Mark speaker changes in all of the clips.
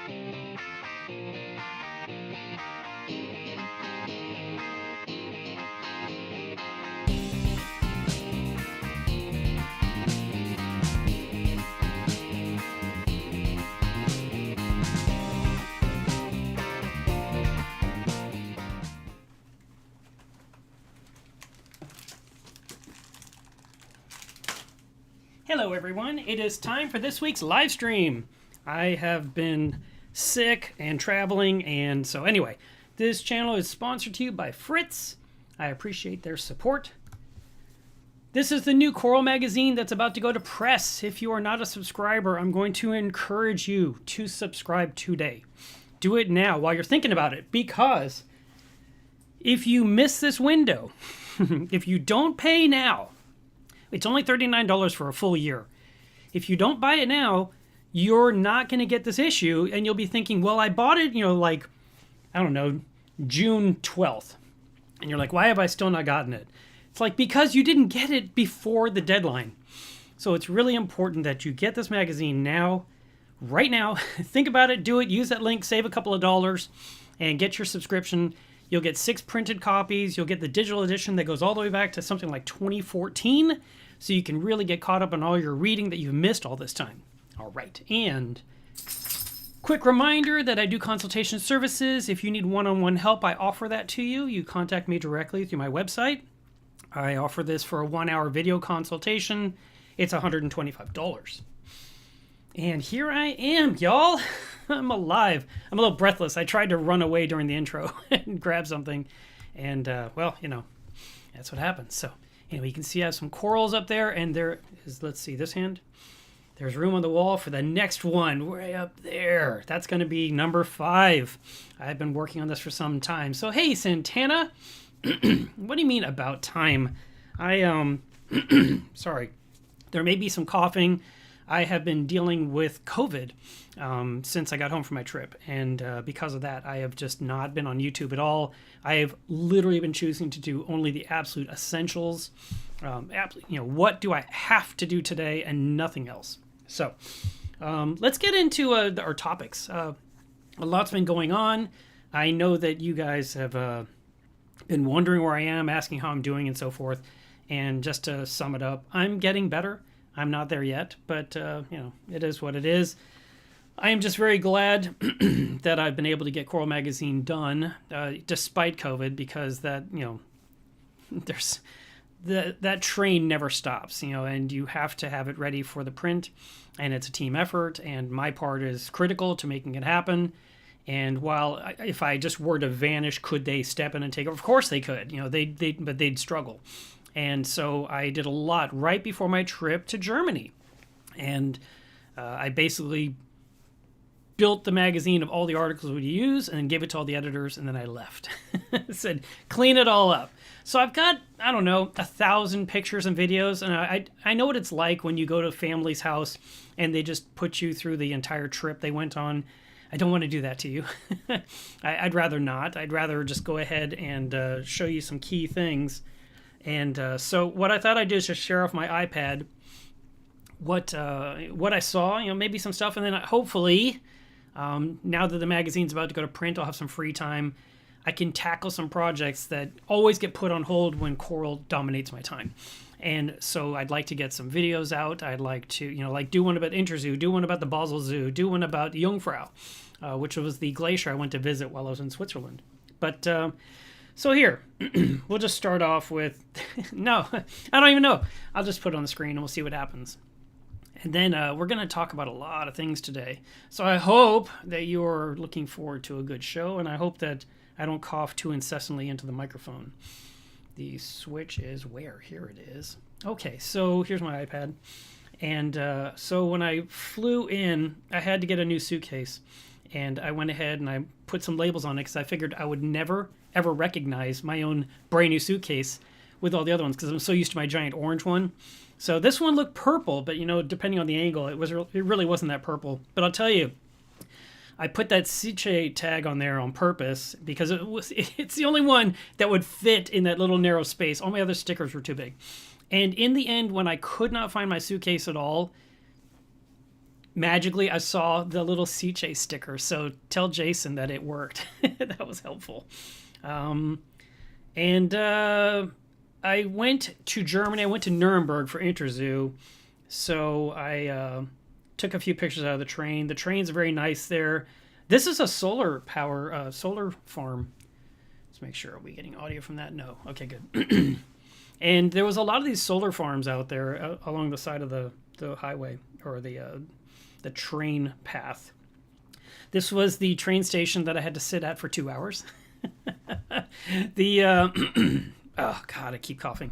Speaker 1: Hello everyone, it is time for this week's live stream. I have been sick and traveling, and so anyway, this channel is sponsored to you by Fritz. I appreciate their support. This is the new Coral magazine that's about to go to press. If you are not a subscriber, I'm going to encourage you to subscribe today. Do it now while you're thinking about it, because if you miss this window, if you don't pay now, it's only $39 for a full year. If you don't buy it now, you're not going to get this issue, and you'll be thinking, well, I bought it, like, I don't know, June 12th. And you're like, why have I still not gotten it? It's like, because you didn't get it before the deadline. So it's really important that you get this magazine now, right now. Think about it, do it, use that link, save a couple of dollars, and get your subscription. You'll get 6 printed copies. You'll get the digital edition that goes all the way back to something like 2014. So you can really get caught up on all your reading that you've missed all this time. All right. And quick reminder that I do consultation services. If you need one-on-one help, I offer that to you. You contact me directly through my website. I offer this for a 1-hour video consultation. It's $125. And here I am, y'all. I'm alive. I'm a little breathless. I tried to run away during the intro and grab something. And, well, that's what happens. So, anyway, you can see I have some corals up there. And there is, let's see, this hand. There's room on the wall for the next one. Way up there. That's going to be number 5. I've been working on this for some time. So, hey, Santana. What do you mean about time? Sorry. There may be some coughing. I have been dealing with COVID since I got home from my trip, and because of that, I have just not been on YouTube at all. I have literally been choosing to do only the absolute essentials. What do I have to do today, and nothing else. So, let's get into our topics. A lot's been going on. I know that you guys have been wondering where I am, asking how I'm doing, and so forth. And just to sum it up, I'm getting better. I'm not there yet, but, it is what it is. I am just very glad that I've been able to get Coral Magazine done, despite COVID, because that, there's that train never stops, and you have to have it ready for the print, and it's a team effort, and my part is critical to making it happen. And while if I just were to vanish, could they step in and take over? Of course they could, but they'd struggle. And so I did a lot right before my trip to Germany. And I basically built the magazine of all the articles we'd use and then gave it to all the editors, and then I left. Said, clean it all up. So I've got, 1,000 pictures and videos, and I know what it's like when you go to a family's house and they just put you through the entire trip they went on. I don't want to do that to you. I'd rather not. I'd rather just go ahead and show you some key things. And so what I thought I'd do is just share off my iPad what I saw, maybe some stuff, and then hopefully, now that the magazine's about to go to print, I'll have some free time. I can tackle some projects that always get put on hold when Coral dominates my time. And so I'd like to get some videos out. I'd like to, do one about Interzoo, do one about the Basel Zoo, do one about Jungfrau, which was the glacier I went to visit while I was in Switzerland. But so here, we'll just start off with, no, I don't even know. I'll just put it on the screen and we'll see what happens. And then we're going to talk about a lot of things today. So I hope that you're looking forward to a good show, and I hope that I don't cough too incessantly into the microphone. The switch is where? Here it is. Okay, so here's my iPad. And so when I flew in, I had to get a new suitcase. And I went ahead and I put some labels on it because I figured I would never, ever recognize my own brand new suitcase with all the other ones because I'm so used to my giant orange one. So this one looked purple, but depending on the angle, it really wasn't that purple. But I'll tell you, I put that Siche tag on there on purpose because it's the only one that would fit in that little narrow space. All my other stickers were too big. And in the end, when I could not find my suitcase at all, magically I saw the little sea chase sticker. So tell Jason that it worked. That was helpful. And I went to Germany. I went to Nuremberg for Interzoo. So I took a few pictures out of the train. The train's very nice there. This is a solar power, solar farm. Let's make sure. Are we getting audio from that? No. Okay, good. And there was a lot of these solar farms out there along the side of the highway, or the train path. This was the train station that I had to sit at for 2 hours. Oh God, I keep coughing.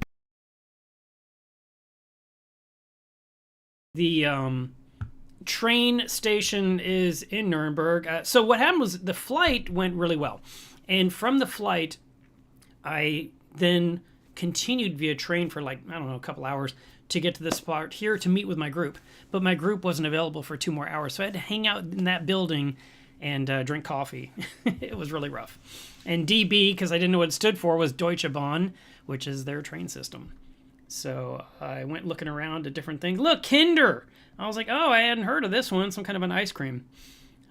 Speaker 1: The train station is in Nuremberg. So what happened was the flight went really well. And from the flight, I then continued via train for like, I don't know, a couple hours to get to this spot here to meet with my group. But my group wasn't available for 2 more hours. So I had to hang out in that building and drink coffee. It was really rough. And DB, because I didn't know what it stood for, was Deutsche Bahn, which is their train system. So I went looking around at different things. Look, Kinder! I was like, oh, I hadn't heard of this one. Some kind of an ice cream.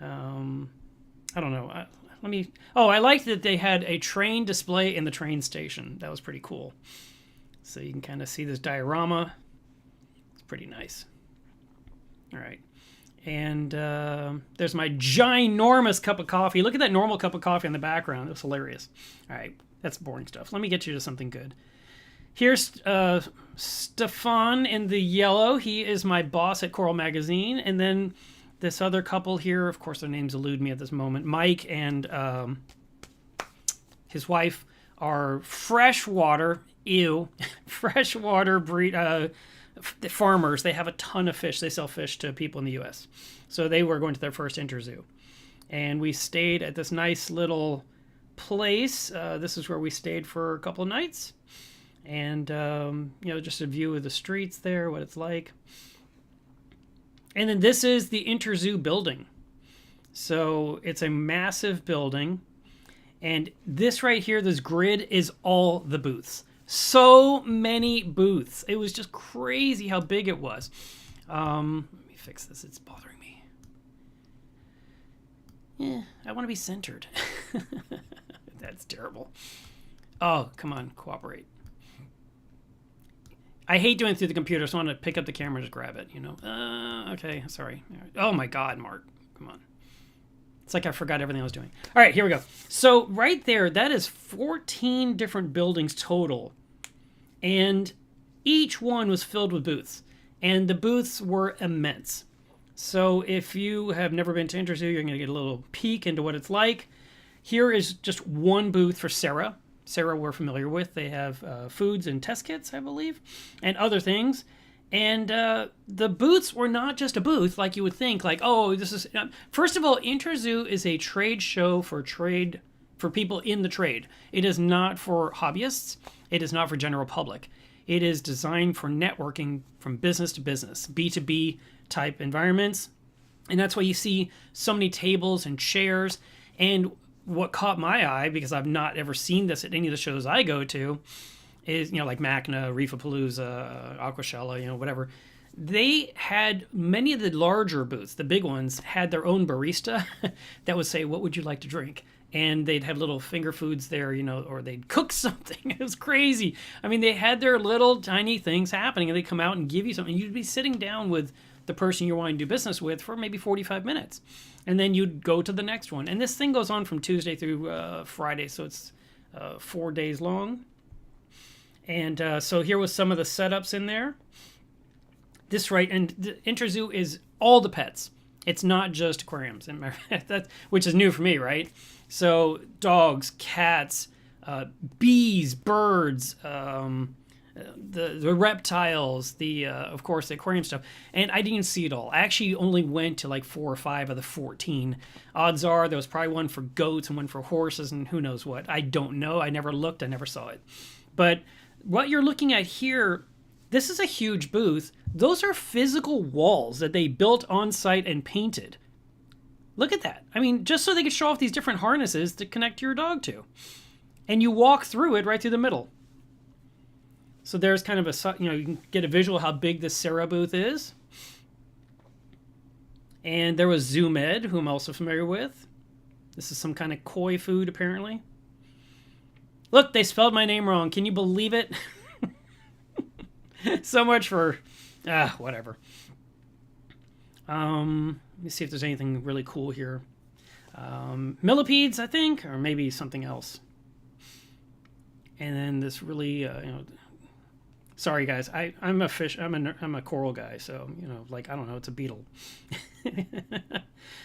Speaker 1: I don't know. I liked that they had a train display in the train station. That was pretty cool. So you can kind of see this diorama. It's pretty nice. All right. And there's my ginormous cup of coffee. Look at that normal cup of coffee in the background. It was hilarious. All right. That's boring stuff. Let me get you to something good. Here's Stefan in the yellow. He is my boss at Coral Magazine. And then this other couple here, of course, their names elude me at this moment. Mike and his wife are freshwater, freshwater farmers. They have a ton of fish. They sell fish to people in the U.S. So they were going to their first Interzoo. And we stayed at this nice little place. This is where we stayed for a couple of nights. And, just a view of the streets there, what it's like. And then this is the Interzoo building. So it's a massive building. And this right here, this grid, is all the booths. So many booths. It was just crazy how big it was. Let me fix this. It's bothering me. Yeah, I want to be centered. That's terrible. Oh, come on, cooperate. I hate doing it through the computer, so I want to pick up the camera and just grab it, Okay, sorry. Oh my God, Mark. Come on. It's like I forgot everything I was doing. All right, here we go. So right there, that is 14 different buildings total. And each one was filled with booths. And the booths were immense. So if you have never been to Interzoo, you're going to get a little peek into what it's like. Here is just one booth for Sarah. Sarah we're familiar with. They have foods and test kits, I believe, and other things. And the booths were not just a booth like you would think, like, oh, this is... First of all, Interzoo is a trade show for people in the trade. It is not for hobbyists. It is not for general public. It is designed for networking from business to business, B2B type environments. And that's why you see so many tables and chairs. And what caught my eye, because I've not ever seen this at any of the shows I go to, is, like MACNA, Reefapalooza, Aquashella, whatever. They had many of the larger booths, the big ones, had their own barista that would say, what would you like to drink? And they'd have little finger foods there, or they'd cook something. It was crazy. I mean, they had their little tiny things happening, and they'd come out and give you something. You'd be sitting down with the person you're wanting to do business with for maybe 45 minutes. And then you'd go to the next one. And this thing goes on from Tuesday through Friday, so it's 4 days long. And so here was some of the setups in there. And the Interzoo is all the pets. It's not just aquariums, which is new for me, right? So dogs, cats, bees, birds, the reptiles, of course, the aquarium stuff. And I didn't see it all. I actually only went to like 4 or 5 of the 14. Odds are there was probably one for goats and one for horses and who knows what. I don't know. I never looked. I never saw it. But what you're looking at here, this is a huge booth. Those are physical walls that they built on site and painted. Look at that. I mean, just so they could show off these different harnesses to connect your dog to. And you walk through it right through the middle. So there's kind of you can get a visual how big this Sarah booth is. And there was Zoo Med, who I'm also familiar with. This is some kind of koi food, apparently. Look, they spelled my name wrong. Can you believe it? So much for... whatever. Let me see if there's anything really cool here. Millipedes, I think, or maybe something else. And then this really, sorry guys, I'm a fish, I'm a coral guy, so like I don't know, it's a beetle.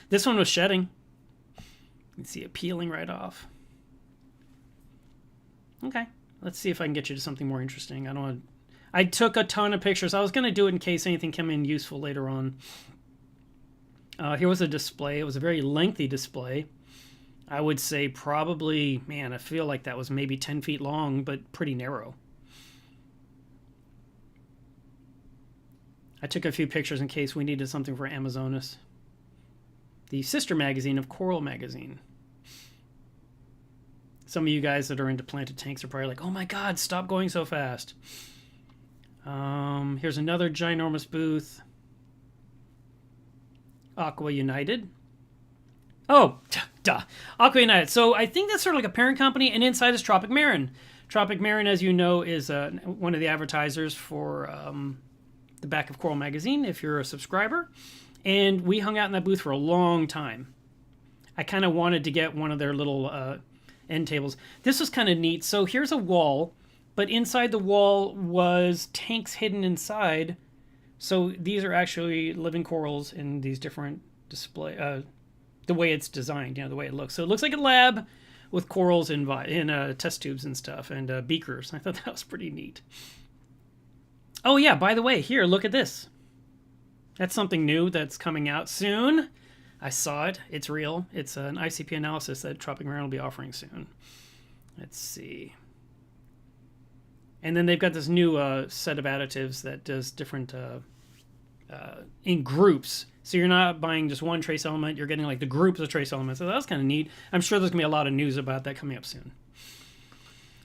Speaker 1: This one was shedding. You can see it peeling right off. Okay, let's see if I can get you to something more interesting. I took a ton of pictures. I was going to do it in case anything came in useful later on. Here was a display. It was a very lengthy display. I would say probably, man, I feel like that was maybe 10 feet long, but pretty narrow. I took a few pictures in case we needed something for Amazonas. The sister magazine of Coral Magazine. Some of you guys that are into planted tanks are probably like, oh my God, stop going so fast. Here's another ginormous booth. Aqua United. Oh, duh. Aqua United. So I think that's sort of like a parent company, and inside is Tropic Marin. Tropic Marin, as you know, is one of the advertisers for the back of Coral Magazine, if you're a subscriber. And we hung out in that booth for a long time. I kind of wanted to get one of their little end tables. This was kind of neat. So here's a wall, but inside the wall was tanks hidden inside. So these are actually living corals in these different display... the way it's designed, the way it looks. So it looks like a lab with corals in test tubes and stuff, and beakers. I thought that was pretty neat. Oh yeah, by the way, here, look at this. That's something new that's coming out soon. I saw it. It's real. It's an ICP analysis that Tropic Marin will be offering soon. Let's see. And then they've got this new set of additives that does different in groups. So you're not buying just one trace element, you're getting like the groups of trace elements. So that's kind of neat. I'm sure there's going to be a lot of news about that coming up soon.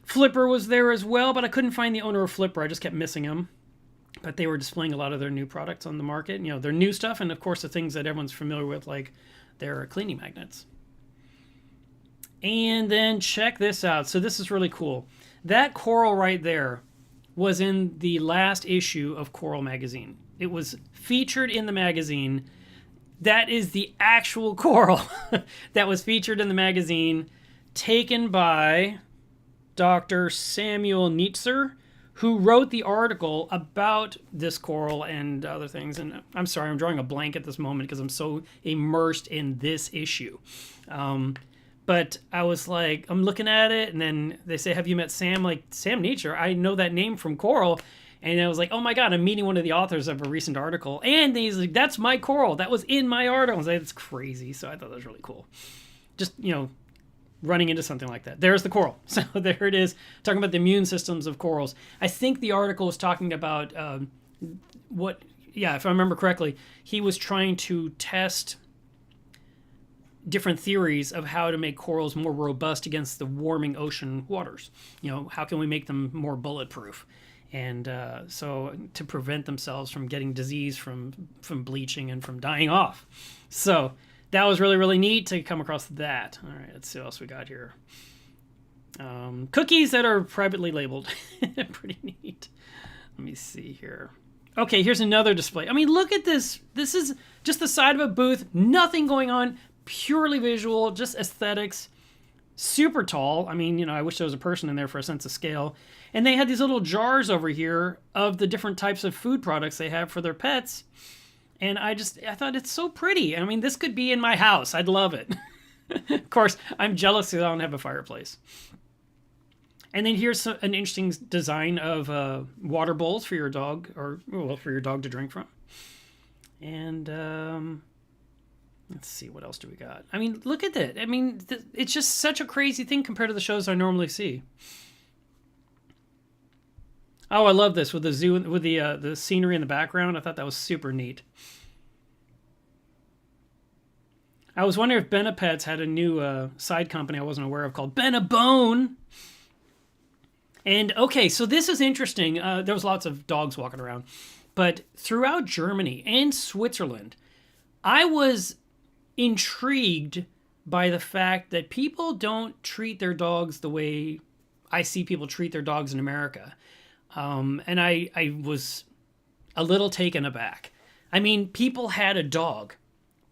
Speaker 1: Flipper was there as well, but I couldn't find the owner of Flipper. I just kept missing him. But they were displaying a lot of their new products on the market. Their new stuff, and of course the things that everyone's familiar with, like their cleaning magnets. And then check this out. So this is really cool. That coral right there was in the last issue of Coral Magazine. It was featured in the magazine. That is the actual coral that was featured in the magazine, taken by Dr. Samuel Nietzscher, who wrote the article about this coral and other things. And I'm sorry, I'm drawing a blank at this moment because I'm so immersed in this issue. But I was like, I'm looking at it, and then they say, have you met Sam? Like, Sam Nietzscher, I know that name from Coral. And I was like, oh my God, I'm meeting one of the authors of a recent article. And he's like, that's my coral. That was in my article. I was like, that's crazy. So I thought that was really cool. Just, running into something like that. There's the coral. So there it is, talking about the immune systems of corals. I think the article was talking about if I remember correctly, he was trying to test different theories of how to make corals more robust against the warming ocean waters. How can we make them more bulletproof? And so to prevent themselves from getting disease from bleaching and from dying off. So that was really, really neat to come across that. All right, let's see what else we got here. Cookies that are privately labeled. Pretty neat. Let me see here. Okay, here's another display. I mean, look at this. This is just the side of a booth. Nothing going on. Purely visual, just aesthetics. Super tall. I mean, I wish there was a person in there for a sense of scale. And they had these little jars over here of the different types of food products they have for their pets. And I thought it's so pretty. I mean, this could be in my house. I'd love it. Of course, I'm jealous because I don't have a fireplace. And then here's an interesting design of water bowls for your dog, for your dog to drink from. And let's see, what else do we got? I mean, look at that. I mean, it's just such a crazy thing compared to the shows I normally see. Oh, I love this with the zoo, with the scenery in the background. I thought that was super neat. I was wondering if Benepets had a new side company I wasn't aware of called Benabone. And okay, so this is interesting. There was lots of dogs walking around, but throughout Germany and Switzerland, I was intrigued by the fact that people don't treat their dogs the way I see people treat their dogs in America. And I was a little taken aback. I mean, people had a dog,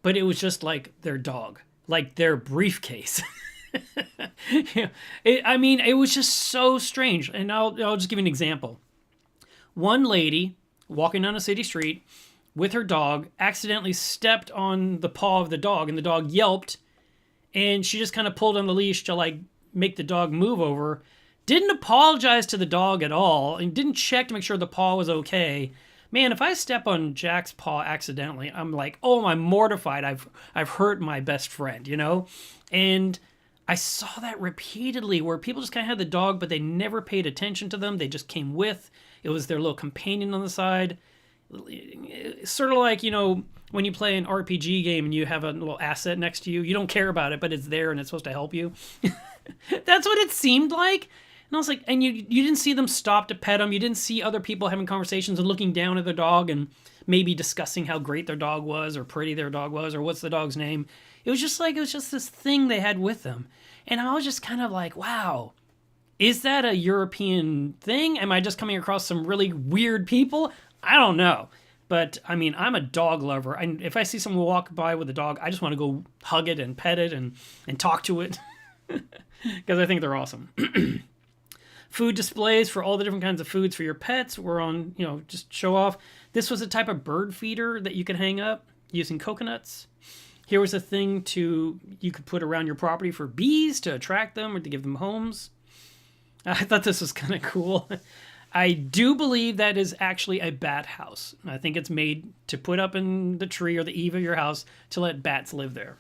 Speaker 1: but it was just like their dog, like their briefcase. It was just so strange. And I'll just give you an example. One lady walking down a city street with her dog accidentally stepped on the paw of the dog, and the dog yelped, and she just kind of pulled on the leash to like make the dog move over. Didn't apologize to the dog at all, and didn't check to make sure the paw was okay. Man, if I step on Jack's paw accidentally, I'm like, oh, I'm mortified. I've hurt my best friend, you know? And I saw that repeatedly where people just kind of had the dog, but they never paid attention to them. They just came with. It was their little companion on the side. It's sort of like, you know, when you play an RPG game and you have a little asset next to you. You don't care about it, but it's there and it's supposed to help you. That's what it seemed like. And I was like, and you didn't see them stop to pet them. You didn't see other people having conversations and looking down at their dog and maybe discussing how great their dog was or pretty their dog was or what's the dog's name. It was just this thing they had with them. And I was just kind of like, wow, is that a European thing? Am I just coming across some really weird people? I don't know. But, I mean, I'm a dog lover. And if I see someone walk by with a dog, I just want to go hug it and pet it and talk to it. Because I think they're awesome. Food displays for all the different kinds of foods for your pets were on, you know, just show off. This was a type of bird feeder that you could hang up using coconuts. Here was a thing you could put around your property for bees to attract them or to give them homes. I thought this was kind of cool. I do believe that is actually a bat house. I think it's made to put up in the tree or the eave of your house to let bats live there.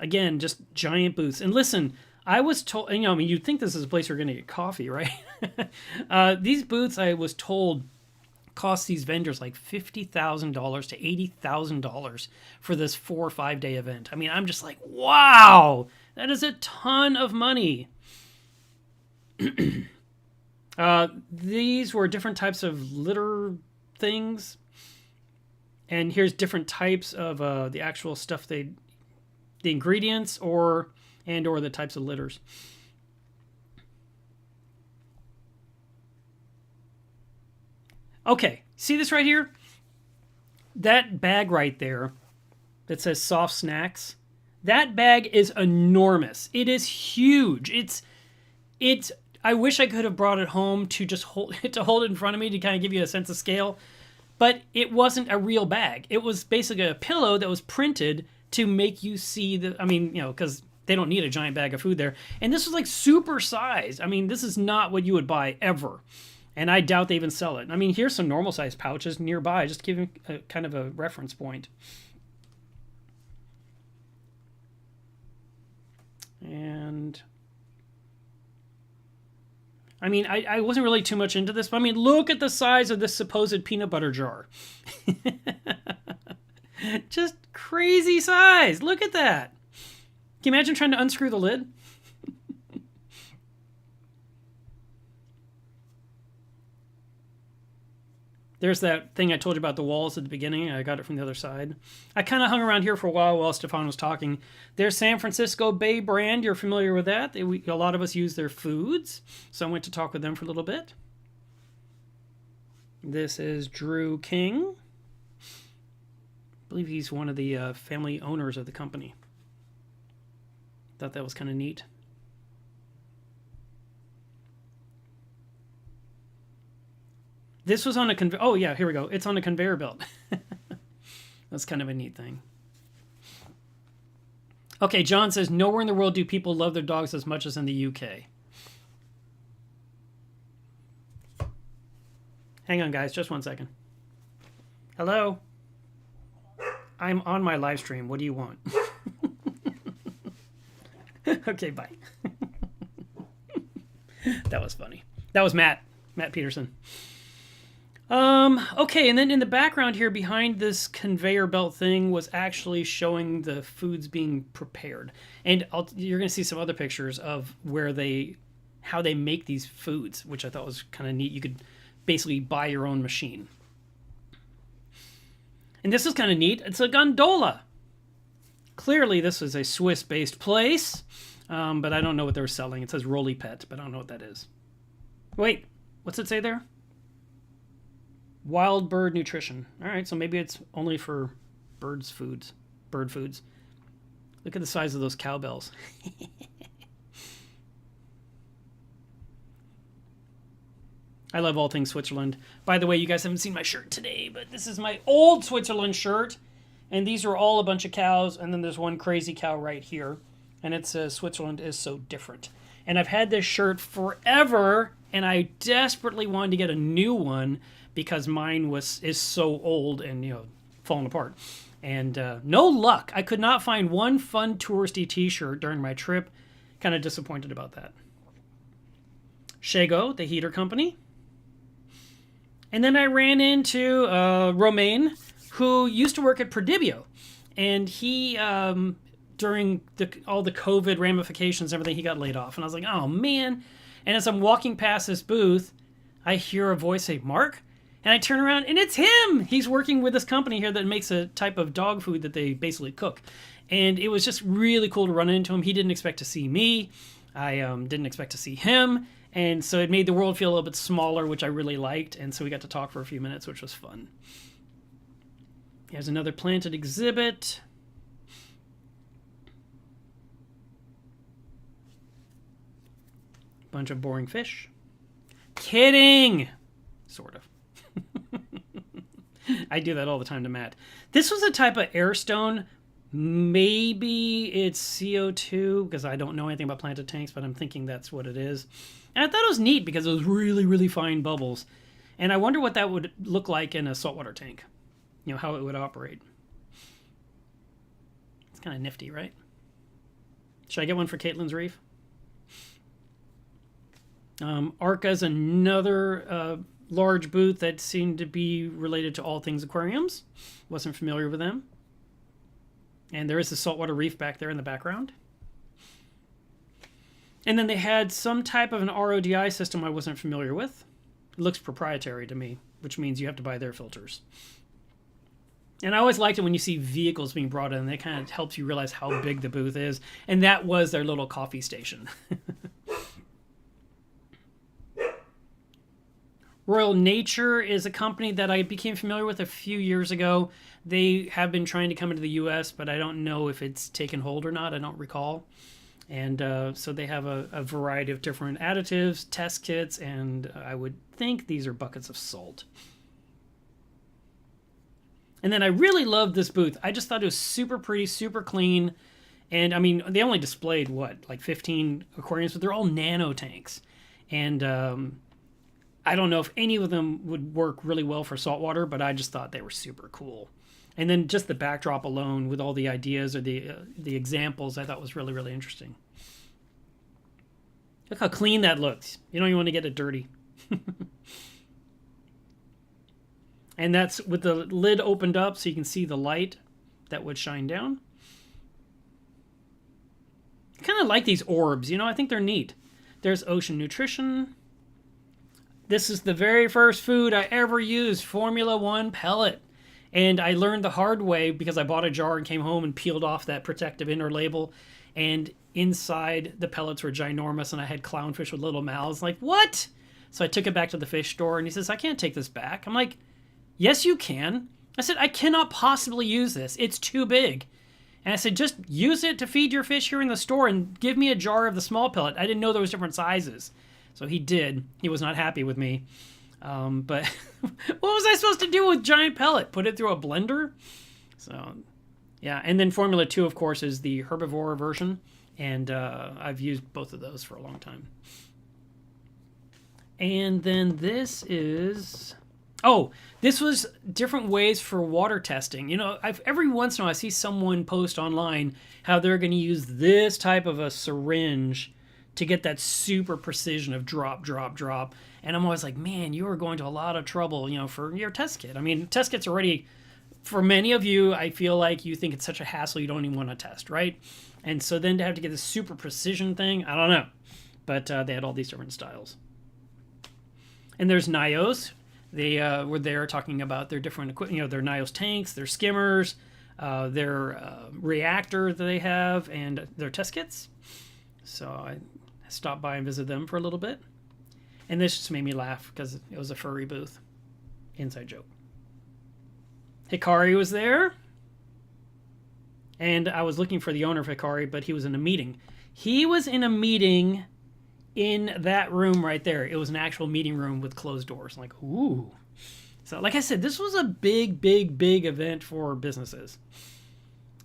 Speaker 1: Again, just giant booths. And listen, I was told, you know, I mean, you'd think this is a place you're going to get coffee, right? These booths, I was told, cost these vendors like $50,000 to $80,000 for this 4 or 5 day event. I mean, I'm just like, wow, that is a ton of money. These were different types of litter things. And here's different types of the actual stuff the ingredients or the types of litters. Okay, see this right here? That bag right there that says soft snacks, that bag is enormous. It is huge. It's I wish I could have brought it home to just hold it in front of me to kind of give you a sense of scale, but it wasn't a real bag. It was basically a pillow that was printed to make you see because they don't need a giant bag of food there. And this was like super sized. I mean, this is not what you would buy ever. And I doubt they even sell it. I mean, here's some normal sized pouches nearby, just to give you a kind of a reference point. And I mean, I wasn't really too much into this, but I mean, look at the size of this supposed peanut butter jar. Just crazy size. Look at that. Can you imagine trying to unscrew the lid? There's that thing I told you about the walls at the beginning. I got it from the other side. I kind of hung around here for a while Stefan was talking. There's San Francisco Bay brand. You're familiar with that. A lot of us use their foods. So I went to talk with them for a little bit. This is Drew King. I believe he's one of the family owners of the company. Thought that was kind of neat. This was on a conveyor. Oh, yeah, here we go. It's on a conveyor belt. That's kind of a neat thing. Okay, John says, nowhere in the world do people love their dogs as much as in the UK. Hang on, guys. Just 1 second. Hello? I'm on my live stream. What do you want? Okay, bye. That was funny. That was Matt Peterson. Okay, and then in the background here behind this conveyor belt thing was actually showing the foods being prepared. And you're going to see some other pictures of how they make these foods, which I thought was kind of neat. You could basically buy your own machine. And this is kind of neat. It's a gondola. Clearly, this is a Swiss-based place, but I don't know what they're selling. It says Rolly Pet, but I don't know what that is. Wait, what's it say there? Wild bird nutrition. All right, so maybe it's only for bird foods. Look at the size of those cowbells. I love all things Switzerland. By the way, you guys haven't seen my shirt today, but this is my old Switzerland shirt. And these are all a bunch of cows, and then there's one crazy cow right here. And it says, Switzerland is so different. And I've had this shirt forever, and I desperately wanted to get a new one because mine is so old and, falling apart. And no luck. I could not find one fun touristy t-shirt during my trip. Kind of disappointed about that. Shago, the heater company. And then I ran into Romain, who used to work at Perdibio. And he, during all the COVID ramifications and everything, he got laid off. And I was like, oh, man. And as I'm walking past this booth, I hear a voice say, Mark? And I turn around, and it's him! He's working with this company here that makes a type of dog food that they basically cook. And it was just really cool to run into him. He didn't expect to see me. I didn't expect to see him. And so it made the world feel a little bit smaller, which I really liked. And so we got to talk for a few minutes, which was fun. Here's another planted exhibit. Bunch of boring fish. Kidding! Sort of. I do that all the time to Matt. This was a type of airstone. Maybe it's CO2, because I don't know anything about planted tanks, but I'm thinking that's what it is. And I thought it was neat because it was really, really fine bubbles. And I wonder what that would look like in a saltwater tank. How it would operate. It's kind of nifty, right? Should I get one for Caitlin's Reef? Arca's another large booth that seemed to be related to all things aquariums. Wasn't familiar with them. And there is a saltwater reef back there in the background. And then they had some type of an RODI system I wasn't familiar with. It looks proprietary to me, which means you have to buy their filters. And I always liked it when you see vehicles being brought in. It kind of helps you realize how big the booth is. And that was their little coffee station. Royal Nature is a company that I became familiar with a few years ago. They have been trying to come into the U.S., but I don't know if it's taken hold or not. I don't recall. And so they have a variety of different additives, test kits, and I would think these are buckets of salt. And then I really loved this booth. I just thought it was super pretty, super clean. And I mean, they only displayed, like 15 aquariums, but they're all nano tanks. And I don't know if any of them would work really well for saltwater, but I just thought they were super cool. And then just the backdrop alone with all the ideas or the examples, I thought was really, really interesting. Look how clean that looks. You don't even want to get it dirty. And that's with the lid opened up so you can see the light that would shine down. I kind of like these orbs, I think they're neat. There's ocean nutrition. This is the very first food I ever used, Formula One pellet. And I learned the hard way because I bought a jar and came home and peeled off that protective inner label. And inside the pellets were ginormous and I had clownfish with little mouths. Like, what? So I took it back to the fish store and he says, I can't take this back. I'm like, yes, you can. I said, I cannot possibly use this. It's too big. And I said, just use it to feed your fish here in the store and give me a jar of the small pellet. I didn't know there was different sizes. So he did. He was not happy with me. But what was I supposed to do with giant pellet? Put it through a blender? So, yeah. And then Formula 2, of course, is the herbivore version. And I've used both of those for a long time. And then this is... Oh, this was different ways for water testing. Every once in a while I see someone post online how they're going to use this type of a syringe to get that super precision of drop, drop, drop. And I'm always like, man, you are going to a lot of trouble, for your test kit. I mean, test kits already, for many of you, I feel like you think it's such a hassle you don't even want to test, right? And so then to have to get this super precision thing, I don't know. But they had all these different styles. And there's Nios. They were there talking about their different equipment, their NIOS tanks, their skimmers, their reactor that they have, and their test kits. So I stopped by and visited them for a little bit. And this just made me laugh because it was a furry booth. Inside joke. Hikari was there. And I was looking for the owner of Hikari, but he was in a meeting. He was in a meeting in that room right there. It was an actual meeting room with closed doors. Like, ooh. So, like I said, this was a big, big, big event for businesses.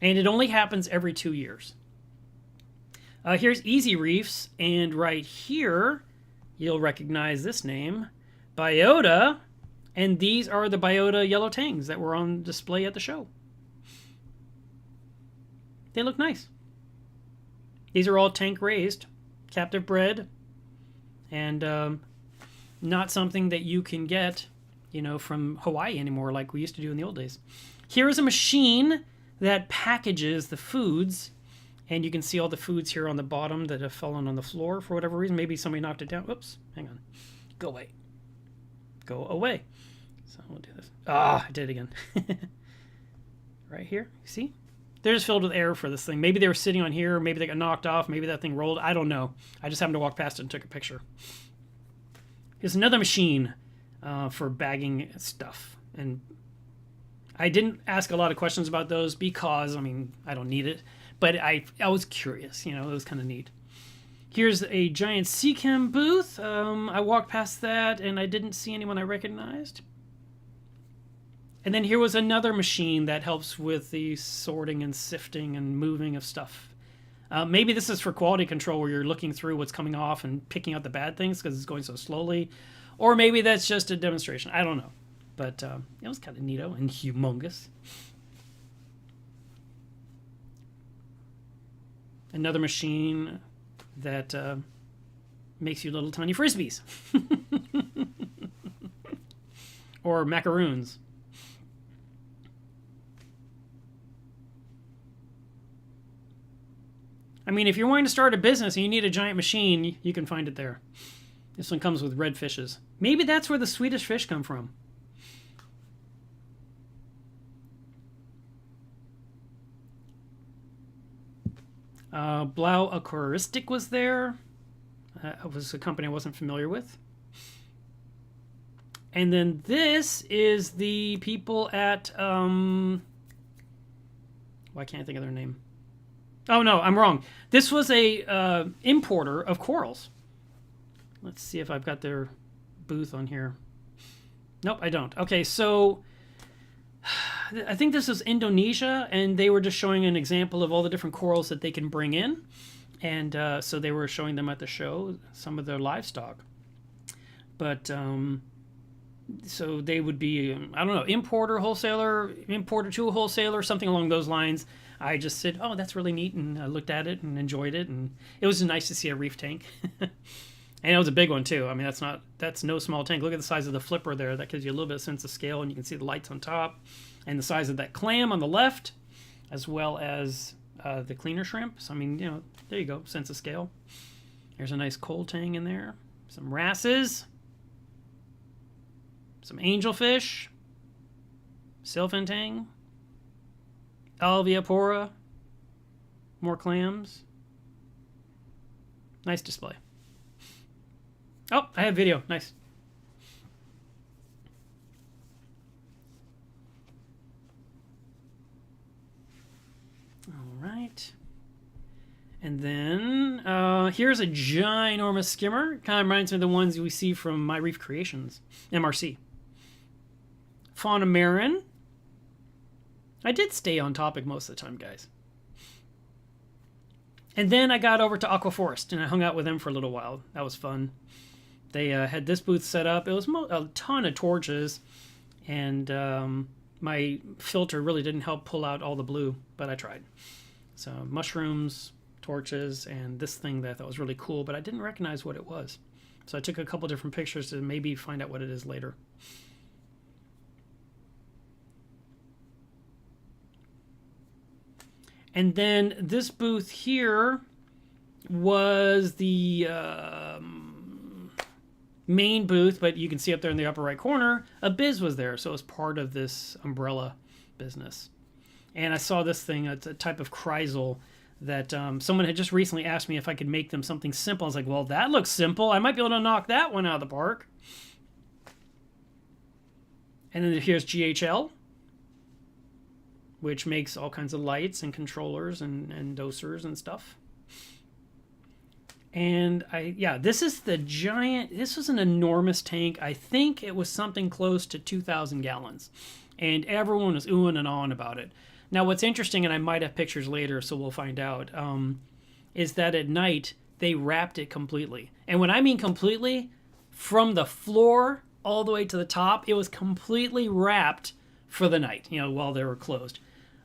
Speaker 1: And it only happens every 2 years. Here's Easy Reefs. And right here, you'll recognize this name. Biota. And these are the Biota yellow tangs that were on display at the show. They look nice. These are all tank raised, captive bred, and not something that you can get, from Hawaii anymore like we used to do in the old days. Here is a machine that packages the foods, and you can see all the foods here on the bottom that have fallen on the floor for whatever reason. Maybe somebody knocked it down. Whoops, hang on. Go away. Go away. So we'll do this. I did it again. Right here, see? They're just filled with air for this thing. Maybe they were sitting on here. Maybe they got knocked off. Maybe that thing rolled. I don't know. I just happened to walk past it and took a picture. Here's another machine for bagging stuff. And I didn't ask a lot of questions about those because, I don't need it. But I was curious. It was kind of neat. Here's a giant Seachem booth. I walked past that and I didn't see anyone I recognized. And then here was another machine that helps with the sorting and sifting and moving of stuff. Maybe this is for quality control where you're looking through what's coming off and picking out the bad things because it's going so slowly. Or maybe that's just a demonstration. I don't know. But it was kind of neato and humongous. Another machine that makes you little tiny frisbees. Or macaroons. If you're wanting to start a business and you need a giant machine, you can find it there. This one comes with red fishes. Maybe that's where the Swedish fish come from. Blau Aquaristic was there. It was a company I wasn't familiar with. And then this is the people at... why can't I think of their name? Oh, no, I'm wrong. This was a importer of corals. Let's see if I've got their booth on here. Nope, I don't. Okay, so I think this is Indonesia, and they were just showing an example of all the different corals that they can bring in. And so they were showing them at the show, some of their livestock. But so they would be, I don't know, importer, wholesaler, importer to a wholesaler, something along those lines. I just said, oh, that's really neat, and I looked at it and enjoyed it, and it was nice to see a reef tank. And it was a big one, too. That's no small tank. Look at the size of the flipper there. That gives you a little bit of sense of scale, and you can see the lights on top, and the size of that clam on the left, as well as the cleaner shrimp. So, there you go, sense of scale. There's a nice coal tang in there, some wrasses, some angelfish, sailfin tang, alveopora, more clams. Nice display. Oh, I have video. Nice. All right. And then here's a ginormous skimmer. Kind of reminds me of the ones we see from My Reef Creations, MRC. Fauna Marin. I did stay on topic most of the time, guys. And then I got over to Aquaforest, and I hung out with them for a little while. That was fun. They had this booth set up. It was a ton of torches, and my filter really didn't help pull out all the blue, but I tried. So mushrooms, torches, and this thing that I thought was really cool, but I didn't recognize what it was. So I took a couple different pictures to maybe find out what it is later. And then this booth here was the main booth, but you can see up there in the upper right corner, Abyss was there. So it was part of this umbrella business. And I saw this thing, it's a type of chrysal that someone had just recently asked me if I could make them something simple. I was like, well, that looks simple. I might be able to knock that one out of the park. And then here's GHL, which makes all kinds of lights and controllers and dosers and stuff. And this is the giant, this was an enormous tank. I think it was something close to 2,000 gallons. And everyone was oohing and ahhing about it. Now, what's interesting, and I might have pictures later, so we'll find out, is that at night, they wrapped it completely. And when I mean completely, from the floor all the way to the top, it was completely wrapped for the night, while they were closed.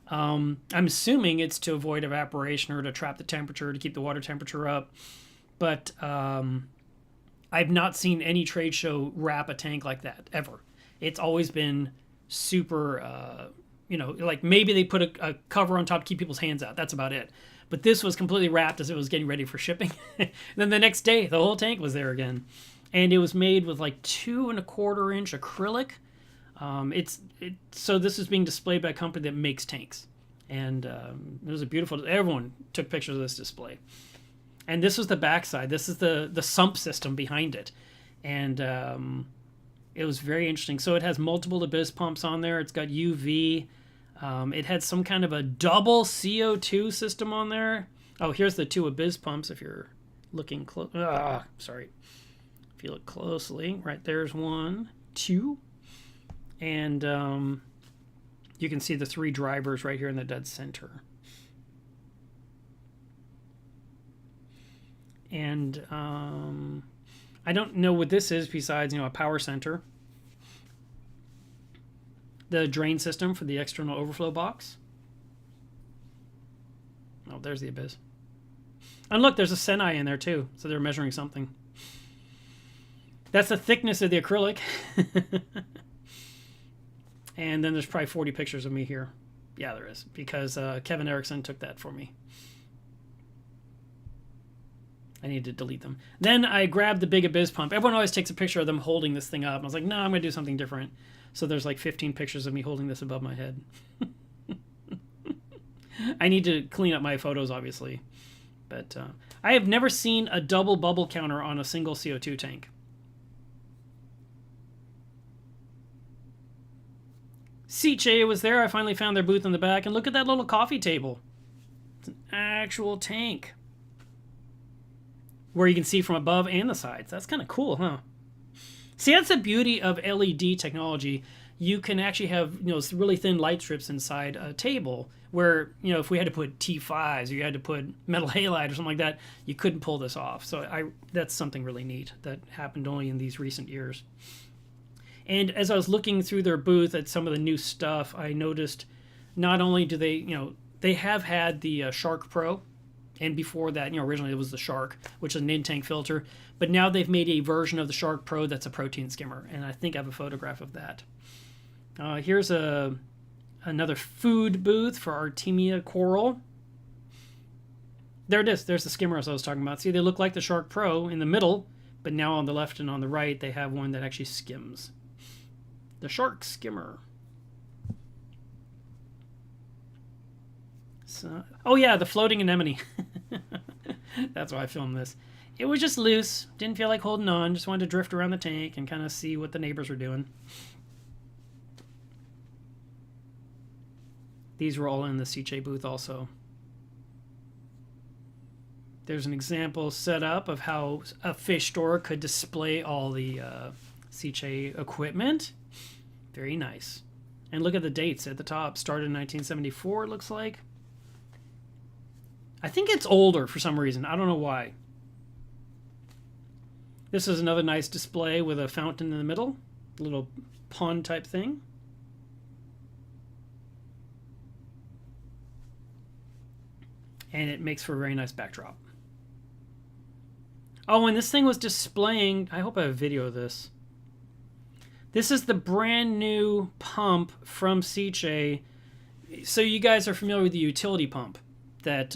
Speaker 1: I'm assuming it's to avoid evaporation or to trap the temperature, to keep the water temperature up. But I've not seen any trade show wrap a tank like that, ever. It's always been super, like maybe they put a cover on top to keep people's hands out. That's about it. But this was completely wrapped as it was getting ready for shipping. Then the next day, the whole tank was there again. And it was made with like 2¼ inch acrylic. So this is being displayed by a company that makes tanks. And it was a beautiful, everyone took pictures of this display. And this was the backside. This is the sump system behind it. And it was very interesting. So it has multiple Abyss pumps on there. It's got UV. It had some kind of a double CO2 system on there. Oh, here's the 2 Abyss pumps if you're looking close. Sorry. If you look closely, right there's 1, 2. And you can see the 3 drivers right here in the dead center. And I don't know what this is besides, a power center. The drain system for the external overflow box. Oh, there's the Abyss. And look, there's a Senai in there too. So they're measuring something. That's the thickness of the acrylic. And then there's probably 40 pictures of me here. Yeah, there is. Because Kevin Erickson took that for me. I need to delete them. Then I grabbed the big Abyss pump. Everyone always takes a picture of them holding this thing up. And I was like, no, I'm going to do something different. So there's like 15 pictures of me holding this above my head. I need to clean up my photos, obviously. But I have never seen a double bubble counter on a single CO2 tank. Seache was there. I finally found their booth in the back. And look at that little coffee table. It's an actual tank. Where you can see from above and the sides. That's kind of cool, huh? See, that's the beauty of LED technology. You can actually have, really thin light strips inside a table where, if we had to put T5s or you had to put metal halide or something like that, you couldn't pull this off. So that's something really neat that happened only in these recent years. And as I was looking through their booth at some of the new stuff, I noticed not only do they, they have had the Shark Pro. And before that, originally it was the Shark, which is an in-tank filter. But now they've made a version of the Shark Pro that's a protein skimmer. And I think I have a photograph of that. Here's another food booth for Artemia coral. There it is. There's the skimmer as I was talking about. See, they look like the Shark Pro in the middle. But now on the left and on the right, they have one that actually skims. The Shark Skimmer. So, oh yeah, the floating anemone. That's why I filmed this. It was just loose. Didn't feel like holding on. Just wanted to drift around the tank and kind of see what the neighbors were doing. These were all in the Seache booth also. There's an example set up of how a fish store could display all the Seache equipment. Very nice. And look at the dates at the top. Started in 1974, it looks like. I think it's older for some reason. I don't know why. This is another nice display with a fountain in the middle. A little pond type thing. And it makes for a very nice backdrop. Oh, and this thing was displaying... I hope I have a video of this. This is the brand new pump from Seache. So you guys are familiar with the utility pump that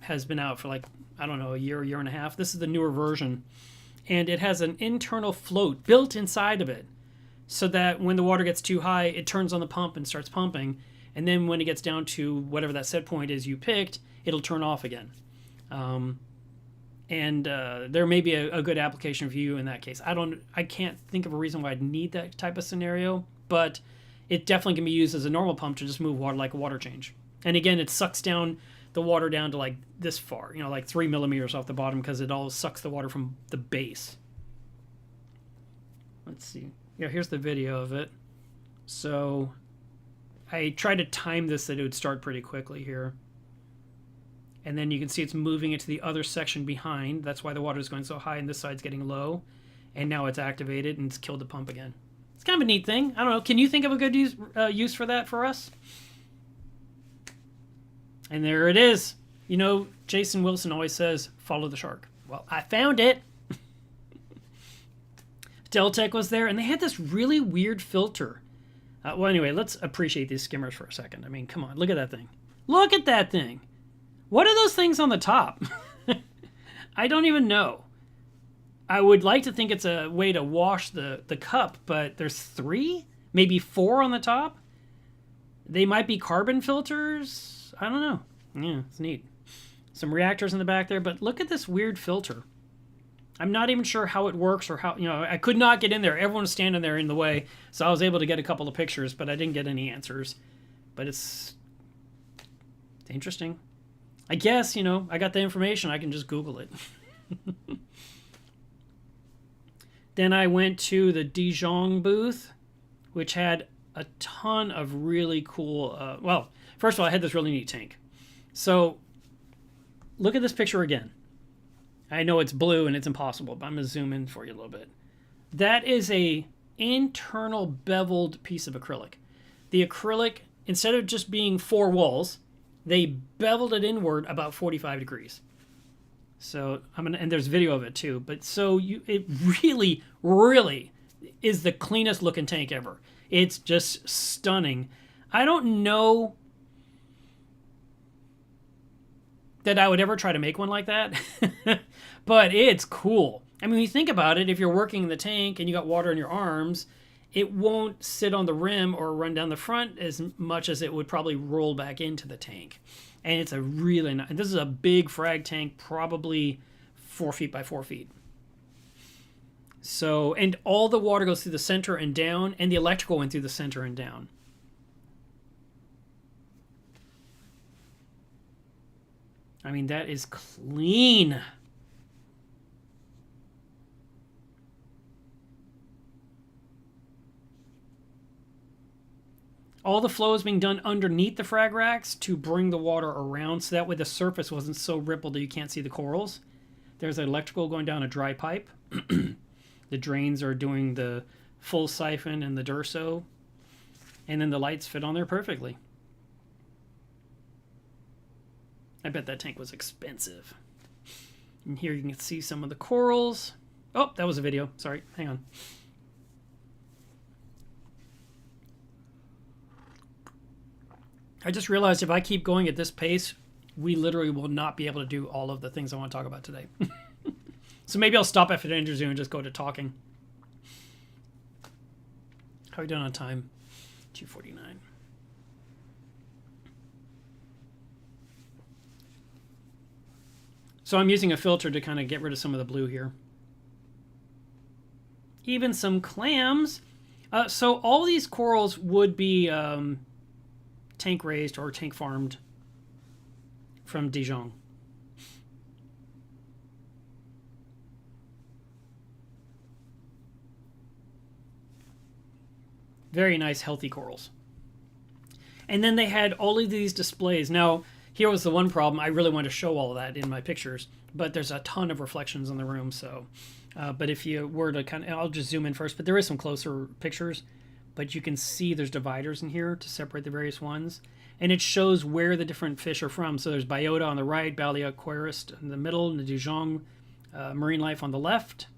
Speaker 1: has been out for like, I don't know, a year and a half. This is the newer version. and it has an internal float built inside of it, so that when the water gets too high, it turns on the pump and starts pumping, and then when it gets down to whatever that set point is you picked, it'll turn off again. There may be a good application for you in that case. I can't think of a reason why I'd need that type of scenario, but it definitely can be used as a normal pump to just move water like a water change. And again, it sucks down the water down to like this far, like 3 millimeters off the bottom, because it all sucks the water from the base. Let's see. Yeah, here's the video of it. So I tried to time this that it would start pretty quickly here. And then you can see it's moving into the other section behind. That's why the water is going so high and this side's getting low. And now it's activated and it's killed the pump again. It's kind of a neat thing. I don't know. Can you think of a good use for that for us? And there it is. Jason Wilson always says, follow the shark. Well, I found it. Deltec was there, and they had this really weird filter. Well, anyway, let's appreciate these skimmers for a second. I mean, come on. Look at that thing. Look at that thing. What are those things on the top? I don't even know. I would like to think it's a way to wash the cup, but there's 3, maybe 4 on the top. They might be carbon filters. I don't know. Yeah, it's neat. Some reactors in the back there, but look at this weird filter. I'm not even sure how it works or how, I could not get in there. Everyone was standing there in the way, so I was able to get a couple of pictures, but I didn't get any answers. But it's interesting. I guess, I got the information. I can just Google it. Then I went to the Dijon booth, which had a ton of really cool... well, first of all, I had this really neat tank. So, look at this picture again. I know it's blue and it's impossible, but I'm going to zoom in for you a little bit. That is a internal beveled piece of acrylic. The acrylic, instead of just being 4 walls, they beveled it inward about 45 degrees. So and there's video of it too. But so it really, really is the cleanest looking tank ever. It's just stunning. I don't know that I would ever try to make one like that, but it's cool. I mean, when you think about it, if you're working in the tank and you got water in your arms, it won't sit on the rim or run down the front as much as it would probably roll back into the tank. And it's a really nice, this is a big frag tank, probably 4 feet by 4 feet. So, and all the water goes through the center and down, and the electrical went through the center and down. I mean, that is clean. All the flow is being done underneath the frag racks to bring the water around, so that way the surface wasn't so rippled that you can't see the corals. There's electrical going down a dry pipe. The drains are doing the full siphon and the Durso. And then the lights fit on there perfectly. I bet that tank was expensive. And here you can see some of the corals. Oh, that was a video. Sorry, hang on. I just realized if I keep going at this pace, we literally will not be able to do all of the things I want to talk about today. So maybe I'll stop after the Interzoo and just go to talking. How are we doing on time? 2:49. So I'm using a filter to kind of get rid of some of the blue here. Even some clams. So all these corals would be tank raised or tank farmed from Dijon. Very nice, healthy corals. And then they had all of these displays. Now, here was the one problem. I really wanted to show all of that in my pictures, but there's a ton of reflections in the room. So, but if you were to kind of, I'll just zoom in first, but there is some closer pictures, but you can see there's dividers in here to separate the various ones. And it shows where the different fish are from. So there's Biota on the right, Basel Aquarium in the middle, and the Dijon Marine Life on the left.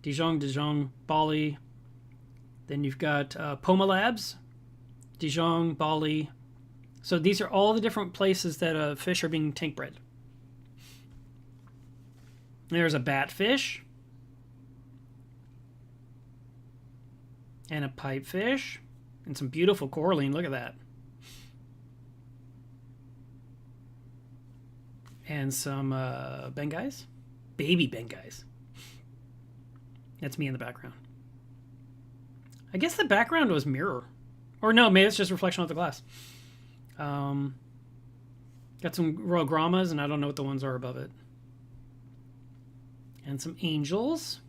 Speaker 1: Dijon, Bali. Then you've got Poma Labs, Dijon, Bali. So these are all the different places that fish are being tank bred. There's a batfish. and a pipefish, and some beautiful coralline. Look at that. And some bengais, baby bengais. That's me in the background. I guess the background was mirror. Or no, maybe it's just reflection off the glass. Got some royal grammas, and I don't know what the ones are above it. And some angels.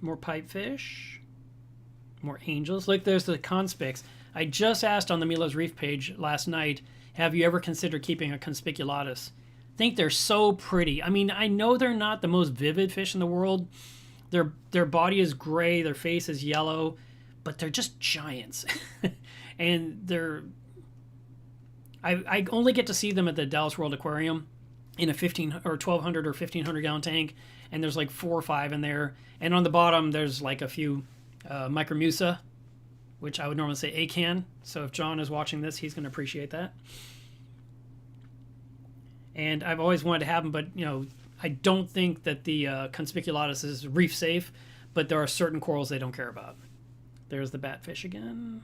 Speaker 1: More pipefish. More angels. Look, there's the conspics. I just asked on the Milo's Reef page last night, have you ever considered keeping a conspiculatus? I think they're so pretty. I mean, I know they're not the most vivid fish in the world. Their body is gray, their face is yellow, but they're just giants. And I only get to see them at the Dallas World Aquarium in a 1,200 or 1,500 gallon tank, and there's like 4 or 5 in there. And on the bottom, there's like a few Micromusa, which I would normally say acan. So if John is watching this, he's going to appreciate that. And I've always wanted to have them, but I don't think that the conspiculatus is reef safe, but there are certain corals they don't care about. There's the batfish again.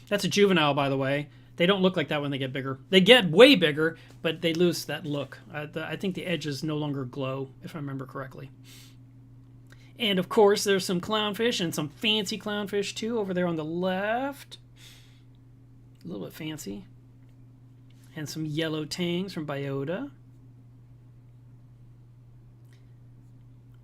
Speaker 1: That's a juvenile, by the way. They don't look like that when they get bigger. They get way bigger, but they lose that look. I think the edges no longer glow, if I remember correctly. And of course, there's some clownfish and some fancy clownfish too over there on the left. A little bit fancy. And some yellow tangs from Biota.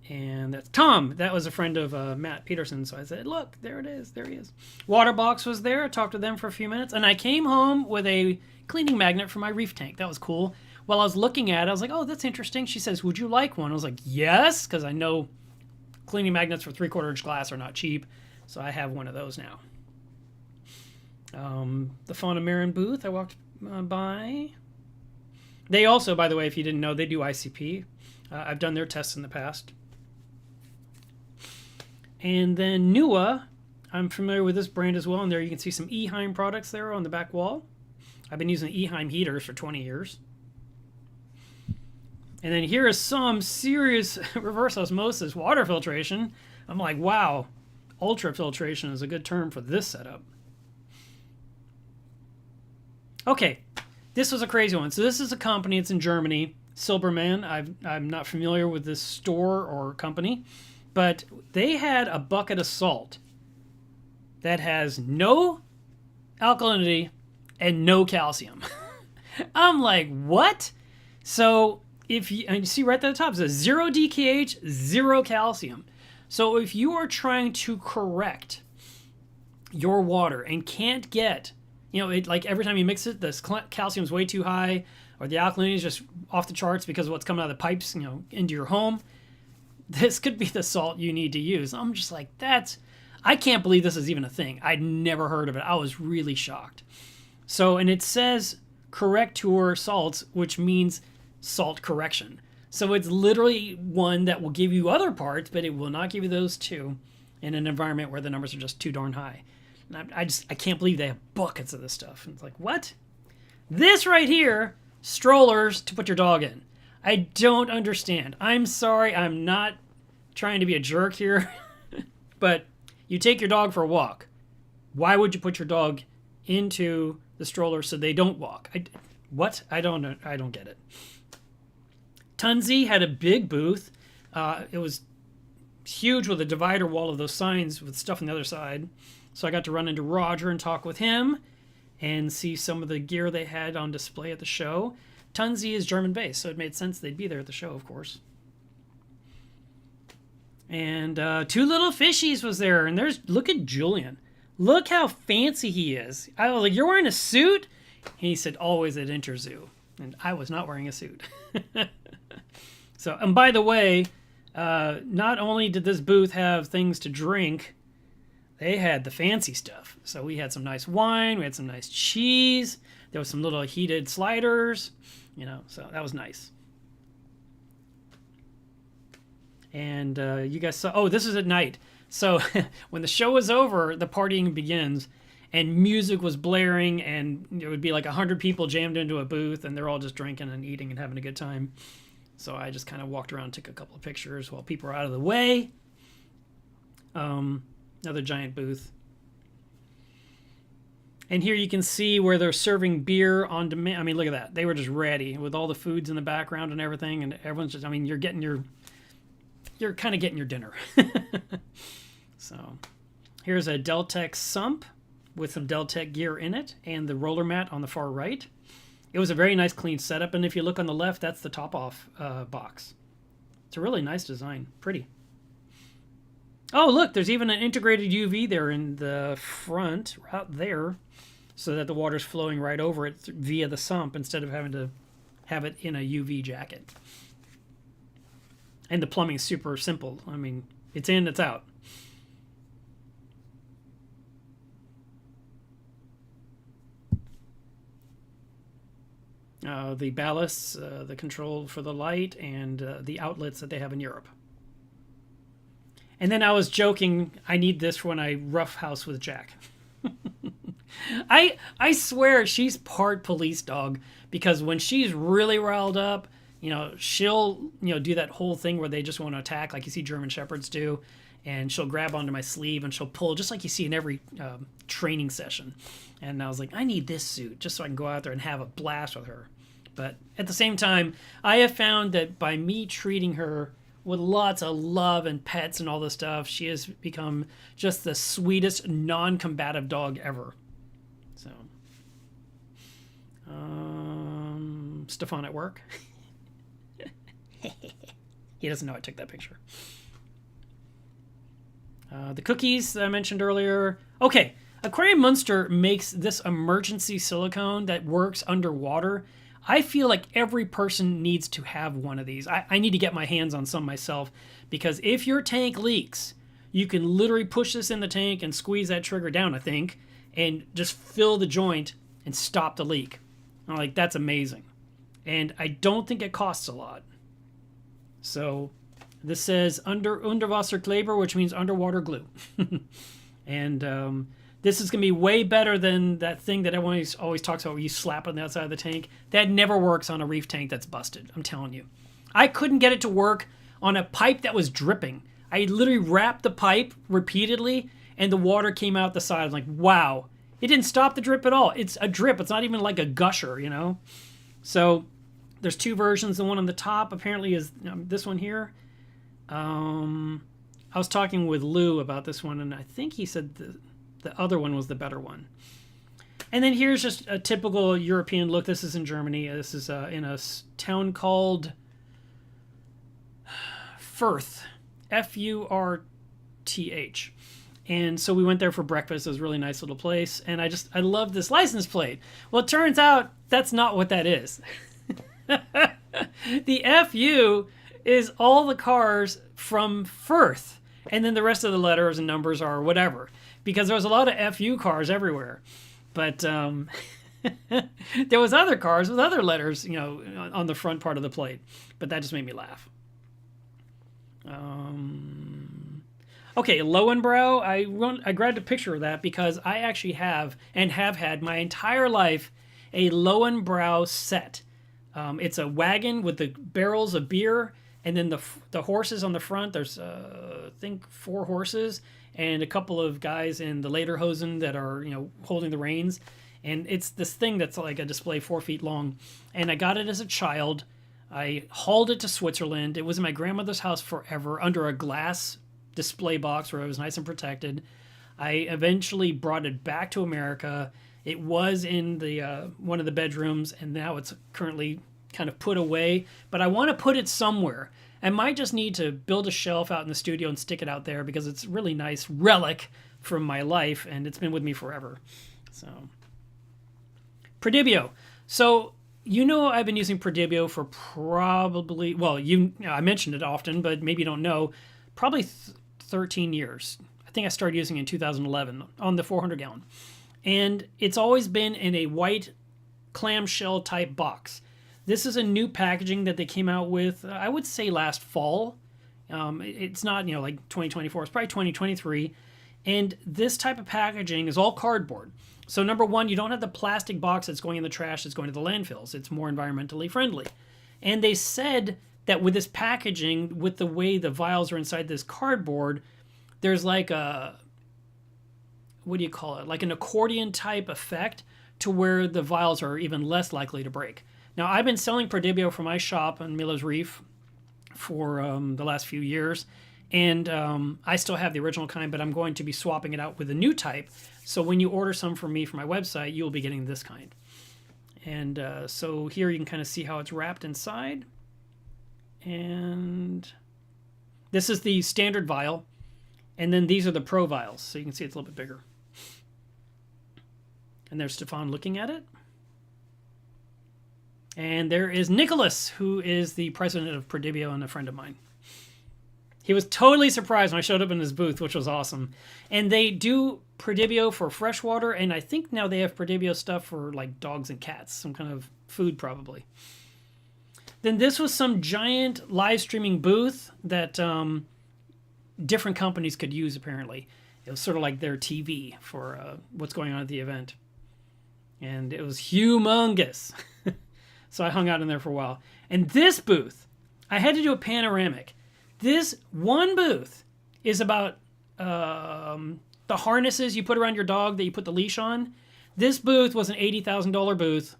Speaker 1: And that's Tom. That was a friend of Matt Peterson. So I said, look, there it is. There he is. Waterbox was there. I talked to them for a few minutes. And I came home with a cleaning magnet for my reef tank. That was cool. While I was looking at it, I was like, oh, that's interesting. She says, would you like one? I was like, yes, because I know cleaning magnets for 3/4 inch glass are not cheap. So I have one of those now. The Fauna Marin booth I walked by. They also, by the way, if you didn't know, they do ICP. I've done their tests in the past. And then Nua, I'm familiar with this brand as well. And there you can see some Eheim products there on the back wall. I've been using Eheim heaters for 20 years. And then here is some serious reverse osmosis water filtration. I'm like, wow, ultrafiltration is a good term for this setup. Okay, this was a crazy one. So this is a company, it's in Germany, Silberman. I'm not familiar with this store or company, but they had a bucket of salt that has no alkalinity and no calcium. I'm like, what? So and you see right at the top, it says 0 DKH, 0 calcium. So if you are trying to correct your water and can't get, like every time you mix it, the calcium is way too high, or the alkalinity is just off the charts because of what's coming out of the pipes, into your home, this could be the salt you need to use. I'm just like, I can't believe this is even a thing. I'd never heard of it. I was really shocked. So, and it says corrector salts, which means salt correction. So it's literally one that will give you other parts, but it will not give you those two in an environment where the numbers are just too darn high. And I can't believe they have buckets of this stuff. And it's like, what? This right here, strollers to put your dog in. I don't understand. I'm sorry, I'm not trying to be a jerk here, but you take your dog for a walk. Why would you put your dog into the stroller so they don't walk? What? I don't know. I don't get it. Tunzi had a big booth. It was huge with a divider wall of those signs with stuff on the other side. So I got to run into Roger and talk with him and see some of the gear they had on display at the show. Tunzi is German-based, so it made sense they'd be there at the show, of course. And Two Little Fishies was there. And look at Julian. Look how fancy he is. I was like, you're wearing a suit? And he said, always at Interzoo. And I was not wearing a suit. So, and by the way, not only did this booth have things to drink, they had the fancy stuff. So we had some nice wine, we had some nice cheese, there was some little heated sliders, so that was nice. And you guys saw, this is at night. So when the show was over, the partying begins, and music was blaring, and it would be like 100 people jammed into a booth, and they're all just drinking and eating and having a good time. So I just kind of walked around, took a couple of pictures while people were out of the way. Another giant booth. And here you can see where they're serving beer on demand. I mean, look at that. They were just ready with all the foods in the background and everything. And everyone's just, I mean, you're kind of getting your dinner. So here's a Deltec sump with some Deltec gear in it and the roller mat on the far right. It was a very nice clean setup. And if you look on the left, that's the top off box. It's a really nice design. Pretty. Oh, look, there's even an integrated UV there in the front, right there, so that the water's flowing right over it via the sump instead of having to have it in a UV jacket. And the plumbing's super simple. I mean, it's in, it's out. The ballasts, the control for the light, and the outlets that they have in Europe. And then I was joking, I need this for when I roughhouse with Jack. I swear she's part police dog, because when she's really riled up, she'll do that whole thing where they just want to attack, like you see German Shepherds do, and she'll grab onto my sleeve and she'll pull, just like you see in every training session. And I was like, I need this suit just so I can go out there and have a blast with her. But at the same time, I have found that by me treating her with lots of love and pets and all this stuff, she has become just the sweetest non-combative dog ever. So, Stefan at work. He doesn't know I took that picture. The cookies that I mentioned earlier. Okay, Aquarium Munster makes this emergency silicone that works underwater. I feel like every person needs to have one of these. I need to get my hands on some myself, because if your tank leaks, you can literally push this in the tank and squeeze that trigger down, I think, and just fill the joint and stop the leak. I'm like, that's amazing. And I don't think it costs a lot. So this says Unterwasserkleber, which means underwater glue. And this is going to be way better than that thing that everyone always talks about where you slap on the outside of the tank. That never works on a reef tank that's busted, I'm telling you. I couldn't get it to work on a pipe that was dripping. I literally wrapped the pipe repeatedly, and the water came out the side. I'm like, wow. It didn't stop the drip at all. It's a drip. It's not even like a gusher, So there's two versions. The one on the top apparently is this one here. I was talking with Lou about this one, and I think he said the other one was the better one. And then here's just a typical European look. This is in Germany. This is in a town called Fürth, F-U-R-T-H. And so we went there for breakfast. It was a really nice little place. And I love this license plate. Well, it turns out that's not what that is. The FU is all the cars from Fürth. And then the rest of the letters and numbers are whatever. Because there was a lot of FU cars everywhere. But there was other cars with other letters, on the front part of the plate. But that just made me laugh. Okay, Lowenbrow. I grabbed a picture of that because I actually have had my entire life a Lowenbrow set. It's a wagon with the barrels of beer, and then the horses on the front. There's I think 4 horses and a couple of guys in the lederhosen that are holding the reins. And it's this thing that's like a display 4 feet long. And I got it as a child. I hauled it to Switzerland. It was in my grandmother's house forever under a glass display box where it was nice and protected. I eventually brought it back to America. It was in the one of the bedrooms, and now it's currently kind of put away. But I want to put it somewhere. I might just need to build a shelf out in the studio and stick it out there because it's a really nice relic from my life, and it's been with me forever. So, Prodibio. So, I've been using Prodibio for probably, I mentioned it often, but maybe you don't know, probably 13 years. I think I started using it in 2011 on the 400 gallon. And it's always been in a white clamshell type box. This is a new packaging that they came out with, I would say last fall. It's not, like 2024, it's probably 2023. And this type of packaging is all cardboard. So number one, you don't have the plastic box that's going in the trash that's going to the landfills. It's more environmentally friendly. And they said that with this packaging, with the way the vials are inside this cardboard, there's like a, what do you call it? Like an accordion type effect to where the vials are even less likely to break. Now, I've been selling Perdibio for my shop on Miller's Reef for the last few years, and I still have the original kind, but I'm going to be swapping it out with a new type. So when you order some from me for my website, you'll be getting this kind. And so here you can kind of see how it's wrapped inside. And this is the standard vial. And then these are the Pro vials. So you can see it's a little bit bigger. And there's Stefan looking at it. And there is Nicholas, who is the president of Perdibio and a friend of mine. He was totally surprised when I showed up in his booth, which was awesome. And they do Perdibio for freshwater, and I think now they have Perdibio stuff for like dogs and cats, some kind of food probably. Then this was some giant live streaming booth that different companies could use apparently. It was sort of like their TV for what's going on at the event. And it was humongous. So I hung out in there for a while. And this booth, I had to do a panoramic. This one booth is about the harnesses you put around your dog that you put the leash on. This booth was an $80,000 booth.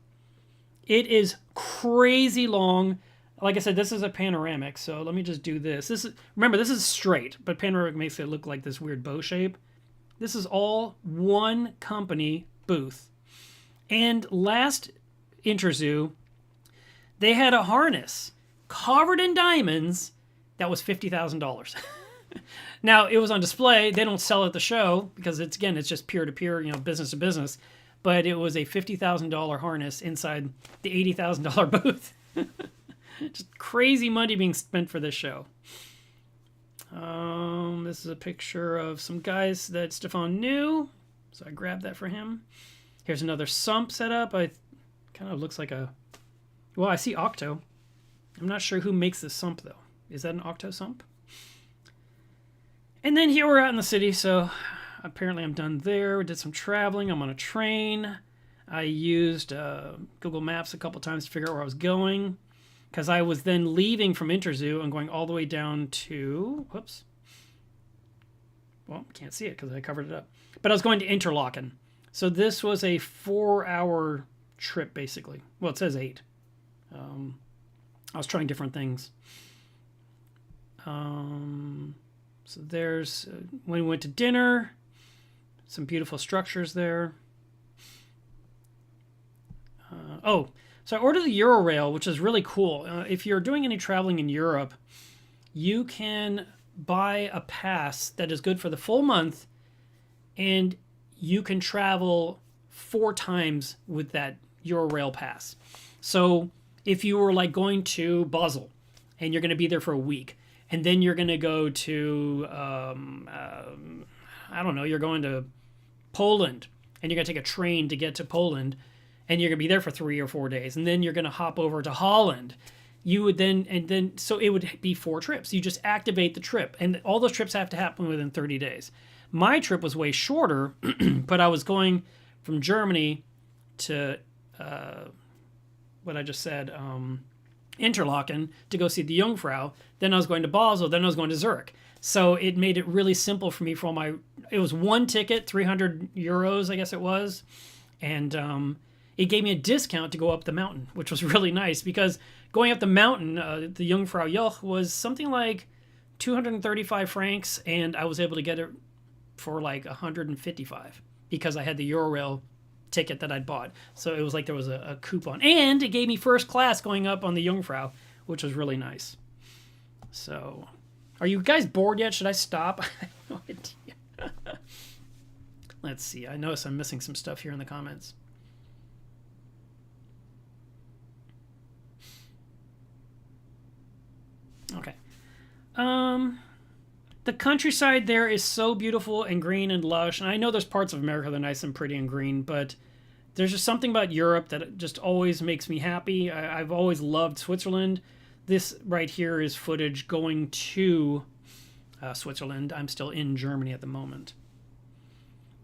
Speaker 1: It is crazy long. Like I said, this is a panoramic, so let me just do this. Remember, this is straight, but panoramic makes it look like this weird bow shape. This is all one company booth. And last Interzoo, they had a harness covered in diamonds that was $50,000. Now, it was on display. They don't sell at the show because it's just peer-to-peer, business to business. But it was a $50,000 harness inside the $80,000 booth. Just crazy money being spent for this show. This is a picture of some guys that Stefan knew. So I grabbed that for him. Here's another sump set up. Kind of looks like a... Well, I see Octo. I'm not sure who makes this sump, though. Is that an Octo sump? And then here we're out in the city, so apparently I'm done there. We did some traveling. I'm on a train. I used Google Maps a couple times to figure out where I was going, because I was then leaving from Interzoo and going all the way down to... Whoops. Well, can't see it because I covered it up. But I was going to Interlaken. So this was a 4-hour trip, basically. Well, it says 8. I was trying different things. So there's... when we went to dinner, some beautiful structures there. So I ordered the Eurorail, which is really cool. If you're doing any traveling in Europe, you can buy a pass that is good for the full month, and you can travel 4 times with that Eurorail pass. So if you were like going to Basel and you're going to be there for a week, and then you're going to go to, I don't know, you're going to Poland, and you're going to take a train to get to Poland, and you're going to be there for 3 or 4 days, and then you're going to hop over to Holland. You would so it would be 4 trips. You just activate the trip, and all those trips have to happen within 30 days. My trip was way shorter, but I was going from Germany to, what I just said, Interlaken to go see the Jungfrau. Then I was going to Basel. Then I was going to Zurich. So it made it really simple for me for all my... It was one ticket, 300 euros, I guess it was. And it gave me a discount to go up the mountain, which was really nice because going up the mountain, the Jungfraujoch was something like 235 francs, and I was able to get it for like 155 because I had the Eurorail ticket that I'd bought. So it was like there was a coupon. And it gave me first class going up on the Jungfrau, which was really nice. So, are you guys bored yet? Should I stop? I have no idea. Let's see. I notice I'm missing some stuff here in the comments. Okay. The countryside there is so beautiful and green and lush. And I know there's parts of America that are nice and pretty and green, but there's just something about Europe that just always makes me happy. I've always loved Switzerland. This right here is footage going to Switzerland. I'm still in Germany at the moment.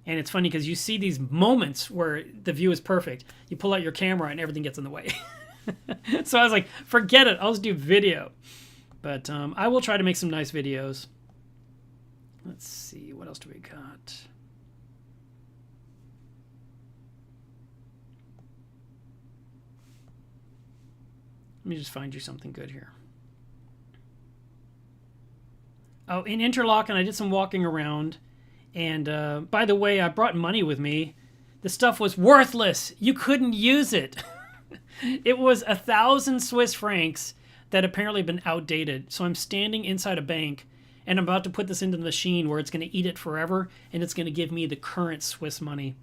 Speaker 1: And it's funny because you see these moments where the view is perfect. You pull out your camera and everything gets in the way. So I was like, forget it. I'll just do video. But I will try to make some nice videos. Let's see, what else do we got? Let me just find you something good here. Oh, in Interlaken, I did some walking around. And by the way, I brought money with me. The stuff was worthless. You couldn't use it. It was 1,000 Swiss francs that apparently been outdated. So I'm standing inside a bank, and I'm about to put this into the machine where it's going to eat it forever, and it's going to give me the current Swiss money,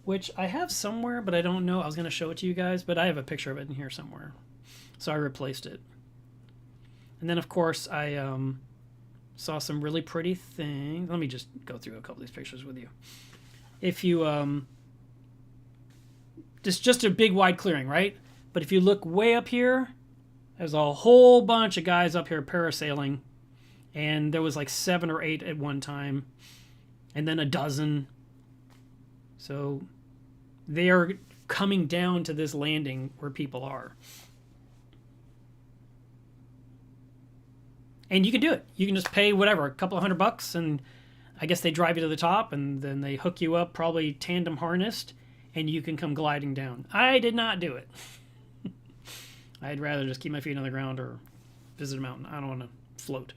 Speaker 1: which I have somewhere, but I don't know. I was going to show it to you guys, but I have a picture of it in here somewhere. So I replaced it. And then, of course, I saw some really pretty things. Let me just go through a couple of these pictures with you. If you, just a big wide clearing, right? But if you look way up here, there's a whole bunch of guys up here parasailing. And there was like 7 or 8 at one time. And then a dozen. So they are coming down to this landing where people are. And you can do it. You can just pay whatever, a couple of $100, and I guess they drive you to the top, and then they hook you up, probably tandem harnessed, and you can come gliding down. I did not do it. I'd rather just keep my feet on the ground or visit a mountain. I don't want to float.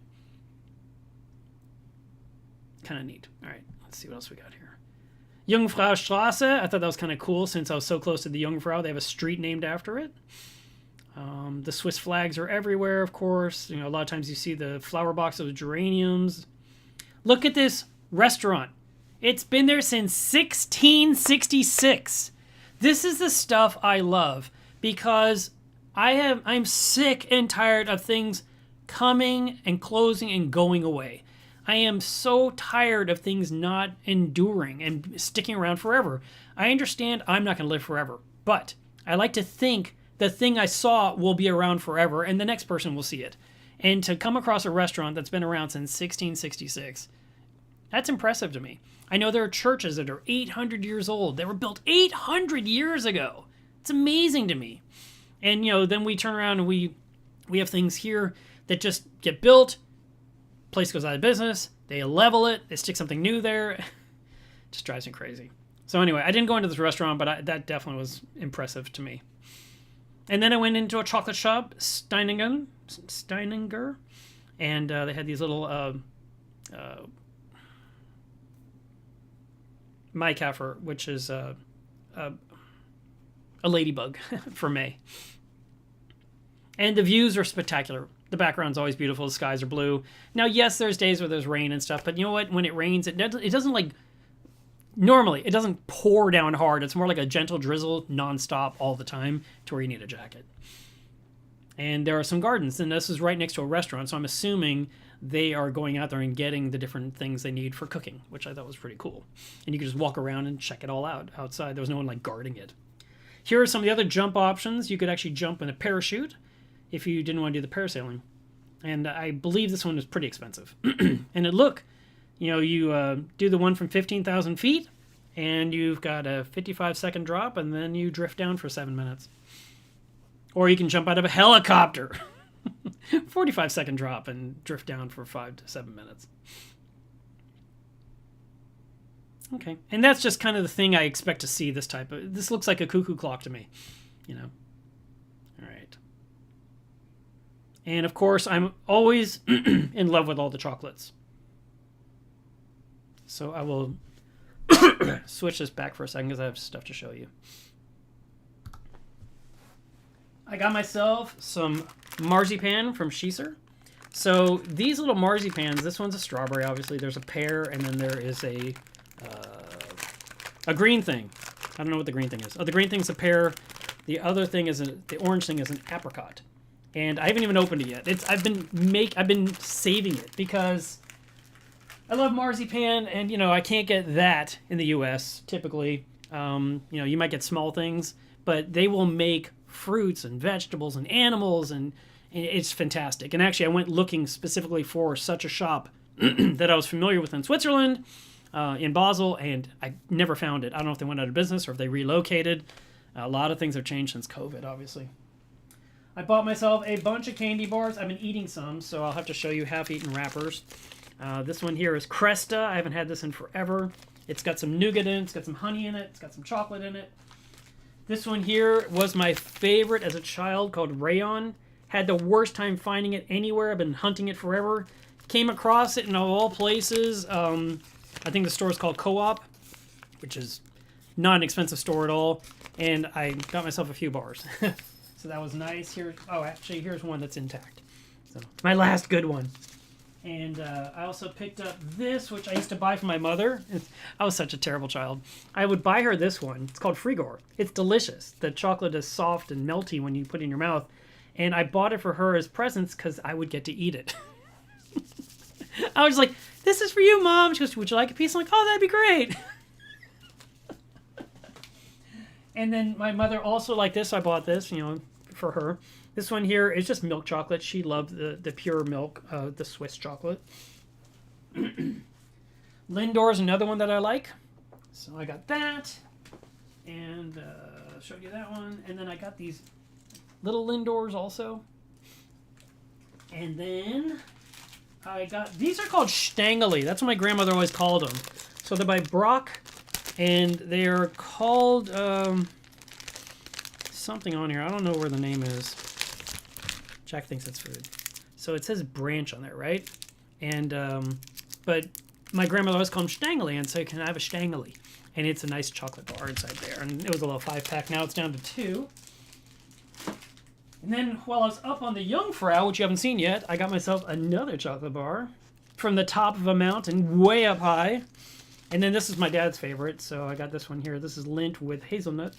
Speaker 1: Kind of neat. All right, let's see what else we got here. Jungfraujoch. I thought that was kind of cool since I was so close to the Jungfrau. They have a street named after it. The Swiss flags are everywhere, of course. You know, a lot of times you see the flower box of geraniums. Look at this restaurant. It's been there since 1666. This is the stuff I love because I'm sick and tired of things coming and closing and going away. I am so tired of things not enduring and sticking around forever. I understand I'm not going to live forever, but I like to think the thing I saw will be around forever and the next person will see it. And to come across a restaurant that's been around since 1666, that's impressive to me. I know there are churches that are 800 years old. They were built 800 years ago. It's amazing to me. And, you know, then we turn around and we have things here that just get built, place goes out of business, they level it, they stick something new there. It just drives me crazy. So anyway, I didn't go into this restaurant, but that definitely was impressive to me. And then I went into a chocolate shop, Steininger, and they had these little Maikaffer, which is a ladybug for May. And the views are spectacular. The background's always beautiful. The skies are blue. Now, yes, there's days where there's rain and stuff, but you know what? When it rains, it doesn't like... Normally, it doesn't pour down hard. It's more like a gentle drizzle nonstop all the time to where you need a jacket. And there are some gardens, and this is right next to a restaurant, so I'm assuming they are going out there and getting the different things they need for cooking, which I thought was pretty cool. And you can just walk around and check it all out outside. There was no one like guarding it. Here are some of the other jump options. You could actually jump in a parachute if you didn't want to do the parasailing. And I believe this one is pretty expensive. And you do the one from 15,000 feet, and you've got a 55-second drop, and then you drift down for 7 minutes. Or you can jump out of a helicopter. 45-second drop and drift down for 5 to 7 minutes. Okay. And that's just kind of the thing I expect to see this type of... This looks like a cuckoo clock to me, you know. All right. And, of course, I'm always in love with all the chocolates. So I will switch this back for a second because I have stuff to show you. I got myself some marzipan from Schieser. So these little marzipans, this one's a strawberry, obviously. There's a pear, and then there is a green thing. I don't know what the green thing is. Oh, the green thing's a pear. The other thing is the orange thing is an apricot. And I haven't even opened it yet. I've been saving it because I love marzipan, and I can't get that in the U.S. typically. You might get small things, but they will make fruits and vegetables and animals, and it's fantastic. And actually, I went looking specifically for such a shop that I was familiar with in Switzerland, in Basel, and I never found it. I don't know if they went out of business or if they relocated. A lot of things have changed since COVID, obviously. I bought myself a bunch of candy bars. I've been eating some, so I'll have to show you half-eaten wrappers. This one here is Cresta. I haven't had this in forever. It's got some nougat in it. It's got some honey in it. It's got some chocolate in it. This one here was my favorite as a child, called Rayon. Had the worst time finding it anywhere. I've been hunting it forever. Came across it in all places. I think the store is called Co-op, which is not an expensive store at all. And I got myself a few bars. So that was nice. Actually, here's one that's intact. So my last good one. And I also picked up this, which I used to buy for my mother. I was such a terrible child. I would buy her this one. It's called Frigor. It's delicious. The chocolate is soft and melty when you put it in your mouth. And I bought it for her as presents because I would get to eat it. I was like, this is for you, Mom. She goes, would you like a piece? I'm like, oh, that'd be great. And then my mother also liked this. So I bought this, for her. This one here is just milk chocolate. She loved the pure milk, the Swiss chocolate. Lindor is another one that I like. So I got that. And showed you that one. And then I got these little Lindors also. And then I got, these are called Stangeli. That's what my grandmother always called them. So they're by Brock. And they're called something on here. I don't know where the name is. Jack thinks it's food. So it says branch on there, right? And but my grandmother always called them Stangeli, and so can I have a Stangeli? And it's a nice chocolate bar inside there. And it was a little 5-pack. Now it's down to 2. And then while I was up on the Jungfrau, which you haven't seen yet, I got myself another chocolate bar from the top of a mountain, way up high. And then this is my dad's favorite, so I got this one here. This is Lindt with hazelnut.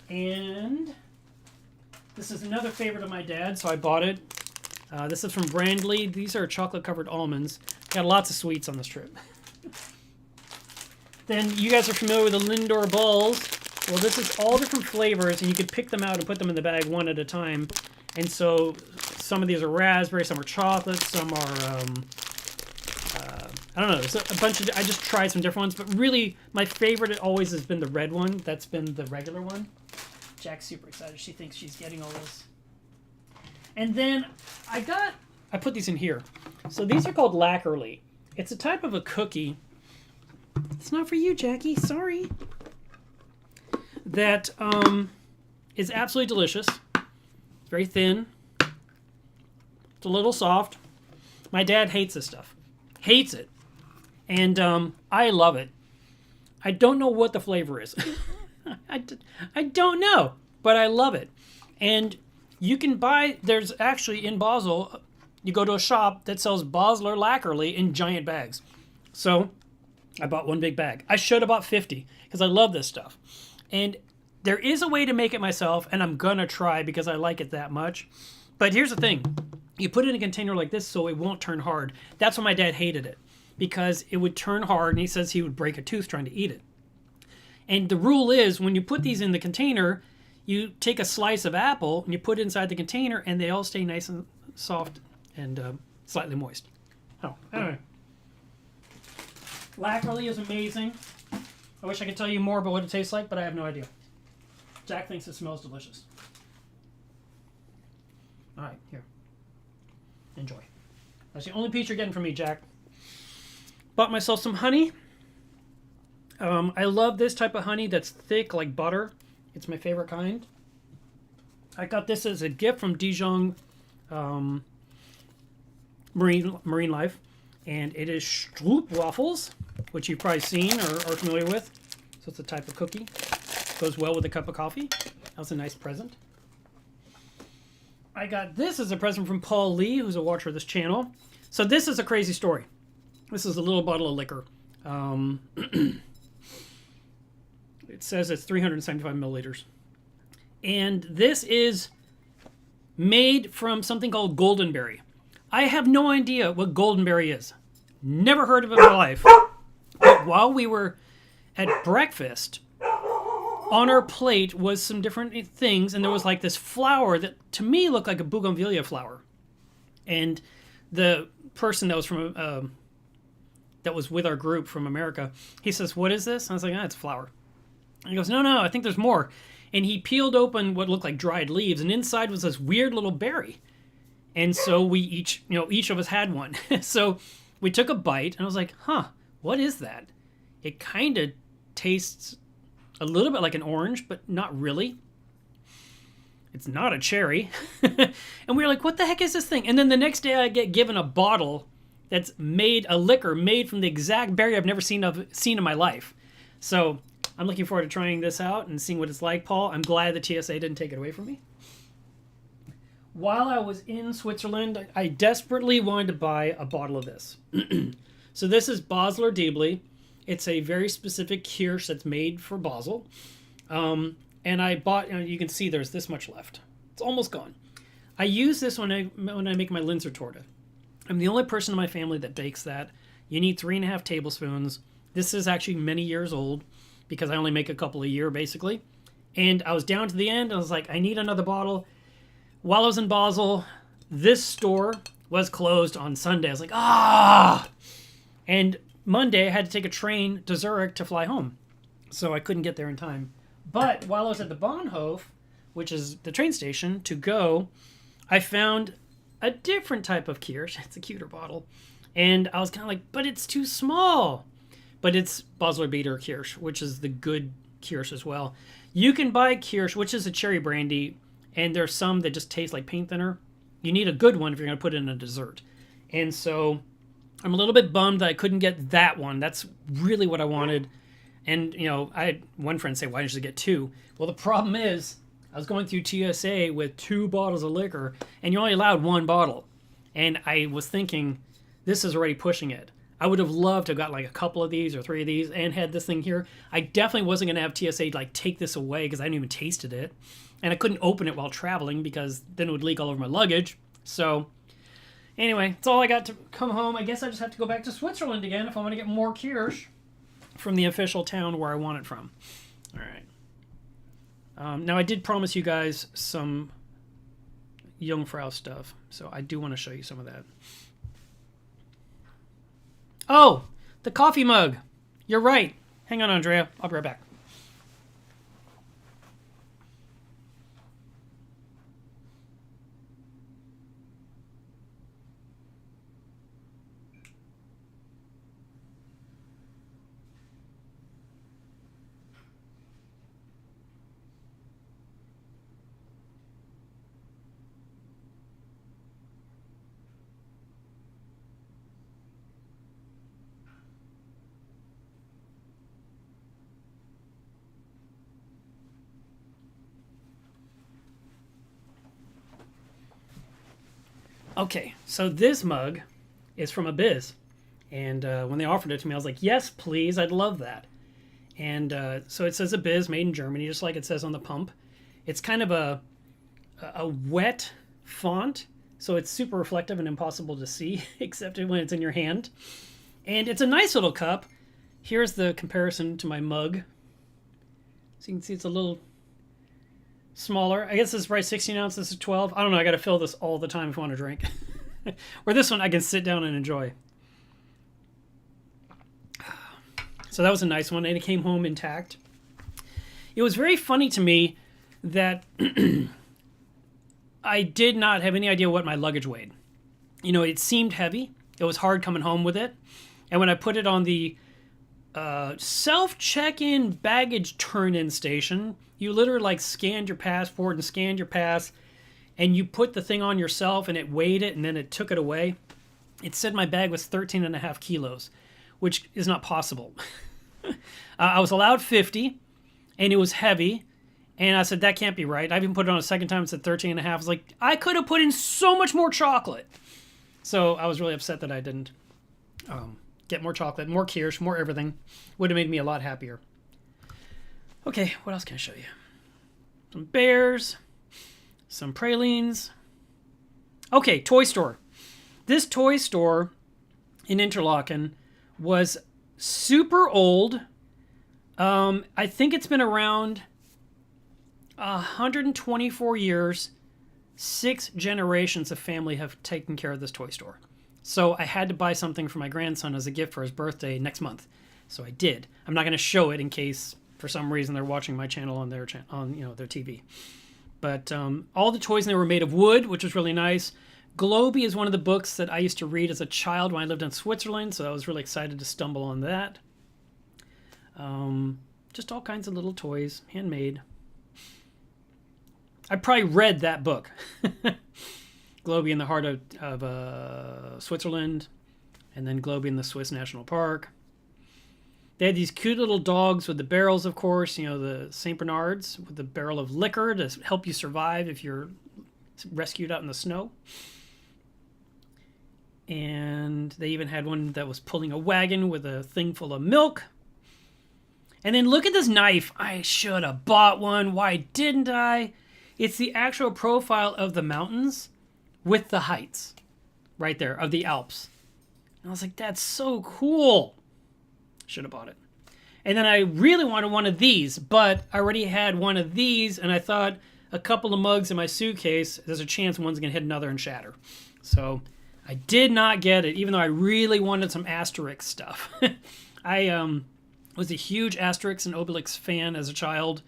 Speaker 1: And this is another favorite of my dad, so I bought it. This is from Brandley. These are chocolate-covered almonds. Got lots of sweets on this trip. Then you guys are familiar with the Lindor balls. Well, this is all different flavors, and you can pick them out and put them in the bag one at a time. And so some of these are raspberry, some are chocolate, some are, I don't know, there's a bunch of, I just tried some different ones, but really my favorite always has been the red one. That's been the regular one. Jack's super excited. She thinks she's getting all this. And then I put these in here. So these are called Lackerly. It's a type of a cookie. It's not for you, Jackie. Sorry. That is absolutely delicious. It's very thin. It's a little soft. My dad hates this stuff. Hates it. And I love it. I don't know what the flavor is. I don't know, but I love it. And you can buy, there's actually in Basel, you go to a shop that sells Basler Lackerly in giant bags. So I bought one big bag. I should have bought 50 because I love this stuff. And there is a way to make it myself, and I'm going to try because I like it that much. But here's the thing. You put it in a container like this so it won't turn hard. That's why my dad hated it, because it would turn hard, and he says he would break a tooth trying to eat it. And the rule is, when you put these in the container, you take a slice of apple and you put it inside the container, and they all stay nice and soft and slightly moist. Oh, anyway. Lackerly is amazing. I wish I could tell you more about what it tastes like, but I have no idea. Jack thinks it smells delicious. All right, here. Enjoy. That's the only piece you're getting from me, Jack. Bought myself some honey. I love this type of honey that's thick like butter. It's my favorite kind. I got this as a gift from Dijon Marine Life. And it is Stroopwafels, which you've probably seen or are familiar with. So it's a type of cookie. Goes well with a cup of coffee. That was a nice present. I got this as a present from Paul Lee, who's a watcher of this channel. So this is a crazy story. This is a little bottle of liquor. It says it's 375 milliliters. And this is made from something called goldenberry. I have no idea what goldenberry is. Never heard of it in my life. But while we were at breakfast, on our plate was some different things, and there was like this flower that to me looked like a bougainvillea flower. And the person that was from that was with our group from America, he says, "What is this?" And I was like, "Ah, it's a flower." And he goes, "No, I think there's more." And he peeled open what looked like dried leaves, and inside was this weird little berry. And so we each of us had one. So we took a bite, and I was like, huh, what is that? It kind of tastes a little bit like an orange, but not really. It's not a cherry. And we were like, what the heck is this thing? And then the next day I get given a bottle that's a liquor made from the exact berry I've never seen in my life. So I'm looking forward to trying this out and seeing what it's like, Paul. I'm glad the TSA didn't take it away from me. While I was in Switzerland, I desperately wanted to buy a bottle of this. So this is Basler Diebli. It's a very specific Kirsch that's made for Basel. And I bought, you can see there's this much left. It's almost gone. I use this when I make my Linzer torta. I'm the only person in my family that bakes that. You need 3.5 tablespoons. This is actually many years old because I only make a couple a year, basically. And I was down to the end. I was like, I need another bottle. While I was in Basel, this store was closed on Sunday. I was like, ah! And Monday, I had to take a train to Zurich to fly home. So I couldn't get there in time. But while I was at the Bahnhof, which is the train station, to go, I found a different type of Kirsch. It's a cuter bottle. And I was kind of like, but it's too small. But it's Basler Bitter Kirsch, which is the good Kirsch as well. You can buy Kirsch, which is a cherry brandy, and there's some that just taste like paint thinner. You need a good one if you're going to put it in a dessert. And so I'm a little bit bummed that I couldn't get that one. That's really what I wanted. And, I had one friend say, why didn't you get two? Well, the problem is I was going through TSA with 2 bottles of liquor, and you're only allowed 1 bottle. And I was thinking, this is already pushing it. I would have loved to have got like a couple of these or 3 of these and had this thing here. I definitely wasn't going to have TSA take this away because I hadn't even tasted it. And I couldn't open it while traveling because then it would leak all over my luggage. So anyway, that's all I got to come home. I guess I just have to go back to Switzerland again if I want to get more Kirsch from the official town where I want it from. All right. Now, I did promise you guys some Jungfrau stuff, so I do want to show you some of that. Oh, the coffee mug. You're right. Hang on, Andrea. I'll be right back. Okay, so this mug is from Abyss, and when they offered it to me, I was like, yes, please, I'd love that. And so it says Abyss, made in Germany, just like it says on the pump. It's kind of a wet font, so it's super reflective and impossible to see, except when it's in your hand. And it's a nice little cup. Here's the comparison to my mug. So you can see it's a little smaller. I guess this is probably 16 ounces. This is 12. I don't know. I got to fill this all the time if I want to drink. Or this one I can sit down and enjoy. So that was a nice one, and it came home intact. It was very funny to me that I did not have any idea what my luggage weighed. It seemed heavy. It was hard coming home with it. And when I put it on the self-check-in baggage turn-in station, you literally scanned your passport and scanned your pass, and you put the thing on yourself, and it weighed it, and then it took it away. It said my bag was 13.5 kilos, which is not possible. I was allowed 50, and it was heavy, and I said, that can't be right. I even put it on a second time and said 13.5. I was like, I could have put in so much more chocolate. So I was really upset that I didn't get more chocolate, more Kirsch, more everything. Would have made me a lot happier. Okay, what else can I show you? Some bears, some pralines. Okay, toy store. This toy store in Interlaken was super old. I think it's been around 124 years. 6 generations of family have taken care of this toy store. So I had to buy something for my grandson as a gift for his birthday next month. So I did. I'm not going to show it in case for some reason they're watching my channel on their their TV. But all the toys in there were made of wood, which was really nice. Globy is one of the books that I used to read as a child when I lived in Switzerland, so I was really excited to stumble on that. Just all kinds of little toys, handmade. I probably read that book. Globy in the heart of Switzerland, and then Globy in the Swiss National Park. They had these cute little dogs with the barrels, of course, the St. Bernards with the barrel of liquor to help you survive if you're rescued out in the snow. And they even had one that was pulling a wagon with a thing full of milk. And then look at this knife. I should have bought one. Why didn't I? It's the actual profile of the mountains with the heights right there of the Alps. And I was like, that's so cool. Should have bought it. And then I really wanted one of these, but I already had one of these, and I thought a couple of mugs in my suitcase, there's a chance one's going to hit another and shatter. So I did not get it, even though I really wanted some Asterix stuff. I was a huge Asterix and Obelix fan as a child,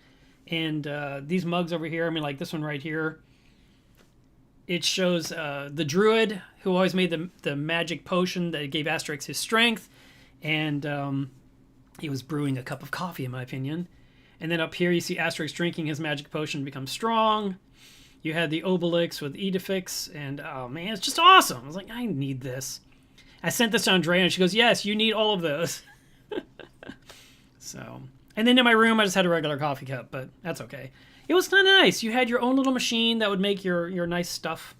Speaker 1: and these mugs over here, I mean, like this one right here, it shows the druid who always made the magic potion that gave Asterix his strength, and he was brewing a cup of coffee, in my opinion. And then up here you see Asterix drinking his magic potion to become strong. You had the Obelix with Edifix, and oh man, it's just awesome. I was like, I need this. I sent this to Andrea, and she goes, yes, you need all of those. So, and then in my room, I just had a regular coffee cup, but that's okay. It was kind of nice. You had your own little machine that would make your nice stuff.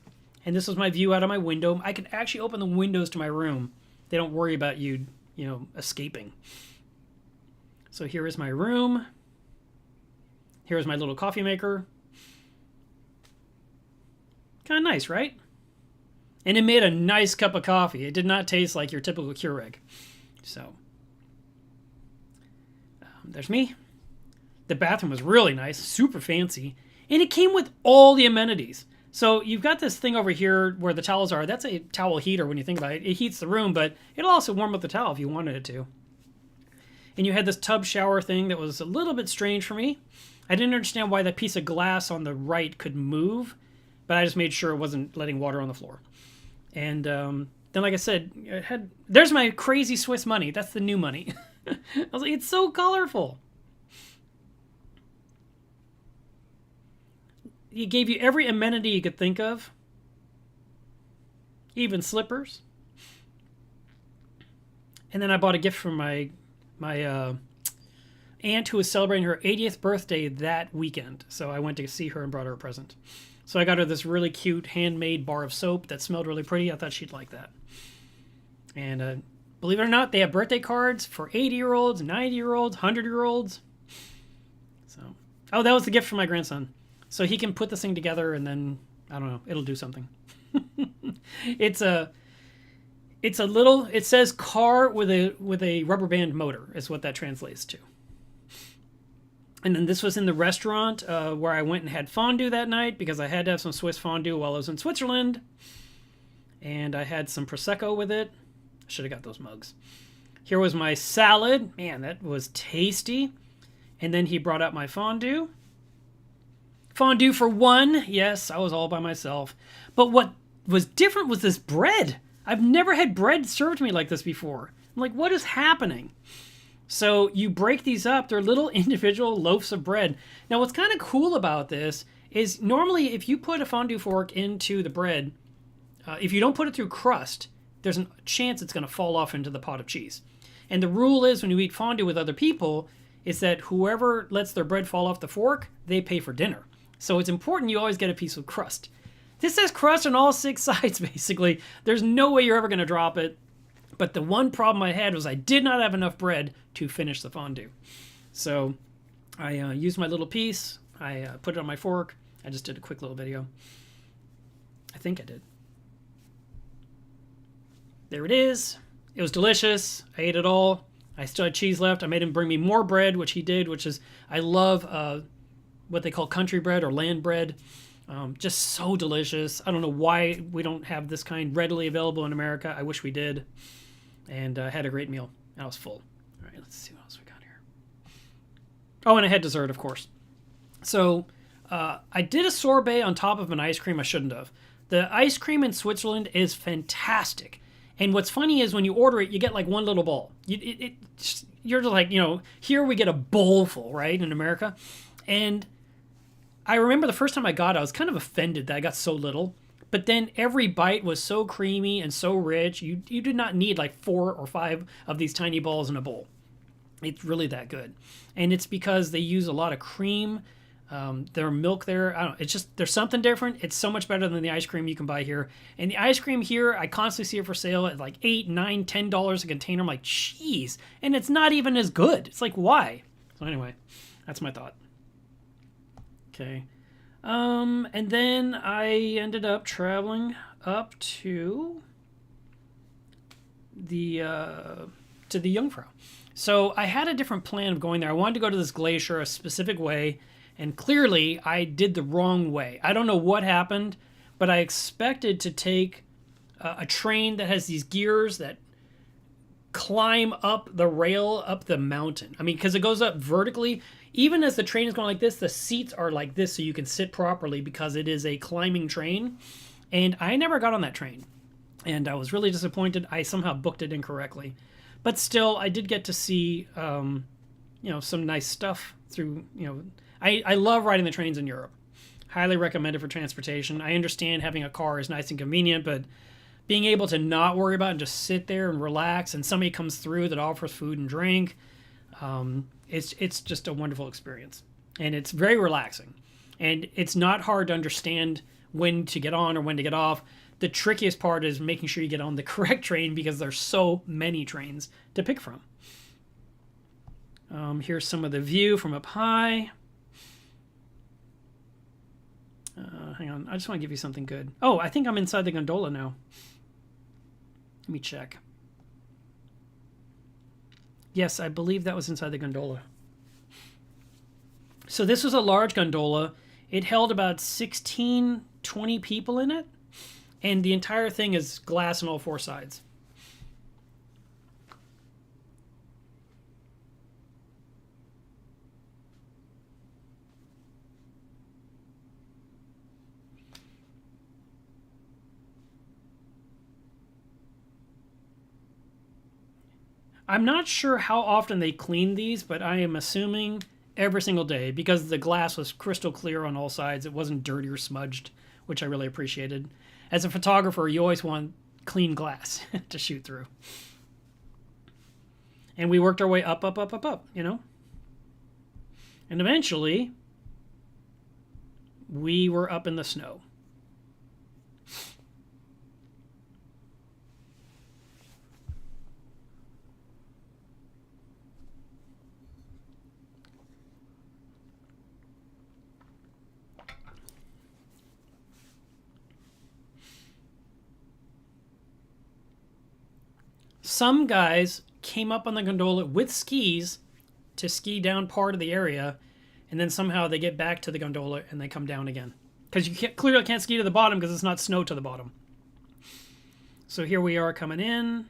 Speaker 1: And this was my view out of my window. I could actually open the windows to my room. They don't worry about you, escaping. So here is my room. Here is my little coffee maker. Kind of nice, right? And it made a nice cup of coffee. It did not taste like your typical Keurig. So, there's me. The bathroom was really nice, super fancy. And it came with all the amenities. So you've got this thing over here where the towels are. That's a towel heater when you think about it. It heats the room, but it'll also warm up the towel if you wanted it to. And you had this tub shower thing that was a little bit strange for me. I didn't understand why that piece of glass on the right could move, but I just made sure it wasn't letting water on the floor. And then, like I said, there's my crazy Swiss money. That's the new money. I was like, it's so colorful. He gave you every amenity you could think of. Even slippers. And then I bought a gift from my aunt who was celebrating her 80th birthday that weekend. So I went to see her and brought her a present. So I got her this really cute handmade bar of soap that smelled really pretty. I thought she'd like that. And believe it or not, they have birthday cards for 80-year-olds, 90-year-olds, 100-year-olds. So, oh, that was the gift from my grandson. So he can put this thing together and then, I don't know, it'll do something. It says car with a rubber band motor is what that translates to. And then this was in the restaurant where I went and had fondue that night because I had to have some Swiss fondue while I was in Switzerland. And I had some Prosecco with it. I should have got those mugs. Here was my salad. Man, that was tasty. And then he brought out my fondue. Fondue for one. Yes, I was all by myself. But what was different was this bread. I've never had bread served to me like this before. I'm like, what is happening? So you break these up. They're little individual loaves of bread. Now, what's kind of cool about this is normally if you put a fondue fork into the bread, if you don't put it through crust, there's a chance it's going to fall off into the pot of cheese. And the rule is when you eat fondue with other people is that whoever lets their bread fall off the fork, they pay for dinner. So it's important you always get a piece of crust. This says crust on all 6 sides, basically. There's no way you're ever going to drop it. But the one problem I had was I did not have enough bread to finish the fondue. So I used my little piece. I put it on my fork. I just did a quick little video. I think I did. There it is. It was delicious. I ate it all. I still had cheese left. I made him bring me more bread, which he did, which is, I love what they call country bread or land bread. Just so delicious. I don't know why we don't have this kind readily available in America. I wish we did. And I had a great meal. I was full. All right, let's see what else we got here. Oh, and I had dessert, of course. So I did a sorbet on top of an ice cream I shouldn't have. The ice cream in Switzerland is fantastic. And what's funny is when you order it, you get like one little bowl. You're just like, here we get a bowl full, right, in America. And I remember the first time I got it, I was kind of offended that I got so little. But then every bite was so creamy and so rich. You did not need like 4 or 5 of these tiny balls in a bowl. It's really that good. And it's because they use a lot of cream. Their milk there, I don't know, it's just, there's something different. It's so much better than the ice cream you can buy here. And the ice cream here, I constantly see it for sale at like $8, $9, $10 a container. I'm like, jeez. And it's not even as good. It's like, why? So anyway, that's my thought. Okay. And then I ended up traveling up to the Jungfrau. So I had a different plan of going there. I wanted to go to this glacier a specific way, and clearly I did the wrong way. I don't know what happened, but I expected to take a train that has these gears that climb up the rail up the mountain. I mean, because it goes up vertically. Even as the train is going like this, the seats are like this so you can sit properly because it is a climbing train. And I never got on that train. And I was really disappointed. I somehow booked it incorrectly. But still, I did get to see, some nice stuff through, I love riding the trains in Europe. Highly recommended for transportation. I understand having a car is nice and convenient, but being able to not worry about it and just sit there and relax, and somebody comes through that offers food and drink, it's just a wonderful experience. And it's very relaxing. And it's not hard to understand when to get on or when to get off. The trickiest part is making sure you get on the correct train because there's so many trains to pick from. Here's some of the view from up high. Hang on, I just want to give you something good. Oh, I think I'm inside the gondola now. Let me check. Yes, I believe that was inside the gondola. So this was a large gondola. It held about 16, 20 people in it. And the entire thing is glass on all 4 sides. I'm not sure how often they clean these, but I am assuming every single day because the glass was crystal clear on all sides. It wasn't dirty or smudged, which I really appreciated. As a photographer, you always want clean glass to shoot through. And we worked our way up, And eventually, we were up in the snow. Some guys came up on the gondola with skis to ski down part of the area, and then somehow they get back to the gondola and they come down again. Because you clearly can't ski to the bottom because it's not snow to the bottom. So here we are coming in.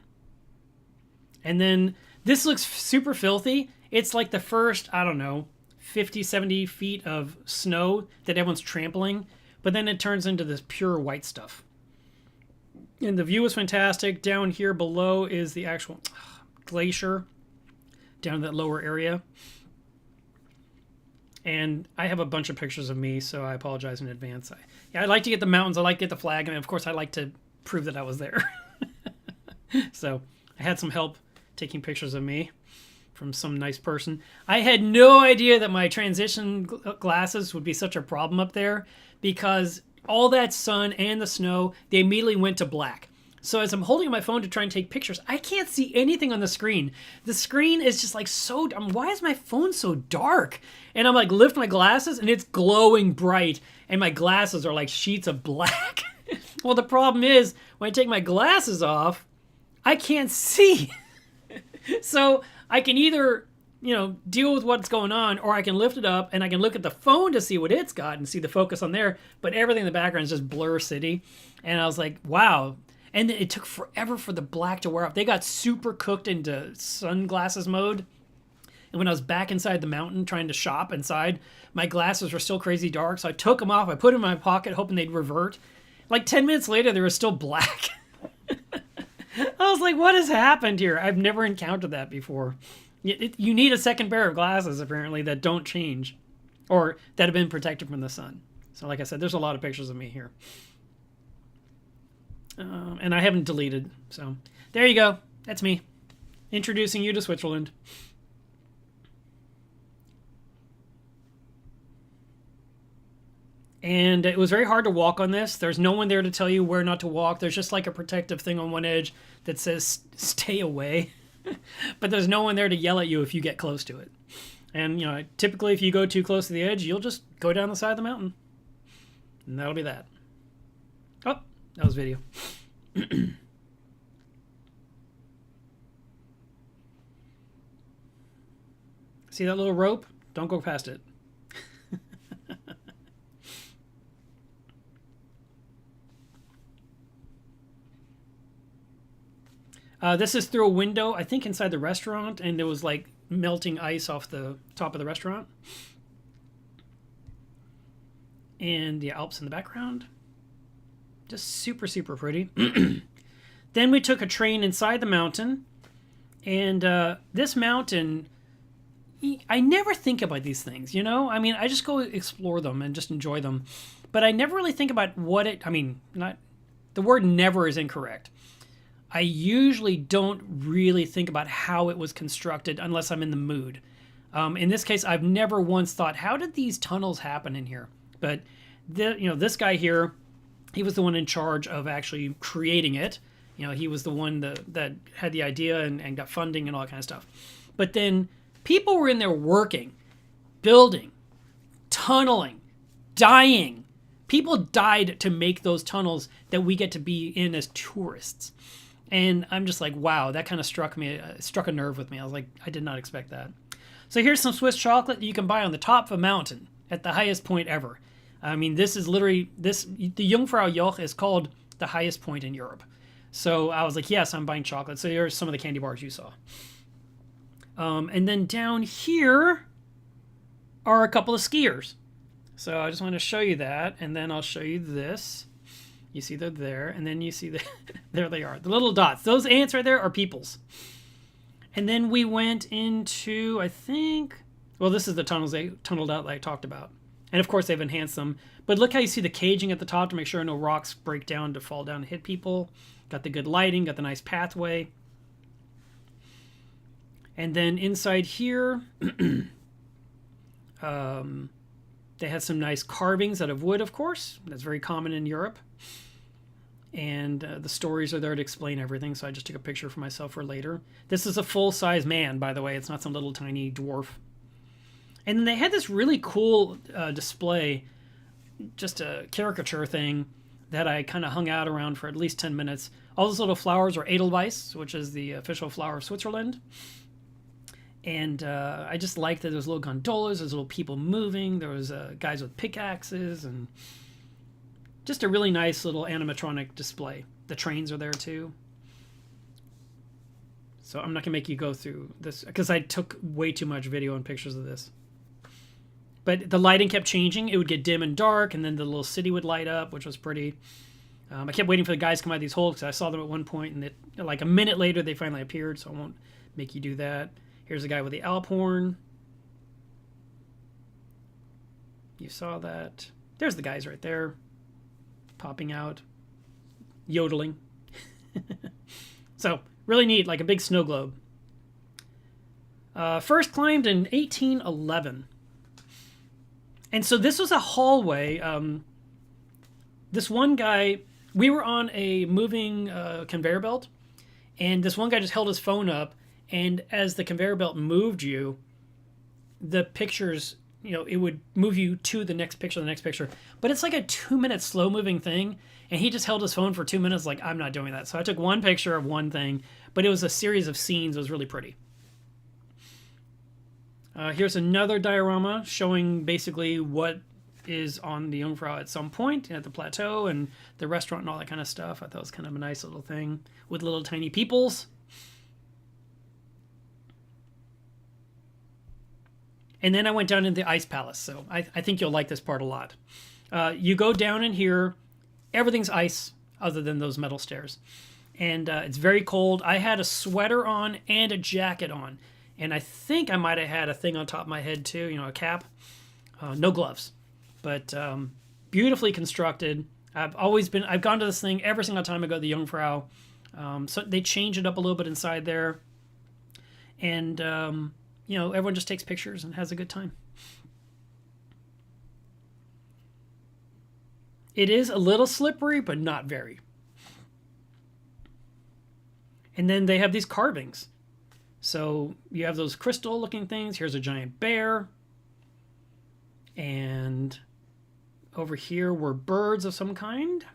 Speaker 1: And then this looks super filthy. It's like the first, 50, 70 feet of snow that everyone's trampling. But then it turns into this pure white stuff. And the view is fantastic. Down here below is the actual glacier down in that lower area. And I have a bunch of pictures of me, so I apologize in advance. I like to get the mountains. I like to get the flag. And, of course, I like to prove that I was there. So I had some help taking pictures of me from some nice person. I had no idea that my transition glasses would be such a problem up there because all that sun and the snow, they immediately went to black. So as I'm holding my phone to try and take pictures, I can't see anything on the screen. The screen is just like so, why is my phone so dark? And I'm like, lift my glasses and it's glowing bright. And my glasses are like sheets of black. Well, the problem is when I take my glasses off, I can't see. So I can either, deal with what's going on, or I can lift it up and I can look at the phone to see what it's got and see the focus on there. But everything in the background is just blur city. And I was like, wow. And it took forever for the black to wear off. They got super cooked into sunglasses mode. And when I was back inside the mountain trying to shop inside, my glasses were still crazy dark. So I took them off. I put them in my pocket hoping they'd revert. Like 10 minutes later, they were still black. I was like, what has happened here? I've never encountered that before. You need a second pair of glasses, apparently, that don't change or that have been protected from the sun. So like I said, there's a lot of pictures of me here. And I haven't deleted. So there you go. That's me. Introducing you to Switzerland. And it was very hard to walk on this. There's no one there to tell you where not to walk. There's just like a protective thing on one edge that says stay away. But there's no one there to yell at you if you get close to it. And, you know, typically if you go too close to the edge, you'll just go down the side of the mountain. And that'll be that. Oh, that was video. See that little rope? Don't go past it. This is through a window, I think inside the restaurant, and there was like melting ice off the top of the restaurant. And the Alps in the background. Just super, super pretty. Then we took a train inside the mountain. And this mountain, I never think about these things, you know? I mean, I just go explore them and just enjoy them. But I never really think about what it, I mean, not, the word never is incorrect. I usually don't really think about how it was constructed unless I'm in the mood. In this case, I've never once thought, how did these tunnels happen in here? But this guy here, he was the one in charge of actually creating it. You know, he was the one that had the idea and got funding and all that kind of stuff. But then people were in there working, building, tunneling, dying. People died to make those tunnels that we get to be in as tourists. And I'm just like, wow, that kind of struck a nerve with me. I was like, I did not expect that. So here's some Swiss chocolate that you can buy on the top of a mountain at the highest point ever. I mean, this is literally, the Jungfraujoch is called the highest point in Europe. So I was like, yes, I'm buying chocolate. So here's some of the candy bars you saw. And then down here are a couple of skiers. So I just want to show you that. And then I'll show you this. You see they're there, and then you see there they are, the little dots. Those ants right there are peoples. And then we went into, I think, well, this is the tunnels they tunneled out that I talked about. And of course they've enhanced them. But look how you see the caging at the top to make sure no rocks break down to fall down and hit people. Got the good lighting, got the nice pathway. And then inside here, they had some nice carvings out of wood, of course. That's very common in Europe. And the stories are there to explain everything, so I just took a picture for myself for later. This is a full-size man, by the way. It's not some little tiny dwarf. And then they had this really cool display, just a caricature thing, that I kind of hung out around for at least 10 minutes. All those little flowers are Edelweiss, which is the official flower of Switzerland. And I just liked that there was little gondolas, there's little people moving, there was guys with pickaxes, and just a really nice little animatronic display. The trains are there too. So I'm not gonna make you go through this because I took way too much video and pictures of this. But the lighting kept changing. It would get dim and dark, and then the little city would light up, which was pretty. I kept waiting for the guys to come out of these holes because I saw them at one point, and like a minute later they finally appeared. So I won't make you do that. Here's the guy with the Alp horn. You saw that. There's the guys right there, popping out, yodeling. So really neat, like a big snow globe. First climbed in 1811. And so this was a hallway. This one guy, we were on a moving conveyor belt, and this one guy just held his phone up, and as the conveyor belt moved you, the pictures, it would move you to the next picture. But it's like a 2-minute slow-moving thing, and he just held his phone for 2 minutes like, I'm not doing that. So I took one picture of one thing, but it was a series of scenes. It was really pretty. Here's another diorama showing basically what is on the Jungfrau at some point at the plateau and the restaurant and all that kind of stuff. I thought it was kind of a nice little thing with little tiny peoples. And then I went down into the ice palace. So I think you'll like this part a lot. You go down in here, Everything's ice other than those metal stairs. And it's very cold. I had a sweater on and a jacket on. And I think I might have had a thing on top of my head too, a cap. No gloves. But beautifully constructed. I've gone to this thing every single time I go to the Jungfrau. So they change it up a little bit inside there. And, everyone just takes pictures and has a good time. It is a little slippery, but not very. And then they have these carvings. So you have those crystal looking things. Here's a giant bear. And over here were birds of some kind.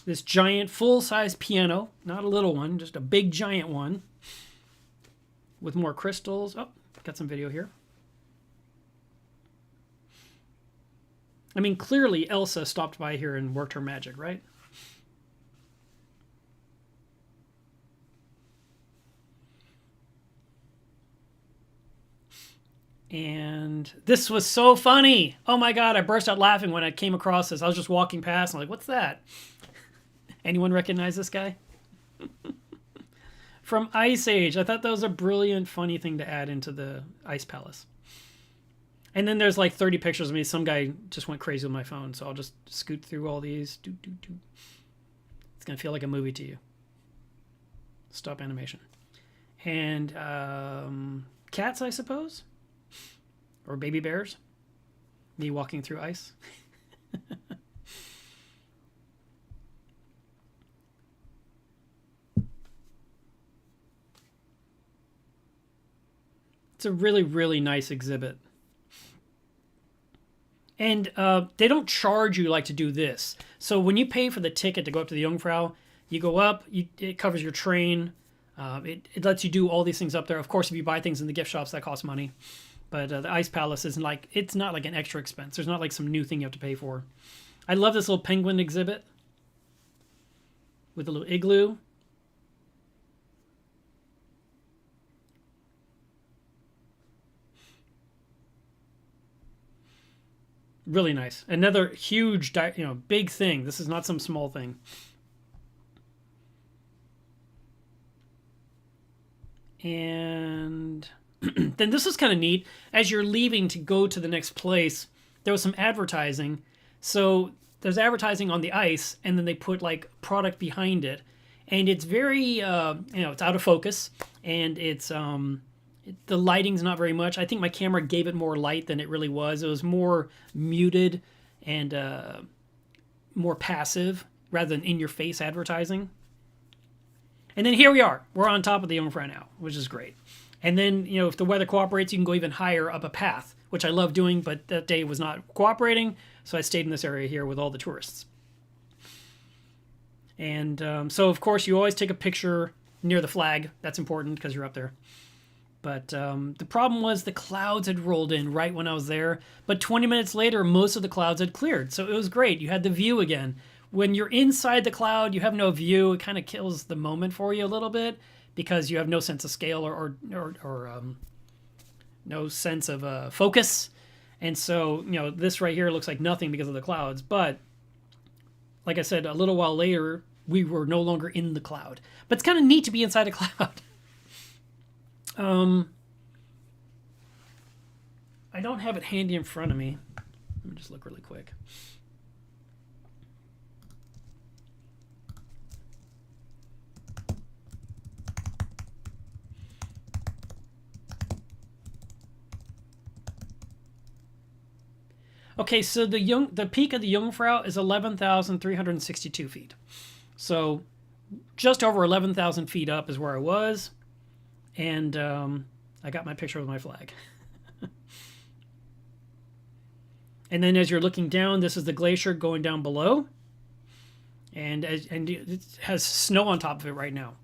Speaker 1: This giant full-size piano. Not a little one, just a big giant one. With more crystals. Oh, got some video here. I mean, clearly Elsa stopped by here and worked her magic, right? And this was so funny. Oh my God, I burst out laughing when I came across this. I was just walking past and I'm like, what's that? Anyone recognize this guy? From Ice Age. I thought that was a brilliant, funny thing to add into the Ice Palace. And then there's like 30 pictures of me. Some guy just went crazy with my phone, so I'll just scoot through all these. It's going to feel like a movie to you. Stop animation. And cats, I suppose? Or baby bears? Me walking through ice? It's a really, really nice exhibit. And they don't charge you like to do this. So when you pay for the ticket to go up to the Jungfrau, you go up, it covers your train. It lets you do all these things up there. Of course, if you buy things in the gift shops, that costs money. But the Ice Palace isn't it's not like an extra expense. There's not like some new thing you have to pay for. I love this little penguin exhibit with a little igloo. Really nice. Another huge, big thing. This is not some small thing. And then this is kind of neat. As you're leaving to go to the next place, there was some advertising. So there's advertising on the ice, and then they put like product behind it. And it's very, it's out of focus, and it's the lighting's not very much. I think my camera gave it more light than it really was. It was more muted and more passive rather than in-your-face advertising. And then here we are. We're on top of the Jungfrau now, which is great. And then, if the weather cooperates, you can go even higher up a path, which I love doing, but that day was not cooperating, so I stayed in this area here with all the tourists. And so, of course, you always take a picture near the flag. That's important because you're up there. But the problem was the clouds had rolled in right when I was there. But 20 minutes later, most of the clouds had cleared. So it was great. You had the view again. When you're inside the cloud, you have no view. It kind of kills the moment for you a little bit because you have no sense of scale or no sense of focus. And so, this right here looks like nothing because of the clouds. But like I said, a little while later, we were no longer in the cloud. But it's kind of neat to be inside a cloud. I don't have it handy in front of me. Let me just look really quick. Okay, so the peak of the Jungfrau is 11,362 feet. So just over 11,000 feet up is where I was. And I got my picture with my flag. And then as you're looking down, this is the glacier going down below. And it has snow on top of it right now.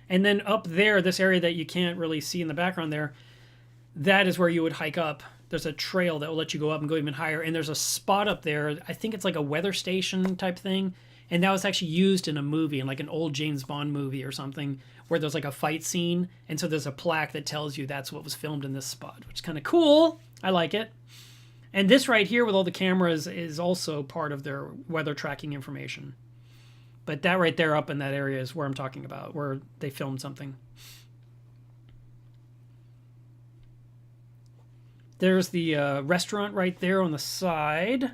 Speaker 1: And then up there, this area that you can't really see in the background there, that is where you would hike up. There's a trail that will let you go up and go even higher. And there's a spot up there, I think it's like a weather station type thing. And that was actually used in a movie, in like an old James Bond movie or something, where there's like a fight scene. And so there's a plaque that tells you that's what was filmed in this spot, which is kind of cool. I like it. And this right here with all the cameras is also part of their weather tracking information. But that right there up in that area is where I'm talking about, where they filmed something. There's the restaurant right there on the side,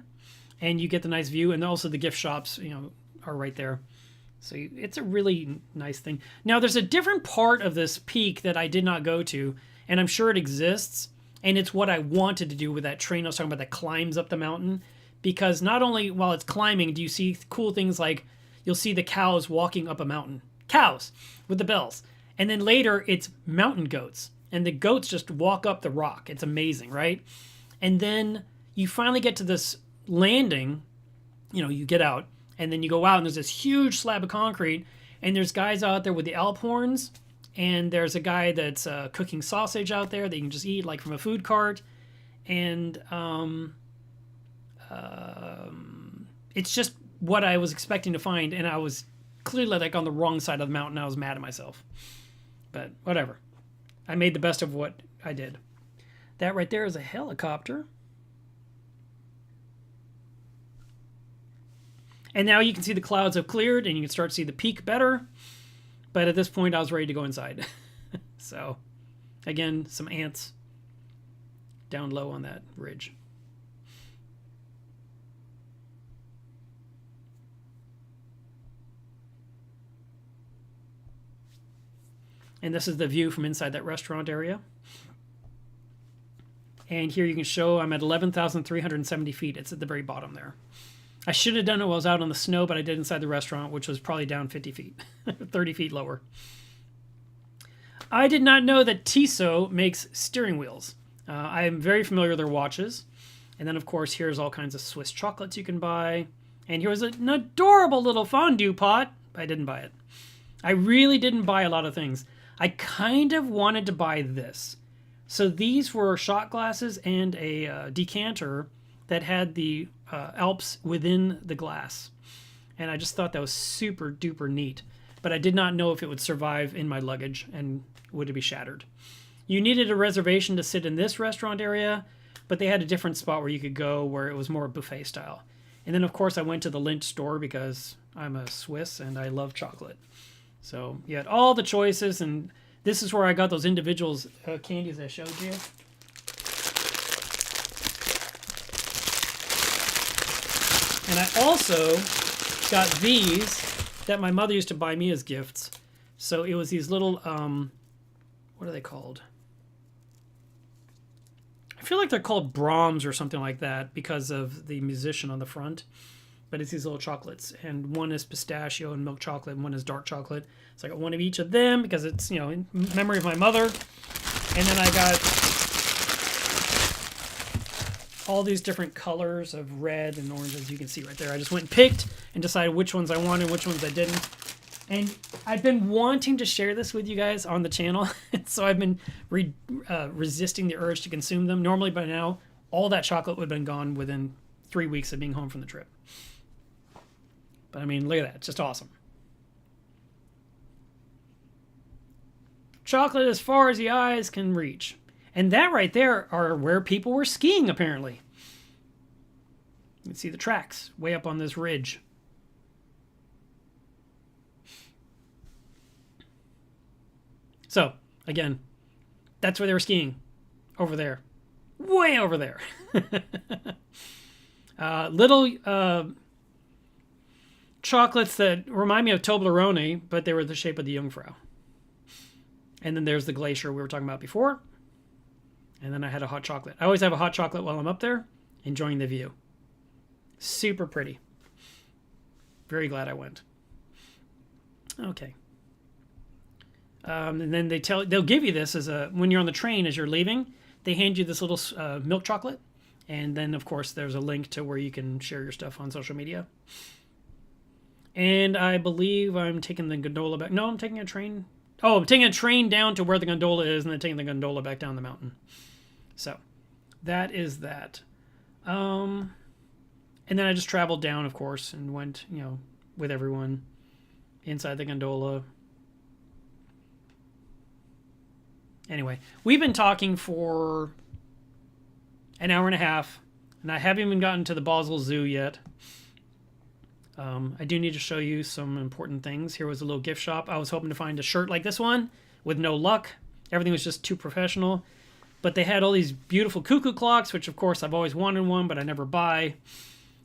Speaker 1: and you get the nice view, and also the gift shops, are right there. So it's a really nice thing. Now, there's a different part of this peak that I did not go to, and I'm sure it exists, and it's what I wanted to do with that train I was talking about that climbs up the mountain, because not only while it's climbing do you see cool things like you'll see the cows walking up a mountain. Cows with the bells. And then later it's mountain goats. And the goats just walk up the rock. It's amazing, right? And then you finally get to this landing. You get out. And then you go out and there's this huge slab of concrete. And there's guys out there with the Alp horns. And there's a guy that's cooking sausage out there that you can just eat like from a food cart. And it's just what I was expecting to find, and I was clearly like on the wrong side of the mountain. I was mad at myself, but whatever. I made the best of what I did. That right there is a helicopter. And now you can see the clouds have cleared and you can start to see the peak better. But at this point I was ready to go inside. So again, some ants down low on that ridge. And this is the view from inside that restaurant area. And here you can show I'm at 11,370 feet. It's at the very bottom there. I should have done it while I was out on the snow, but I did inside the restaurant, which was probably down 50 feet, 30 feet lower. I did not know that Tissot makes steering wheels. I am very familiar with their watches. And then, of course, here's all kinds of Swiss chocolates you can buy. And here's an adorable little fondue pot. I didn't buy it. I really didn't buy a lot of things. I kind of wanted to buy this. So these were shot glasses and a decanter that had the Alps within the glass. And I just thought that was super duper neat. But I did not know if it would survive in my luggage and would it be shattered. You needed a reservation to sit in this restaurant area, but they had a different spot where you could go where it was more buffet style. And then, of course, I went to the Lindt store because I'm a Swiss and I love chocolate. So you had all the choices, and this is where I got those individuals candies I showed you. And I also got these that my mother used to buy me as gifts. So it was these little, what are they called? I feel like they're called Brahms or something like that because of the musician on the front. But it's these little chocolates, and one is pistachio and milk chocolate, and one is dark chocolate. So I got one of each of them because it's, in memory of my mother. And then I got all these different colors of red and orange, as you can see right there. I just went and picked and decided which ones I wanted, which ones I didn't. And I've been wanting to share this with you guys on the channel, so I've been resisting the urge to consume them. Normally by now, all that chocolate would have been gone within 3 weeks of being home from the trip. But I mean, look at that. It's just awesome. Chocolate as far as the eyes can reach. And that right there are where people were skiing, apparently. You can see the tracks way up on this ridge. So, again, that's where they were skiing. Over there. Way over there. Little chocolates that remind me of Toblerone, but they were the shape of the Jungfrau. And then there's the glacier we were talking about before. And then I had a hot chocolate. I always have a hot chocolate while I'm up there, enjoying the view. Super pretty. Very glad I went. Okay. And then they'll give you this as when you're on the train as you're leaving. They hand you this little milk chocolate. And then, of course, there's a link to where you can share your stuff on social media. And I believe I'm taking the gondola back. No, I'm taking a train. Oh, I'm taking a train down to where the gondola is and then taking the gondola back down the mountain. So that is that. And then I just traveled down, of course, and went, with everyone inside the gondola. Anyway, we've been talking for an hour and a half. And I haven't even gotten to the Basel Zoo yet. I do need to show you some important things. Here was a little gift shop. I was hoping to find a shirt like this one, with no luck. Everything was just too professional. But they had all these beautiful cuckoo clocks, which of course I've always wanted one, but I never buy.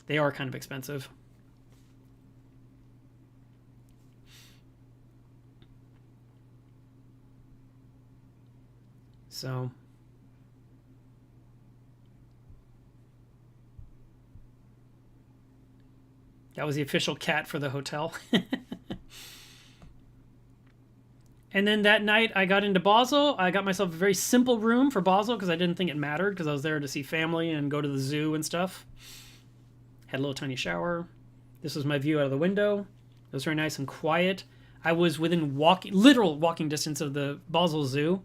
Speaker 1: They are kind of expensive. So that was the official cat for the hotel. And then that night I got into Basel. I got myself a very simple room for Basel because I didn't think it mattered because I was there to see family and go to the zoo and stuff. Had a little tiny shower. This was my view out of the window. It was very nice and quiet. I was within literal walking distance of the Basel Zoo.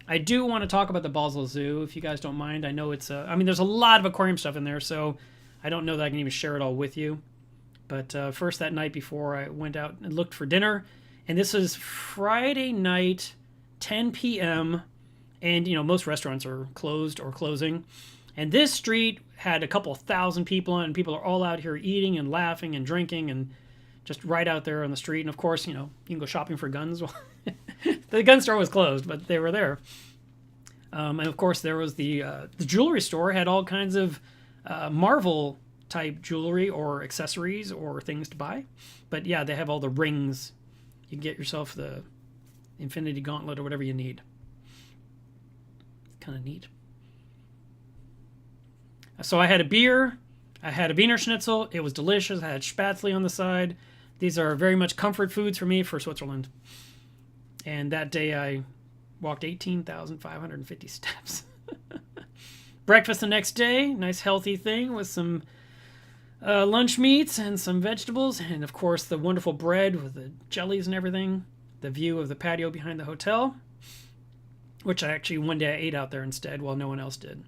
Speaker 1: I do want to talk about the Basel Zoo, if you guys don't mind. I know it's I mean, there's a lot of aquarium stuff in there, so I don't know that I can even share it all with you. But first, that night before, I went out and looked for dinner. And this is Friday night, 10 p.m. And, you know, most restaurants are closed or closing. And this street had a couple thousand people on it, and people are all out here eating and laughing and drinking and just right out there on the street. And, of course, you know, you can go shopping for guns. The gun store was closed, but they were there. And, of course, there was the jewelry store had all kinds of Marvel-type jewelry or accessories or things to buy. But, yeah, they have all the rings. You can get yourself the Infinity Gauntlet or whatever you need. Kind of neat. So I had a beer. I had a Wiener Schnitzel. It was delicious. I had Spätzle on the side. These are very much comfort foods for me for Switzerland. And that day I walked 18,550 steps. Breakfast the next day. Nice healthy thing with some lunch meats and some vegetables, and of course the wonderful bread with the jellies and everything. The view of the patio behind the hotel, which I actually one day I ate out there instead while no one else did.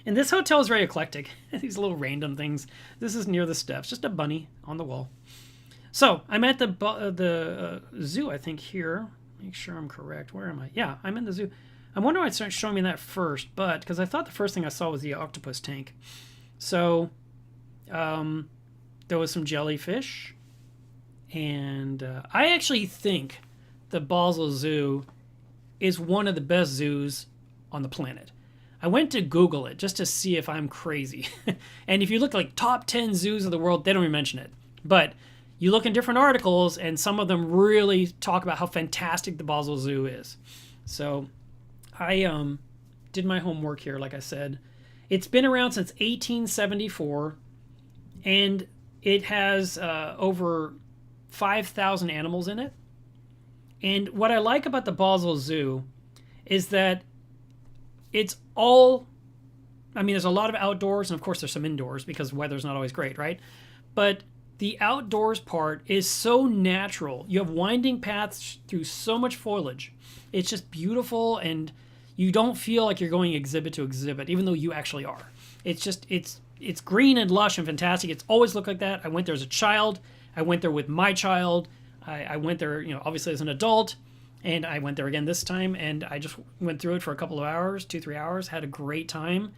Speaker 1: And this hotel is very eclectic. These little random things. This is near the steps, just a bunny on the wall. So I'm at the zoo, I think here. Make sure I'm correct. Where am I? Yeah, I'm in the zoo. I wonder why it's not showing me that first, but because I thought the first thing I saw was the octopus tank. So there was some jellyfish, and I actually think the Basel Zoo is one of the best zoos on the planet. I went to Google it just to see if I'm crazy. And if you look like top 10 zoos of the world, they don't even mention it. But you look in different articles, and some of them really talk about how fantastic the Basel Zoo is. So I did my homework here, like I said. It's been around since 1874. And it has over 5,000 animals in it. And what I like about the Basel Zoo is that it's all, I mean, there's a lot of outdoors, and of course there's some indoors because the weather's not always great, right? But the outdoors part is so natural. You have winding paths through so much foliage. It's just beautiful, and you don't feel like you're going exhibit to exhibit, even though you actually are. It's just, it's green and lush and fantastic. It's always looked like that. I went there as a child. I went there with my child. I went there, you know, obviously as an adult, and I went there again this time, and I just went through it for a couple of hours, 2-3 hours, had a great time.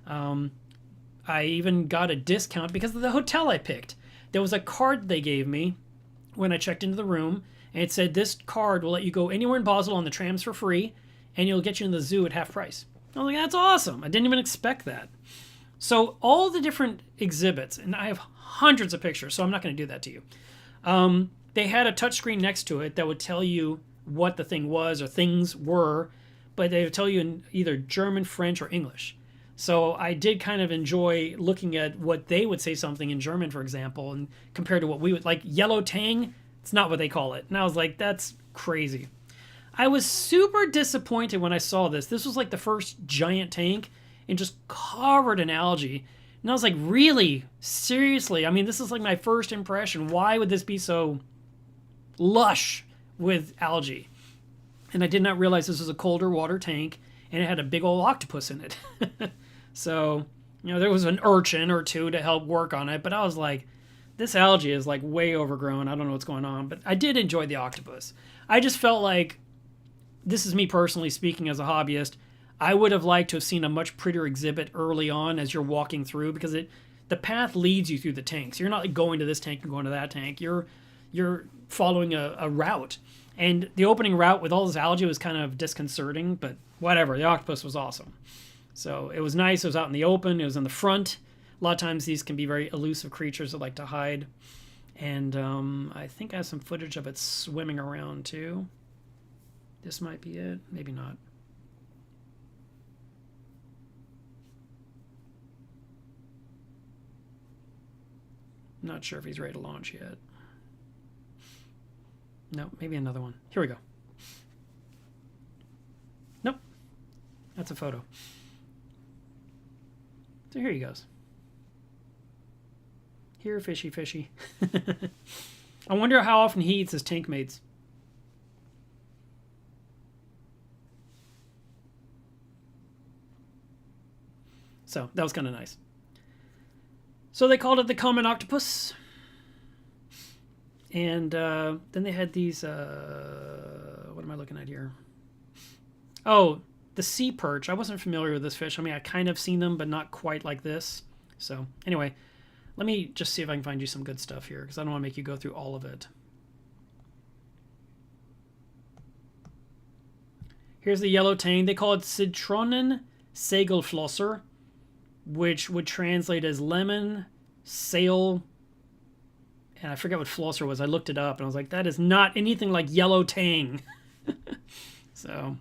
Speaker 1: I even got a discount because of the hotel I picked. There was a card they gave me when I checked into the room, and it said this card will let you go anywhere in Basel on the trams for free, and it'll get you in the zoo at half price. I was like, that's awesome. I didn't even expect that. So all the different exhibits, and I have hundreds of pictures, so I'm not going to do that to you. They had a touchscreen next to it that would tell you what the thing was or things were, but they would tell you in either German, French, or English. So I did kind of enjoy looking at what they would say something in German, for example, and compared to what we would, like yellow tang, it's not what they call it. And I was like, that's crazy. I was super disappointed when I saw this. This was like the first giant tank and just covered in algae. And I was like, really? Seriously? I mean, this is like my first impression. Why would this be so lush with algae? And I did not realize this was a colder water tank, and it had a big old octopus in it. So, you know, there was an urchin or two to help work on it, but I was like, this algae is like way overgrown. I don't know what's going on, but I did enjoy the octopus. I just felt like, this is me personally speaking as a hobbyist, I would have liked to have seen a much prettier exhibit early on as you're walking through, because the path leads you through the tanks. You're not like going to this tank and going to that tank. You're following a route. And the opening route with all this algae was kind of disconcerting, but whatever. The octopus was awesome. So it was nice. It was out in the open. It was in the front. A lot of times these can be very elusive creatures that like to hide. And I think I have some footage of it swimming around too. This might be it. Maybe not. Not sure if he's ready to launch yet. No, maybe another one. Here we go. Nope. That's a photo. So here he goes. Here, fishy, fishy. I wonder how often he eats his tank mates. So that was kind of nice. So they called it the common octopus. And then they had these, what am I looking at here? Oh, the sea perch. I wasn't familiar with this fish. I mean, I kind of seen them, but not quite like this. So anyway, let me just see if I can find you some good stuff here, because I don't want to make you go through all of it. Here's the yellow tang. They call it Citronen Segelflosser, which would translate as lemon, sail, and I forget what flosser was. I looked it up, and I was like, that is not anything like yellow tang. So,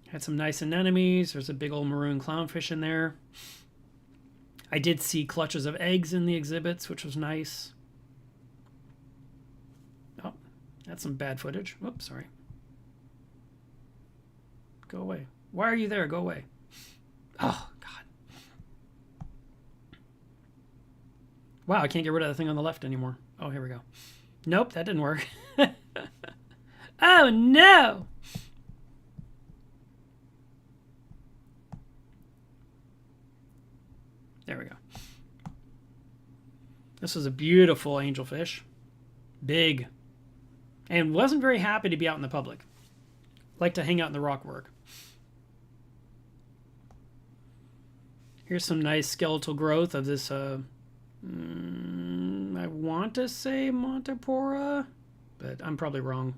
Speaker 1: had some nice anemones. There's a big old maroon clownfish in there. I did see clutches of eggs in the exhibits, which was nice. Oh, that's some bad footage. Whoops, sorry. Go away. Why are you there? Go away. Oh, God. Wow, I can't get rid of the thing on the left anymore. Oh, here we go. Nope, that didn't work. Oh, no! There we go. This was a beautiful angelfish. Big. And wasn't very happy to be out in the public. Liked to hang out in the rockwork. Here's some nice skeletal growth of this, I want to say Montipora, but I'm probably wrong.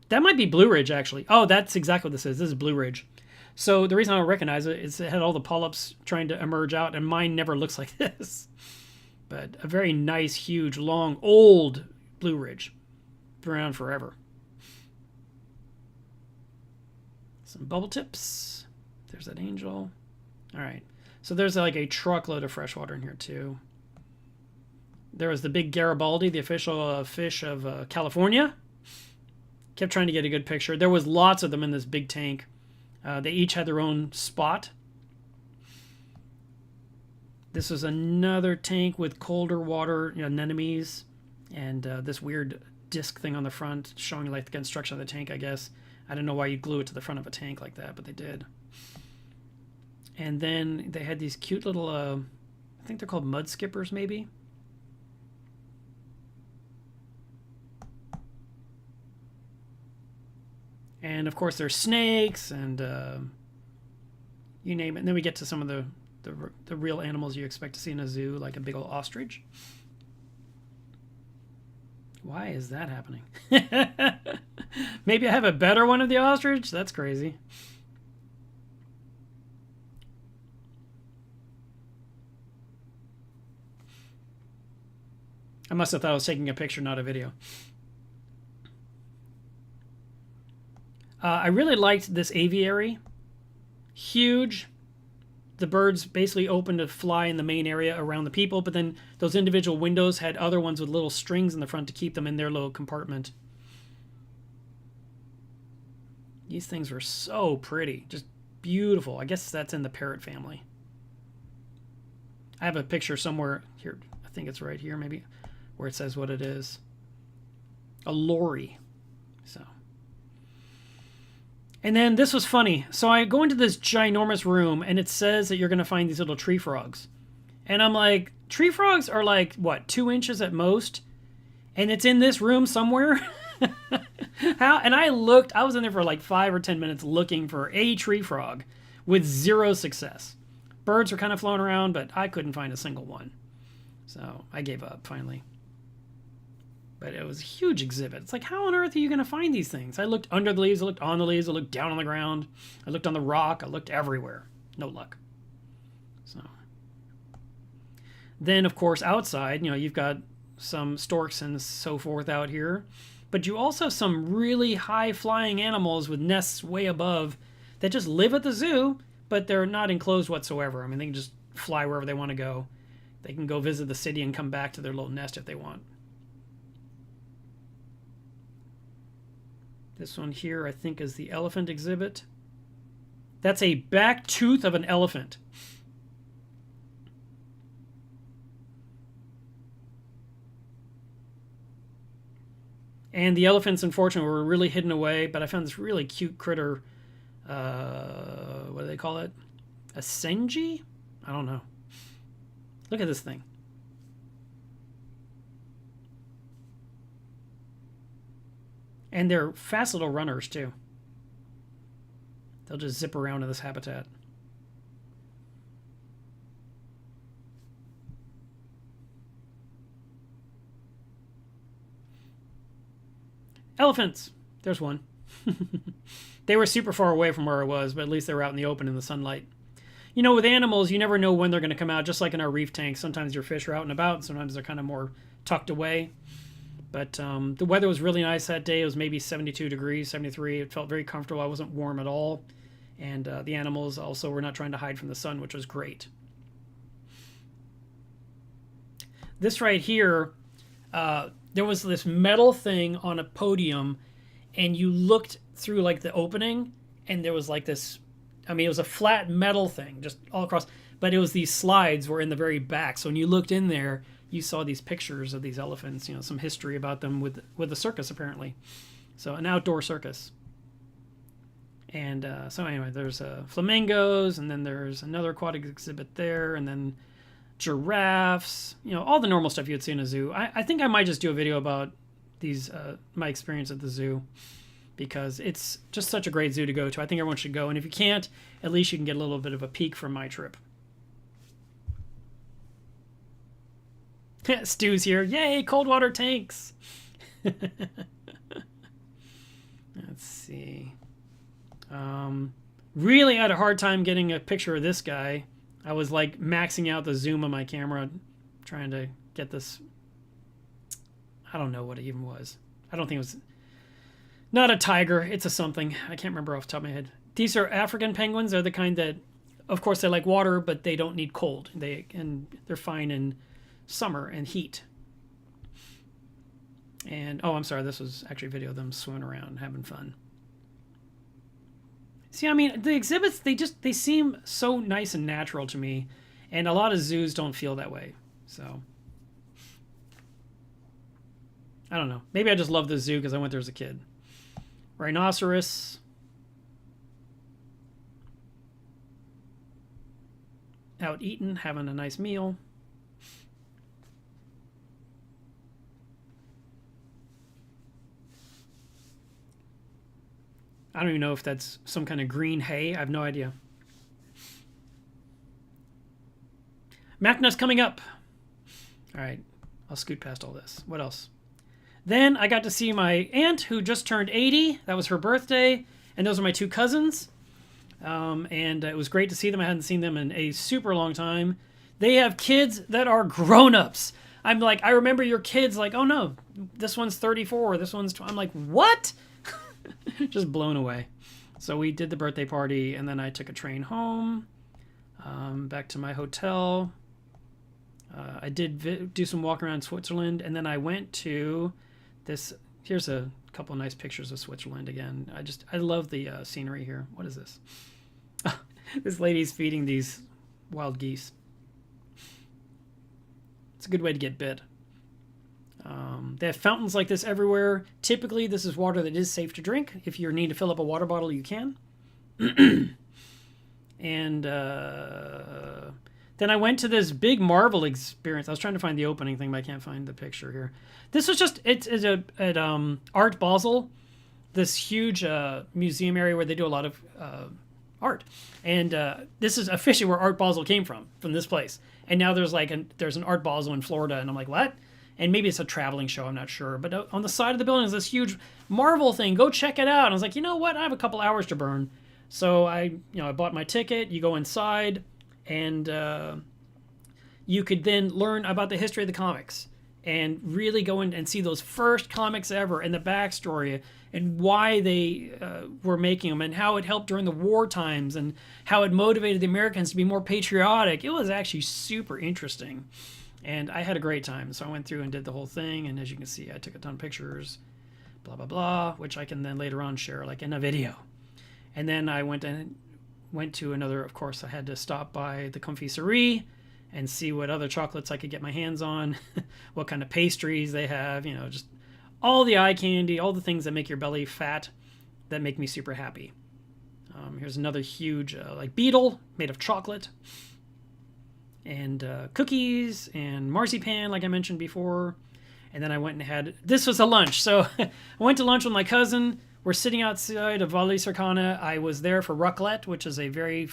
Speaker 1: That might be Blue Ridge, actually. Oh, that's exactly what this is. This is Blue Ridge. So the reason I don't recognize it is it had all the polyps trying to emerge out, and mine never looks like this. But a very nice, huge, long, old Blue Ridge. Been around forever. Some bubble tips. There's that angel. All right. So there's like a truckload of freshwater in here too. There was the big Garibaldi, the official fish of California. Kept trying to get a good picture. There was lots of them in this big tank. They each had their own spot. This was another tank with colder water anemones and this weird disc thing on the front showing like the construction of the tank, I guess. I don't know why you'd glue it to the front of a tank like that, but they did. And then they had these cute little, I think they're called mud skippers maybe. And of course there's snakes and you name it. And then we get to some of the real animals you expect to see in a zoo, like a big old ostrich. Why is that happening? Maybe I have a better one of the ostrich? That's crazy. I must have thought I was taking a picture, not a video. I really liked this aviary. Huge. The birds basically open to fly in the main area around the people, but then those individual windows had other ones with little strings in the front to keep them in their little compartment. These things were so pretty. Just beautiful. I guess that's in the parrot family. I have a picture somewhere here. I think it's right here maybe, where it says what it is. A lorry. So. And then this was funny. So I go into this ginormous room and it says that you're going to find these little tree frogs. And I'm like, tree frogs are like, what, 2 inches at most? And it's in this room somewhere? How? And I was in there for like 5 or 10 minutes looking for a tree frog with zero success. Birds were kind of flown around, but I couldn't find a single one. So I gave up finally. But it was a huge exhibit. It's like, how on earth are you going to find these things? I looked under the leaves, I looked on the leaves, I looked down on the ground, I looked on the rock, I looked everywhere. No luck. So then, of course, outside, you've got some storks and so forth out here. But you also have some really high-flying animals with nests way above that just live at the zoo, but they're not enclosed whatsoever. I mean, they can just fly wherever they want to go. They can go visit the city and come back to their little nest if they want. This one here, I think, is the elephant exhibit. That's a back tooth of an elephant. And the elephants, unfortunately, were really hidden away, but I found this really cute critter. What do they call it? A senji? I don't know. Look at this thing. And they're fast little runners, too. They'll just zip around in this habitat. Elephants. There's one. They were super far away from where I was, but at least they were out in the open in the sunlight. With animals, you never know when they're going to come out, just like in our reef tanks. Sometimes your fish are out and about, and sometimes they're kind of more tucked away. But the weather was really nice that day. It was maybe 72 degrees, 73. It felt very comfortable. I wasn't warm at all. And the animals also were not trying to hide from the sun, which was great. This right here, there was this metal thing on a podium, and you looked through like the opening, and there was like this, it was a flat metal thing just all across, but it was these slides were in the very back. So when you looked in there, you saw these pictures of these elephants, some history about them with the circus, apparently. So an outdoor circus. And so anyway, there's flamingos, and then there's another aquatic exhibit there, and then giraffes, all the normal stuff you'd see in a zoo. I think I might just do a video about these, my experience at the zoo, because it's just such a great zoo to go to. I think everyone should go. And if you can't, at least you can get a little bit of a peek from my trip. Stu's here. Yay, cold water tanks. Let's see. Really had a hard time getting a picture of this guy. I was like maxing out the zoom on my camera, trying to get this. I don't know what it even was. I don't think it was. Not a tiger. It's a something. I can't remember off the top of my head. These are African penguins. They're the kind that, of course, they like water, but they don't need cold. They're fine in summer and heat. And oh, I'm sorry. This was actually a video of them swimming around, having fun. See, the exhibits, they seem so nice and natural to me, and a lot of zoos don't feel that way. So I don't know. Maybe I just love the zoo because I went there as a kid. Rhinoceros. Out eating, having a nice meal. I don't even know if that's some kind of green hay. I have no idea. MACNA's coming up. All right. I'll scoot past all this. What else? Then I got to see my aunt who just turned 80. That was her birthday. And those are my two cousins. And it was great to see them. I hadn't seen them in a super long time. They have kids that are grown-ups. I'm like, I remember your kids like, oh no, this one's 34. This one's, I'm like, what? Just blown away. So we did the birthday party, and then I took a train home, back to my hotel. I did do some walk around Switzerland, and then I went to this. Here's a couple of nice pictures of Switzerland again. I love the scenery here. What is this? This lady's feeding these wild geese. It's a good way to get bit. They have fountains like this everywhere. Typically, this is water that is safe to drink. If you need to fill up a water bottle, you can. And Then I went to this big Marvel experience. I was trying to find the opening thing, but I can't find the picture here. This was just it's at Art Basel, this huge museum area where they do a lot of art, and this is officially where Art Basel came from this place. And now there's an Art Basel in Florida, and I'm like, what? And maybe it's a traveling show, I'm not sure. But on the side of the building is this huge Marvel thing. Go check it out. And I was like, you know what? I have a couple hours to burn, so I bought my ticket. You go inside, and you could then learn about the history of the comics and really go in and see those first comics ever and the backstory and why they were making them and how it helped during the war times and how it motivated the Americans to be more patriotic. It was actually super interesting, and I had a great time. So I went through and did the whole thing, and as you can see, I took a ton of pictures, blah blah blah, which I can then later on share like in a video. And then I went to another, of course I had to stop by the confiserie and see what other chocolates I could get my hands on, what kind of pastries they have, just all the eye candy, all the things that make your belly fat, that make me super happy. Here's another huge beetle made of chocolate, and cookies and marzipan, like I mentioned before. And then I went and had, this was a lunch. So I went to lunch with my cousin. We're sitting outside of Valle Cercana. I was there for raclette, which is a very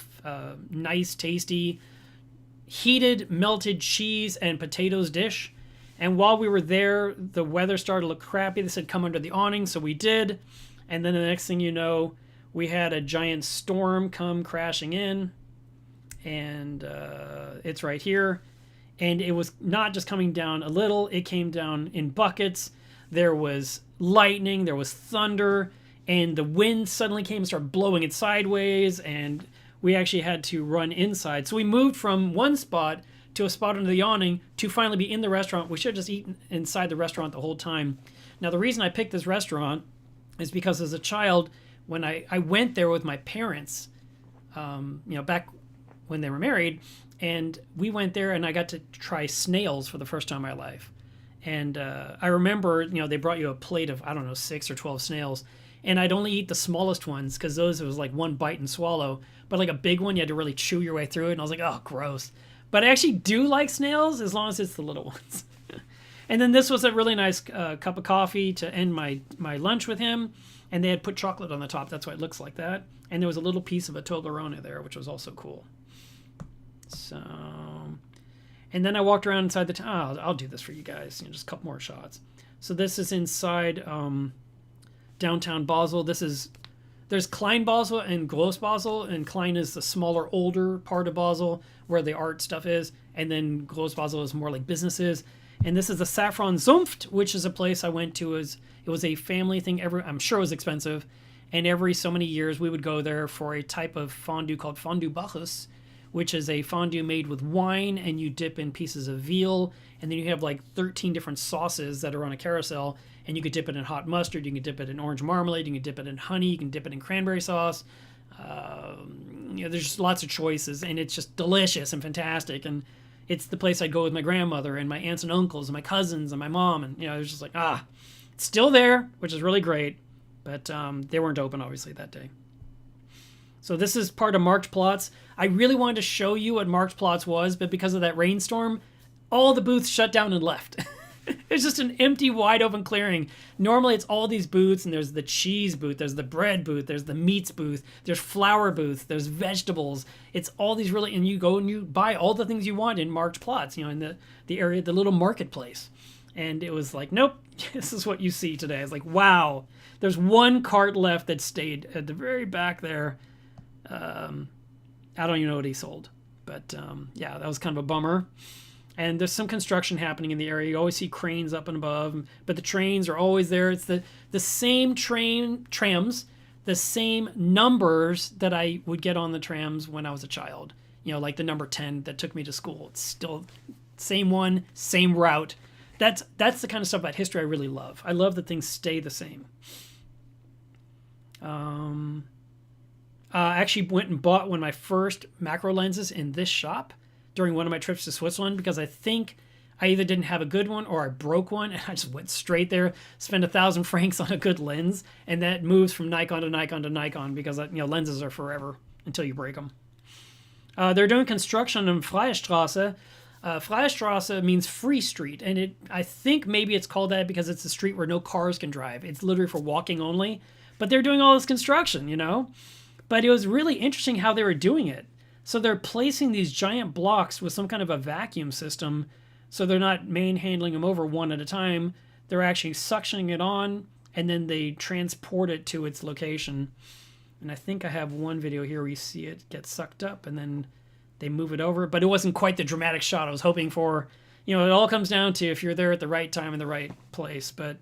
Speaker 1: nice, tasty, heated melted cheese and potatoes dish. And while we were there, the weather started to look crappy. They said come under the awning, so we did. And then the next thing you know, we had a giant storm come crashing in, and it's right here. And it was not just coming down a little, it came down in buckets. There was lightning, there was thunder, and the wind suddenly came and started blowing it sideways, and we actually had to run inside. So we moved from one spot to a spot under the awning to finally be in the restaurant. We should have just eaten inside the restaurant the whole time. Now, the reason I picked this restaurant is because as a child, when I went there with my parents, back when they were married, and we went there and I got to try snails for the first time in my life. And I remember, they brought you a plate of, 6 or 12 snails. And I'd only eat the smallest ones because those, it was like one bite and swallow. But like a big one, you had to really chew your way through it. And I was like, oh, gross. But I actually do like snails as long as it's the little ones. And then this was a really nice cup of coffee to end my lunch with him. And they had put chocolate on the top. That's why it looks like that. And there was a little piece of a Toblerone there, which was also cool. So, and then I walked around inside the town. I'll do this for you guys. Just a couple more shots. So this is inside downtown Basel. There's Klein Basel and Gross Basel, and Klein is the smaller, older part of Basel where the art stuff is, and then Gross Basel is more like businesses. And this is the Saffron Zunft, which is a place I went to. It was a family thing. I'm sure it was expensive, and every so many years we would go there for a type of fondue called fondue Bacchus, which is a fondue made with wine, and you dip in pieces of veal, and then you have like 13 different sauces that are on a carousel, and you could dip it in hot mustard, you can dip it in orange marmalade, you can dip it in honey, you can dip it in cranberry sauce. There's just lots of choices, and it's just delicious and fantastic. And it's the place I'd go with my grandmother and my aunts and uncles and my cousins and my mom, and it was just like, it's still there, which is really great, but they weren't open obviously that day. So this is part of Marktplatz. I really wanted to show you what Marktplatz was, but because of that rainstorm, all the booths shut down and left. It's just an empty, wide open clearing. Normally it's all these booths, and there's the cheese booth, there's the bread booth, there's the meats booth, there's flour booth, there's vegetables. It's all these really, and you go and you buy all the things you want in Marktplatz, in the area, the little marketplace. And it was like, nope, this is what you see today. It's like, wow, there's one cart left that stayed at the very back there. I don't even know what he sold, but that was kind of a bummer. And there's some construction happening in the area. You always see cranes up and above, but the trains are always there. It's the same trams, the same numbers that I would get on the trams when I was a child. Like the number 10 that took me to school. It's still same one, same route. That's the kind of stuff about history I really love. I love that things stay the same. I actually went and bought one of my first macro lenses in this shop during one of my trips to Switzerland, because I think I either didn't have a good one or I broke one, and I just went straight there, spent 1,000 francs on a good lens, and that moves from Nikon to Nikon to Nikon, because lenses are forever until you break them. They're doing construction on Freie Straße. Freie Straße means free street, and I think maybe it's called that because it's a street where no cars can drive. It's literally for walking only. But they're doing all this construction, you know? But it was really interesting how they were doing it. So they're placing these giant blocks with some kind of a vacuum system, so they're not manhandling them over one at a time. They're actually suctioning it on, and then they transport it to its location. And I think I have one video here where you see it get sucked up, and then they move it over. But it wasn't quite the dramatic shot I was hoping for. You know, it all comes down to if you're there at the right time in the right place. But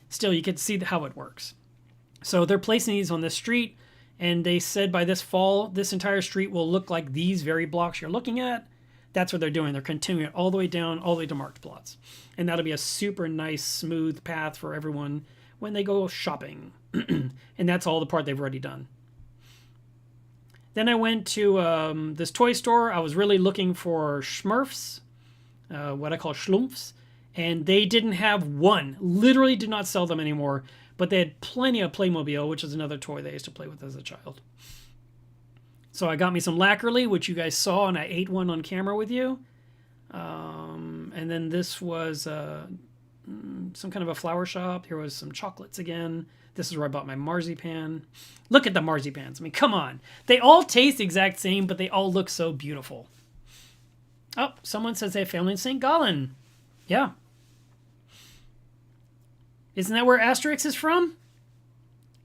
Speaker 1: still, you can see how it works. So they're placing these on this street, and they said by this fall, this entire street will look like these very blocks you're looking at. That's what they're doing. They're continuing it all the way down, all the way to marked plots. And that'll be a super nice, smooth path for everyone when they go shopping. And that's all the part they've already done. Then I went to this toy store. I was really looking for Smurfs, what I call Schlumpfs. And they didn't have one. Literally did not sell them anymore. But they had plenty of Playmobil, which is another toy they used to play with as a child. So I got me some Lackerly, which you guys saw, and I ate one on camera with you. And then this was some kind of a flower shop. Here was some chocolates again. This is where I bought my marzipan. Look at the marzipans. I mean, come on. They all taste the exact same, but they all look so beautiful. Oh, someone says they have family in St. Gallen. Yeah. Isn't that where Asterix is from?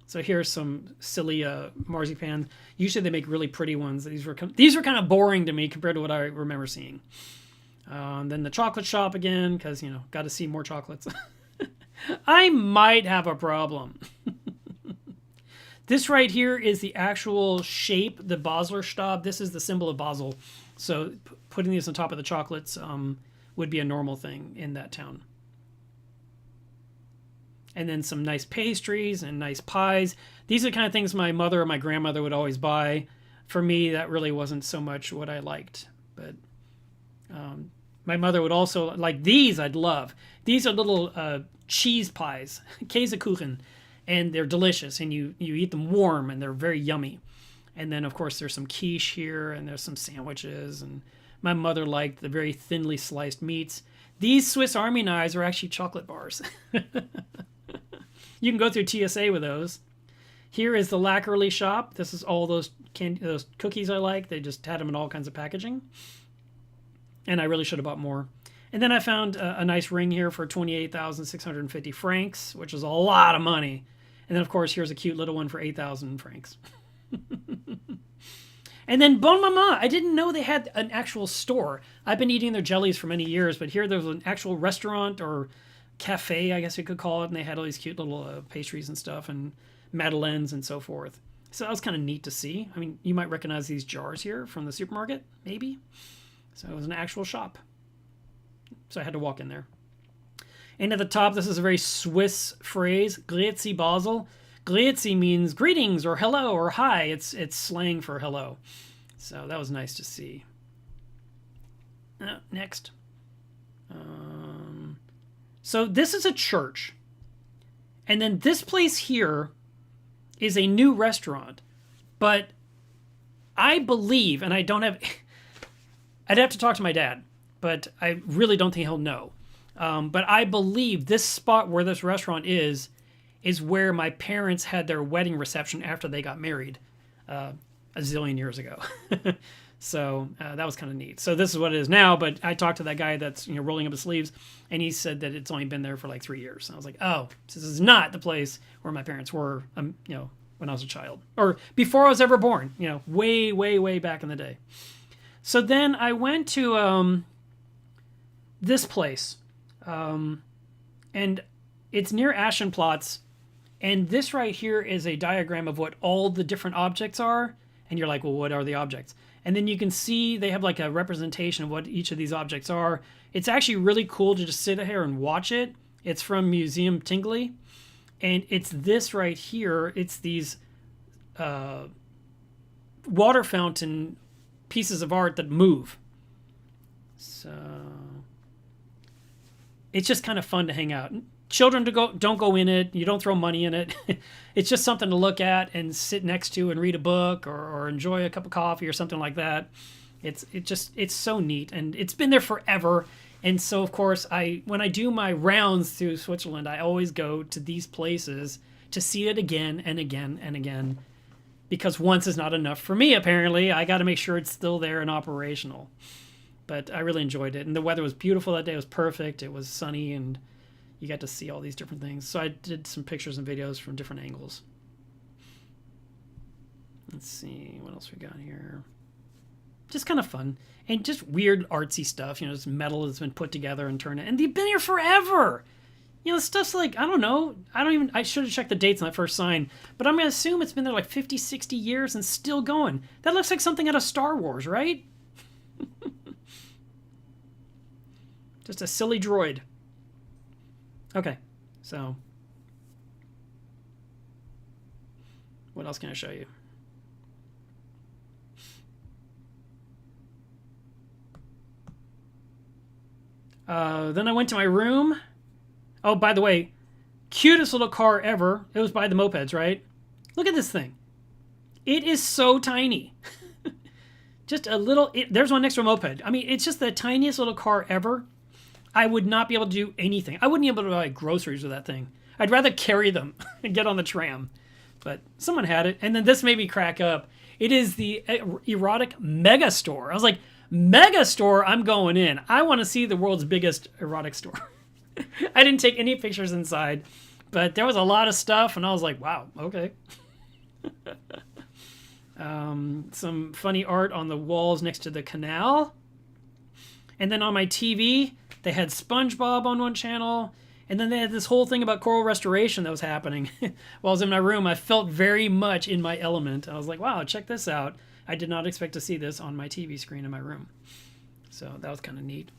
Speaker 1: So here's some silly marzipan. Usually they make really pretty ones. These were kind of boring to me compared to what I remember seeing. Then the chocolate shop again, because, you know, got to see more chocolates. I might have a problem. This right here is the actual shape, the Basler Stab. This is the symbol of Basel. So putting these on top of the chocolates would be a normal thing in that town. And then some nice pastries and nice pies. These are the kind of things my mother or my grandmother would always buy. For me, that really wasn't so much what I liked. But my mother would also, like these I'd love. These are little cheese pies, Käsekuchen, and they're delicious. And you eat them warm, and they're very yummy. And then, of course, there's some quiche here, and there's some sandwiches. And my mother liked the very thinly sliced meats. These Swiss Army knives are actually chocolate bars. You can go through TSA with those. Here is the Lackerly shop. This is all those cookies I like. They just had them in all kinds of packaging. And I really should have bought more. And then I found a nice ring here for 28,650 francs, which is a lot of money. And then, of course, here's a cute little one for 8,000 francs. And then Bon Maman. I didn't know they had an actual store. I've been eating their jellies for many years, but here there's an actual restaurant or cafe, I guess you could call it, and they had all these cute little pastries and stuff and madeleines and so forth. So that was kind of neat to see. I mean, you might recognize these jars here from the supermarket, maybe. So it was an actual shop. So I had to walk in there. And at the top, this is a very Swiss phrase, Grüezi Basel. Grüezi means greetings or hello or hi. It's slang for hello. So that was nice to see. Next. So this is a church. And then this place here is a new restaurant. But I believe, and I don't have... I'd have to talk to my dad, but I really don't think he'll know. But I believe this spot where this restaurant is where my parents had their wedding reception after they got married a zillion years ago. So that was kind of neat. So this is what it is now, but I talked to that guy that's rolling up his sleeves, and he said that it's only been there for like 3 years. And I was like, oh, so this is not the place where my parents were, when I was a child. Or before I was ever born, way, way, way back in the day. So then I went to this place, and it's near Aschenplatz, and this right here is a diagram of what all the different objects are, and you're like, well, what are the objects? And then you can see they have like a representation of what each of these objects are. It's actually really cool to just sit here and watch it. It's from Museum Tingley, and it's this right here. It's these water fountain pieces of art that move. So it's just kind of fun to hang out. Children don't go in it. You don't throw money in it. It's just something to look at and sit next to and read a book or enjoy a cup of coffee or something like that. It's so neat, and it's been there forever. And so, of course, when I do my rounds through Switzerland, I always go to these places to see it again and again and again, because once is not enough for me, apparently. I got to make sure it's still there and operational. But I really enjoyed it, and the weather was beautiful that day. It was perfect. It was sunny, and you got to see all these different things. So I did some pictures and videos from different angles. Let's see, what else we got here? Just kind of fun. And just weird artsy stuff, just metal that's been put together and turned in. And they've been here forever. Stuff's like, I don't know. I should have checked the dates on that first sign. But I'm going to assume it's been there like 50, 60 years and still going. That looks like something out of Star Wars, right? Just a silly droid. Okay, so what else can I show you? Then I went to my room. Oh, by the way, cutest little car ever. It was by the mopeds, right? Look at this thing. It is so tiny. Just a little... there's one next to a moped. I mean, it's just the tiniest little car ever. I would not be able to do anything. I wouldn't be able to buy groceries with that thing. I'd rather carry them and get on the tram. But someone had it. And then this made me crack up. It is the erotic mega store. I was like, mega store, I'm going in. I want to see the world's biggest erotic store. I didn't take any pictures inside, but there was a lot of stuff, and I was like, wow, okay. Some funny art on the walls next to the canal. And then on my TV, they had SpongeBob on one channel, and then they had this whole thing about coral restoration that was happening. While I was in my room, I felt very much in my element. I was like, wow, check this out. I did not expect to see this on my TV screen in my room. So that was kind of neat.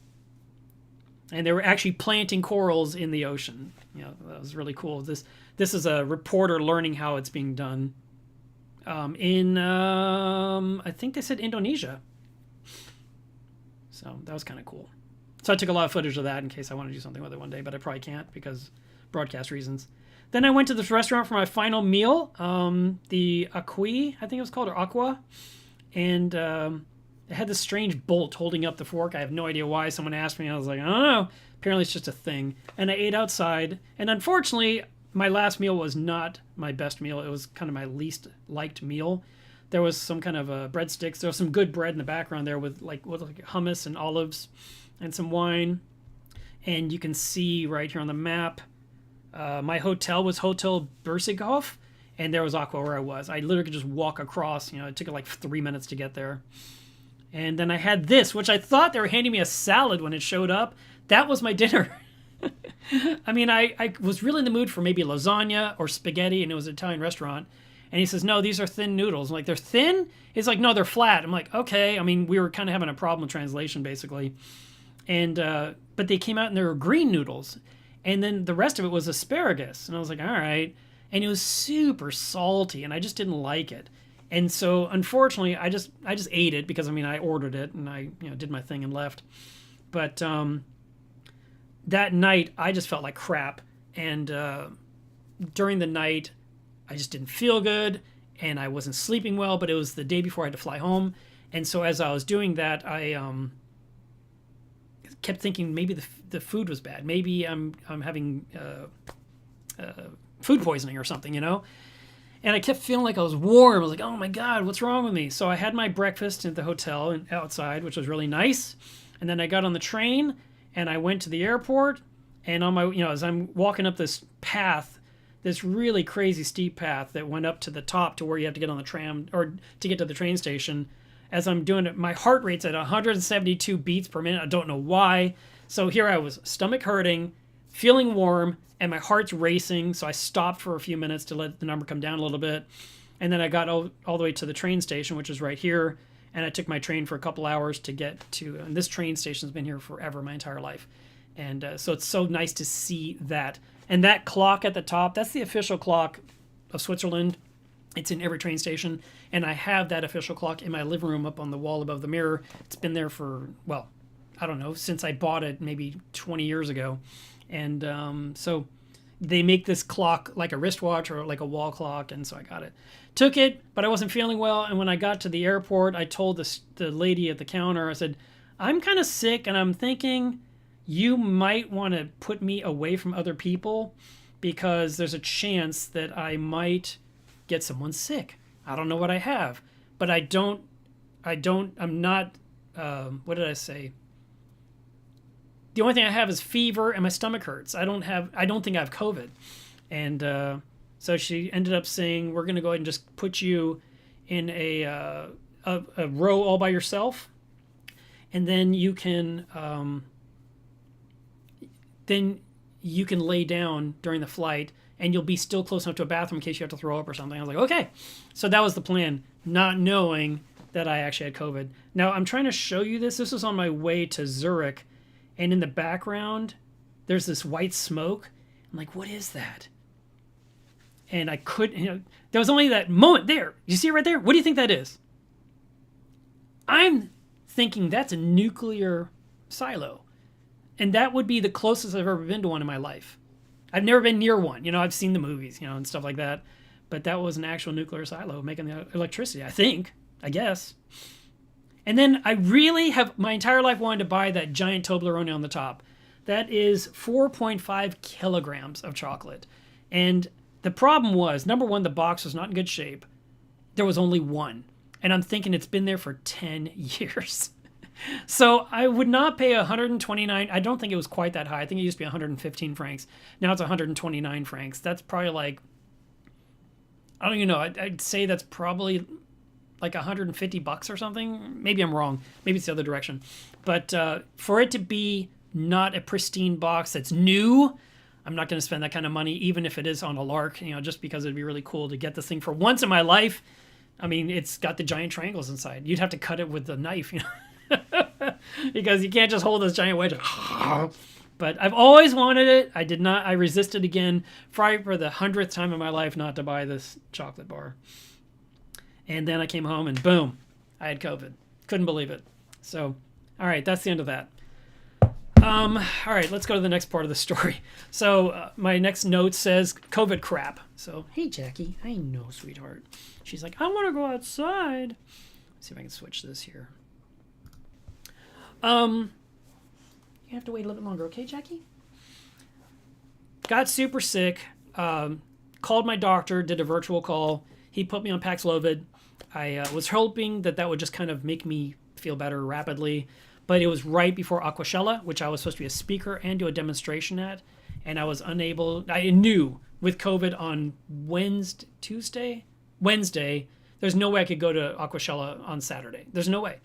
Speaker 1: And they were actually planting corals in the ocean. That was really cool. This is a reporter learning how it's being done in, I think they said Indonesia. So that was kind of cool. So I took a lot of footage of that in case I want to do something with it one day, but I probably can't because broadcast reasons. Then I went to this restaurant for my final meal, the Aqui, I think it was called, or Aqua. And it had this strange bolt holding up the fork. I have no idea why. Someone asked me. I was like, I don't know. Apparently it's just a thing. And I ate outside. And unfortunately, my last meal was not my best meal. It was kind of my least liked meal. There was some kind of breadsticks. There was some good bread in the background there with like hummus and olives and some wine. And you can see right here on the map, my hotel was Hotel Bersighof, and there was Aqua where I was. I literally could just walk across. It took like 3 minutes to get there. And then I had this, which I thought they were handing me a salad when it showed up. That was my dinner. I mean, I was really in the mood for maybe lasagna or spaghetti, and it was an Italian restaurant. And he says, no, these are thin noodles. I'm like, they're thin? He's like, no, they're flat. I'm like, okay. I mean, we were kind of having a problem with translation, basically. And but they came out and they were green noodles. And then the rest of it was asparagus. And I was like, all right. And it was super salty, and I just didn't like it. And so, unfortunately, I just ate it because, I mean, I ordered it, and I did my thing and left. But that night, I just felt like crap. And during the night, I just didn't feel good, and I wasn't sleeping well, but it was the day before I had to fly home. And so as I was doing that, I kept thinking maybe the food was bad. Maybe I'm having food poisoning or something, And I kept feeling like I was warm. I was like, oh my God, what's wrong with me? So I had my breakfast at the hotel and outside, which was really nice. And then I got on the train and I went to the airport. And on my, as I'm walking up this path, this really crazy steep path that went up to the top to where you have to get on the tram or to get to the train station. As I'm doing it, my heart rate's at 172 beats per minute. I don't know why. So here I was, stomach hurting, feeling warm, and my heart's racing. So I stopped for a few minutes to let the number come down a little bit. And then I got all the way to the train station, which is right here. And I took my train for a couple hours to get to, and this train station's been here forever, my entire life. And so it's so nice to see that. And that clock at the top, that's the official clock of Switzerland. It's in every train station. And I have that official clock in my living room up on the wall above the mirror. It's been there for, well, I don't know, since I bought it maybe 20 years ago. And so they make this clock like a wristwatch or like a wall clock, and so I got it. Took it, but I wasn't feeling well, and when I got to the airport, I told the lady at the counter, I said, I'm kind of sick, and I'm thinking you might want to put me away from other people because there's a chance that I might get someone sick. I don't know what I have, but I'm not, what did I say? The only thing I have is fever and my stomach hurts. I don't think I have COVID. And so she ended up saying, we're going to go ahead and just put you in a row all by yourself. And then you can lay down during the flight, and you'll be still close enough to a bathroom in case you have to throw up or something. I was like, okay. So that was the plan, not knowing that I actually had COVID. Now, I'm trying to show you this. This was on my way to Zurich, and in the background, there's this white smoke. I'm like, what is that? And I couldn't, there was only that moment there. You see it right there? What do you think that is? I'm thinking that's a nuclear silo. And that would be the closest I've ever been to one in my life. I've never been near one. I've seen the movies, and stuff like that. But that was an actual nuclear silo making the electricity, I guess. And then I really have my entire life wanted to buy that giant Toblerone on the top. That is 4.5 kilograms of chocolate. And the problem was, number one, the box was not in good shape. There was only one. And I'm thinking it's been there for 10 years. So I would not pay 129. I don't think it was quite that high. I think it used to be 115 francs. Now it's 129 francs. That's probably like, I don't even know. I'd say that's probably like 150 bucks or something. Maybe I'm wrong. Maybe it's the other direction. But for it to be not a pristine box that's new, I'm not going to spend that kind of money, even if it is on a lark, just because it'd be really cool to get this thing for once in my life. I mean, it's got the giant triangles inside. You'd have to cut it with a knife, because you can't just hold this giant wedge. But I've always wanted it. I resisted again, probably for the 100th time in my life not to buy this chocolate bar. And then I came home and boom, I had COVID. Couldn't believe it. So, all right, that's the end of that. All right, let's go to the next part of the story. So my next note says COVID crap. So, hey, Jackie, I know, sweetheart. She's like, I want to go outside. Let's see if I can switch this here. You have to wait a little bit longer, okay, Jackie? Got super sick. Called my doctor, did a virtual call. He put me on Paxlovid. I was hoping that would just kind of make me feel better rapidly. But it was right before Aquashella, which I was supposed to be a speaker and do a demonstration at. And I was unable. I knew with COVID on Wednesday, there's no way I could go to Aquashella on Saturday. There's no way.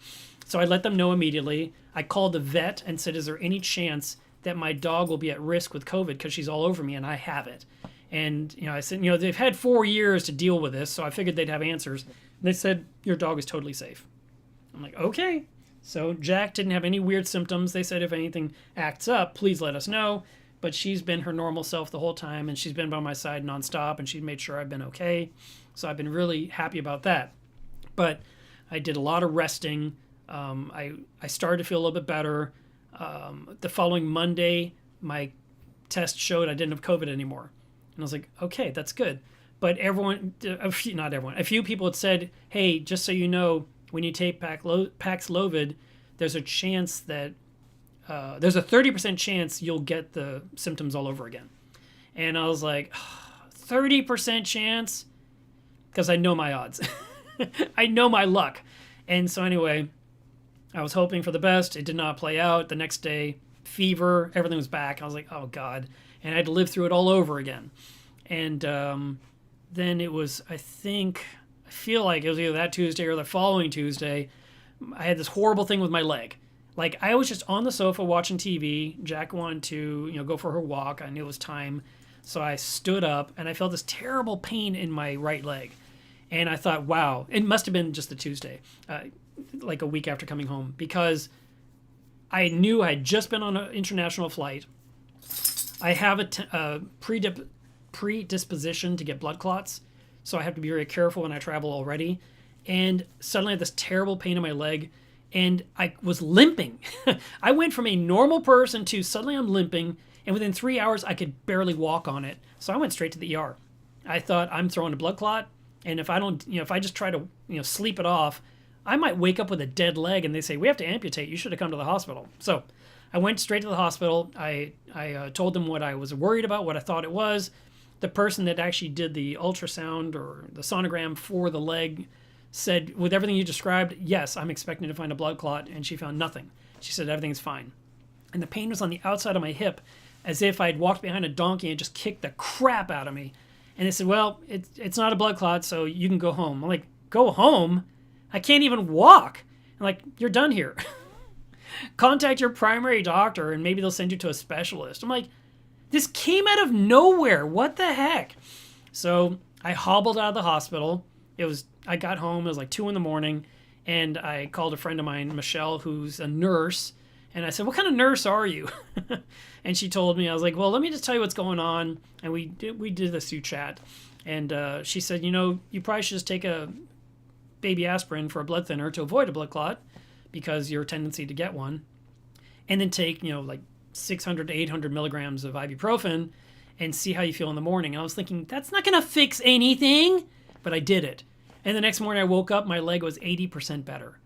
Speaker 1: So I let them know immediately. I called the vet and said, is there any chance that my dog will be at risk with COVID because she's all over me and I have it? And, I said, they've had 4 years to deal with this, so I figured they'd have answers. They said, your dog is totally safe. I'm like, okay. So Jack didn't have any weird symptoms. They said if anything acts up, please let us know. But she's been her normal self the whole time, and she's been by my side nonstop, and she made sure I've been okay. So I've been really happy about that. But I did a lot of resting. I started to feel a little bit better. The following Monday, my test showed I didn't have COVID anymore. And I was like, okay, that's good. But a few people had said, hey, just so you know, when you take Paxlovid, there's a chance that there's a 30% chance you'll get the symptoms all over again. And I was like, 30% chance? Because I know my odds. I know my luck. And so anyway, I was hoping for the best. It did not play out. The next day, fever, everything was back. I was like, oh, God. And I had to live through it all over again. And then it was, I feel like it was either that Tuesday or the following Tuesday, I had this horrible thing with my leg. Like, I was just on the sofa watching TV. Jack wanted to, go for her walk. I knew it was time. So I stood up, and I felt this terrible pain in my right leg. And I thought, wow, it must have been just the Tuesday, like a week after coming home, because I knew I had just been on an international flight. I have a predisposition to get blood clots, so I have to be very careful when I travel already. And suddenly I had this terrible pain in my leg, and I was limping. I went from a normal person to suddenly I'm limping, And within 3 hours, I could barely walk on it. So I went straight to the ER. I thought, I'm throwing a blood clot. And if I don't, if I just try to, sleep it off, I might wake up with a dead leg and they say, we have to amputate. You should have come to the hospital. So I went straight to the hospital. I told them what I was worried about, what I thought it was. The person that actually did the ultrasound or the sonogram for the leg said, with everything you described, yes, I'm expecting to find a blood clot. And she found nothing. She said, everything's fine. And the pain was on the outside of my hip, as if I'd walked behind a donkey and just kicked the crap out of me. And they said, well, it's not a blood clot, so you can go home. I'm like, go home? I can't even walk. I'm like, you're done here. Contact your primary doctor and maybe they'll send you to a specialist. I'm like, this came out of nowhere. What the heck? So I hobbled out of the hospital. I got home, it was like 2 a.m, and I called a friend of mine, Michelle, who's a nurse. And I said, what kind of nurse are you? And she told me, I was like, well, let me just tell you what's going on. And we did this through chat. And she said, you probably should just take a baby aspirin for a blood thinner to avoid a blood clot because your tendency to get one. And then take, like 600 to 800 milligrams of ibuprofen and see how you feel in the morning. And I was thinking, that's not going to fix anything. But I did it. And the next morning I woke up, my leg was 80% better.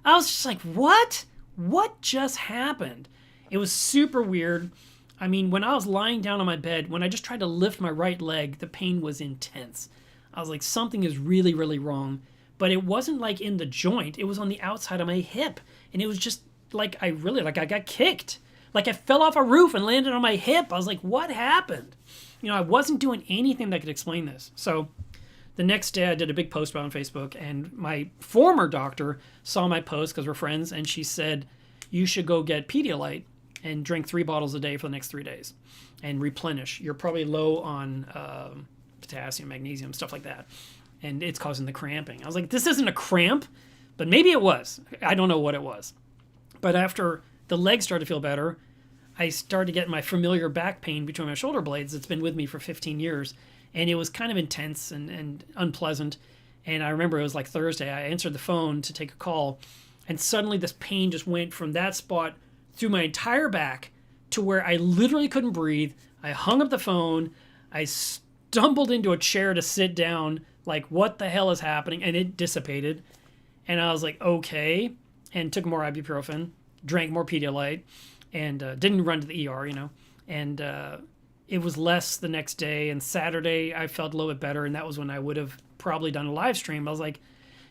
Speaker 1: I was just like, what? What just happened? It was super weird. I mean, when I was lying down on my bed, when I just tried to lift my right leg, the pain was intense. I was like, something is really, really wrong. But it wasn't like in the joint. It was on the outside of my hip. And it was just like I got kicked. Like I fell off a roof and landed on my hip. I was like, what happened? I wasn't doing anything that could explain this. So the next day I did a big post about it on Facebook, and my former doctor saw my post because we're friends, and she said, you should go get Pedialyte and drink 3 bottles a day for the next 3 days and replenish. You're probably low on potassium, magnesium, stuff like that, and it's causing the cramping. I was like, this isn't a cramp, but maybe it was. I don't know what it was. But after the legs started to feel better, I started to get my familiar back pain between my shoulder blades. It's been with me for 15 years. And it was kind of intense and unpleasant. And I remember it was like Thursday. I answered the phone to take a call. And suddenly this pain just went from that spot through my entire back to where I literally couldn't breathe. I hung up the phone. I stumbled into a chair to sit down. Like, what the hell is happening? And it dissipated. And I was like, okay. And took more ibuprofen, drank more Pedialyte, and didn't run to the ER, And it was less the next day, and Saturday I felt a little bit better, and that was when I would have probably done a live stream. I was like,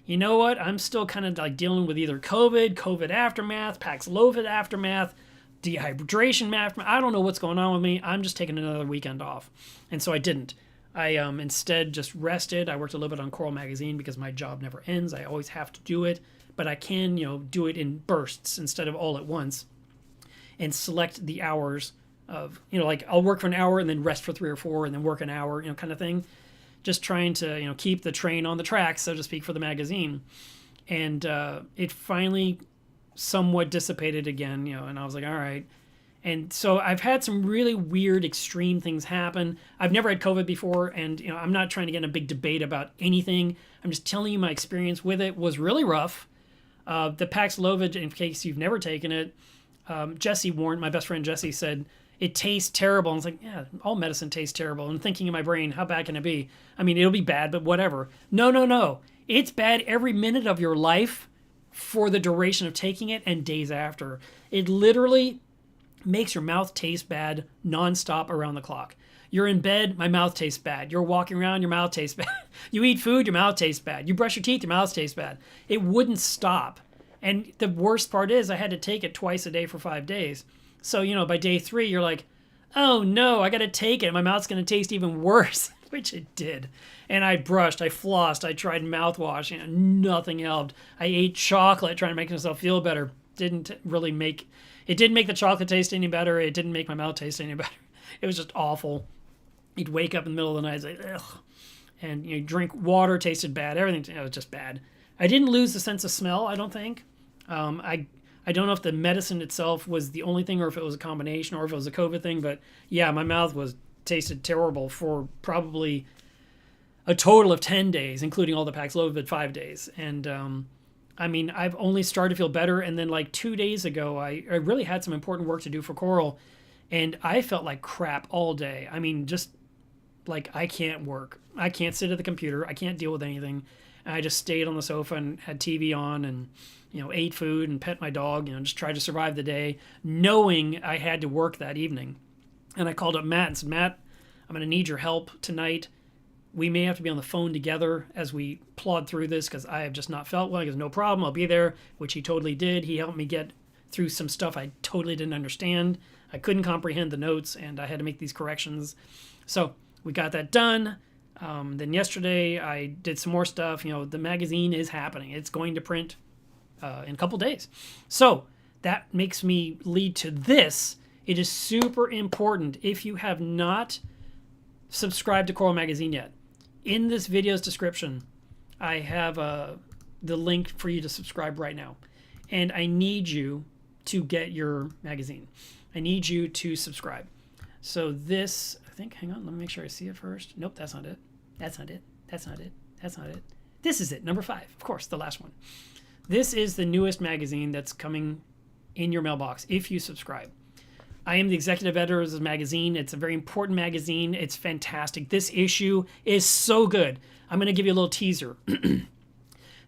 Speaker 1: you know what? I'm still kind of like dealing with either COVID aftermath, Paxlovid aftermath, dehydration aftermath. I don't know what's going on with me. I'm just taking another weekend off. And so I didn't. I instead just rested. I worked a little bit on Coral Magazine because my job never ends. I always have to do it, but I can, do it in bursts instead of all at once and select the hours of, like I'll work for an hour and then rest for 3 or 4 and then work an hour, kind of thing. Just trying to, keep the train on the tracks, so to speak, for the magazine. And it finally somewhat dissipated again, and I was like, all right. And so I've had some really weird, extreme things happen. I've never had COVID before, and I'm not trying to get in a big debate about anything. I'm just telling you my experience with it was really rough. The Paxlovid, in case you've never taken it, Jesse warned, my best friend Jesse said, it tastes terrible. And I was like, yeah, all medicine tastes terrible. And thinking in my brain, how bad can it be? I mean, it'll be bad, but whatever. No. It's bad every minute of your life for the duration of taking it and days after. It literally makes your mouth taste bad nonstop around the clock. You're in bed, my mouth tastes bad. You're walking around, your mouth tastes bad. You eat food, your mouth tastes bad. You brush your teeth, your mouth tastes bad. It wouldn't stop. And the worst part is I had to take it twice a day for 5 days. So, by day 3, you're like, oh no, I got to take it. My mouth's going to taste even worse, which it did. And I brushed, I flossed, I tried mouthwash, nothing helped. I ate chocolate trying to make myself feel better. It didn't make the chocolate taste any better. It didn't make my mouth taste any better. It was just awful. You'd wake up in the middle of the night, like, ugh. And drink water, tasted bad. Everything, it was just bad. I didn't lose the sense of smell, I don't think. I don't know if the medicine itself was the only thing or if it was a combination or if it was a COVID thing, but yeah, my mouth tasted terrible for probably a total of 10 days, including all the Paxlovid 5 days. And I've only started to feel better, and then like 2 days ago, I really had some important work to do for Coral, And I felt like crap all day. I mean, just like I can't work. I can't sit at the computer. I can't deal with anything. And I just stayed on the sofa and had TV on and, ate food and pet my dog, just tried to survive the day, knowing I had to work that evening. And I called up Matt and said, Matt, I'm going to need your help tonight. We may have to be on the phone together as we plod through this because I have just not felt well. He goes, no problem. I'll be there, which he totally did. He helped me get through some stuff I totally didn't understand. I couldn't comprehend the notes, and I had to make these corrections. So we got that done. Then yesterday I did some more stuff. The magazine is happening. It's going to print in a couple days. So that makes me lead to this. It is super important if you have not subscribed to Coral Magazine yet. In this video's description, I have the link for you to subscribe right now. And I need you to get your magazine. I need you to subscribe. So this, I think, hang on, let me make sure I see it first. Nope, that's not it. That's not it. That's not it. That's not it. This is it, number 5. Of course, the last one. This is the newest magazine that's coming in your mailbox if you subscribe. I am the executive editor of this magazine. It's a very important magazine. It's fantastic. This issue is so good. I'm going to give you a little teaser.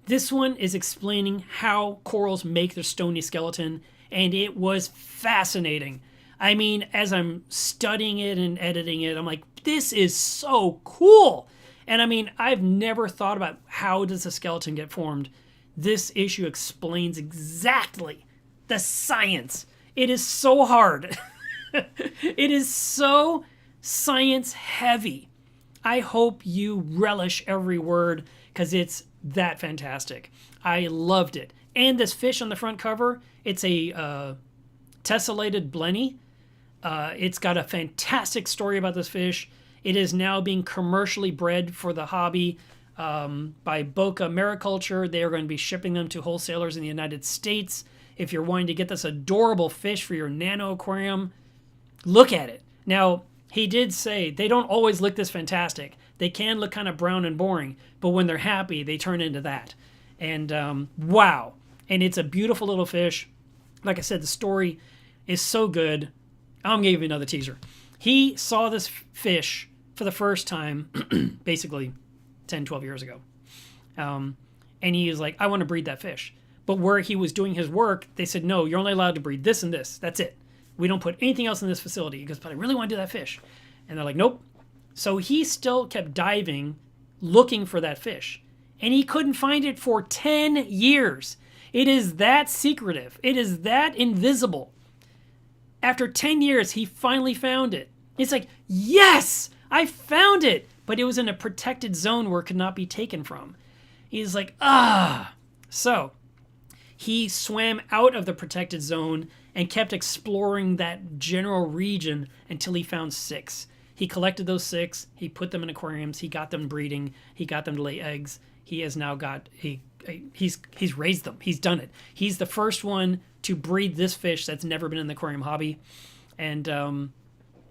Speaker 1: This one is explaining how corals make their stony skeleton, and it was fascinating. I mean, as I'm studying it and editing it, I'm like, this is so cool. And I mean, I've never thought about how does a skeleton get formed. This issue explains exactly the science. It is so hard. It is so science heavy. I hope you relish every word because it's that fantastic. I loved it. And this fish on the front cover, it's a tessellated blenny. It's got a fantastic story about this fish. It is now being commercially bred for the hobby by Boca Mariculture. They are going to be shipping them to wholesalers in the United States. If you're wanting to get this adorable fish for your nano aquarium, look at it. Now, he did say they don't always look this fantastic. They can look kind of brown and boring, but when they're happy, they turn into that. And wow. And it's a beautiful little fish. Like I said, the story is so good. I'm going to give you another teaser. He saw this fish for the first time, basically 10, 12 years ago. And he was like, I want to breed that fish. But where he was doing his work, they said, no, you're only allowed to breed this and this. That's it. We don't put anything else in this facility. He goes, but I really want to do that fish. And they're like, nope. So he still kept diving, looking for that fish. And he couldn't find it for 10 years. It is that secretive. It is that invisible. After 10 years, he finally found it. It's like, yes, I found it. But it was in a protected zone where it could not be taken from. He's like, ah. So he swam out of the protected zone and kept exploring that general region until he found 6. He collected those 6. He put them in aquariums. He got them breeding. He got them to lay eggs. He has now got he's raised them. He's done it. He's the first one to breed this fish that's never been in the aquarium hobby, and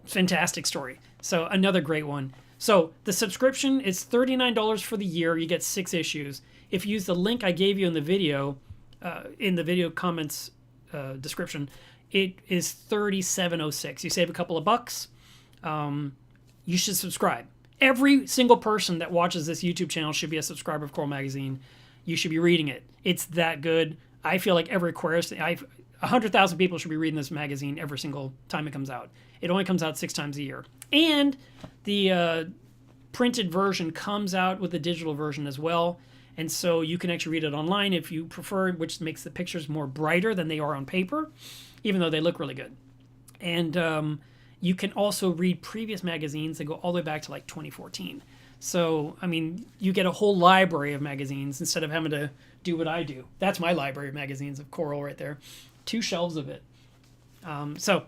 Speaker 1: fantastic story. So another great one. So the subscription is $39 for the year. You get 6 issues. If you use the link I gave you in the video comments description, it is $37.06. You save a couple of bucks. You should subscribe. Every single person that watches this YouTube channel should be a subscriber of Coral Magazine. You should be reading it. It's that good. I feel like every aquarist, 100,000 people should be reading this magazine every single time it comes out. It only comes out 6 times a year. And the printed version comes out with the digital version as well. And so you can actually read it online if you prefer, which makes the pictures more brighter than they are on paper, even though they look really good. And you can also read previous magazines that go all the way back to like 2014. So, I mean, you get a whole library of magazines instead of having to do what I do. That's my library of magazines of Coral right there. 2 shelves of it. So,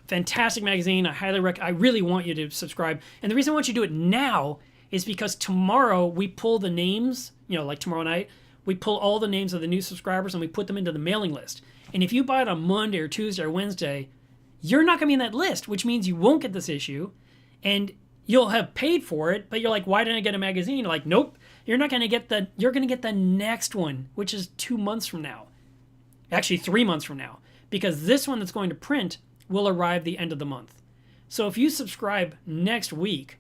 Speaker 1: fantastic magazine. I highly recommend. I really want you to subscribe. And the reason I want you to do it now is because tomorrow we pull the names, like tomorrow night, we pull all the names of the new subscribers and we put them into the mailing list. And if you buy it on Monday or Tuesday or Wednesday, you're not going to be in that list, which means you won't get this issue. And you'll have paid for it, but you're like, why didn't I get a magazine? You're like, nope, you're not going to get you're going to get the next one, which is 2 months from now. Actually, 3 months from now. Because this one that's going to print will arrive the end of the month. So if you subscribe next week,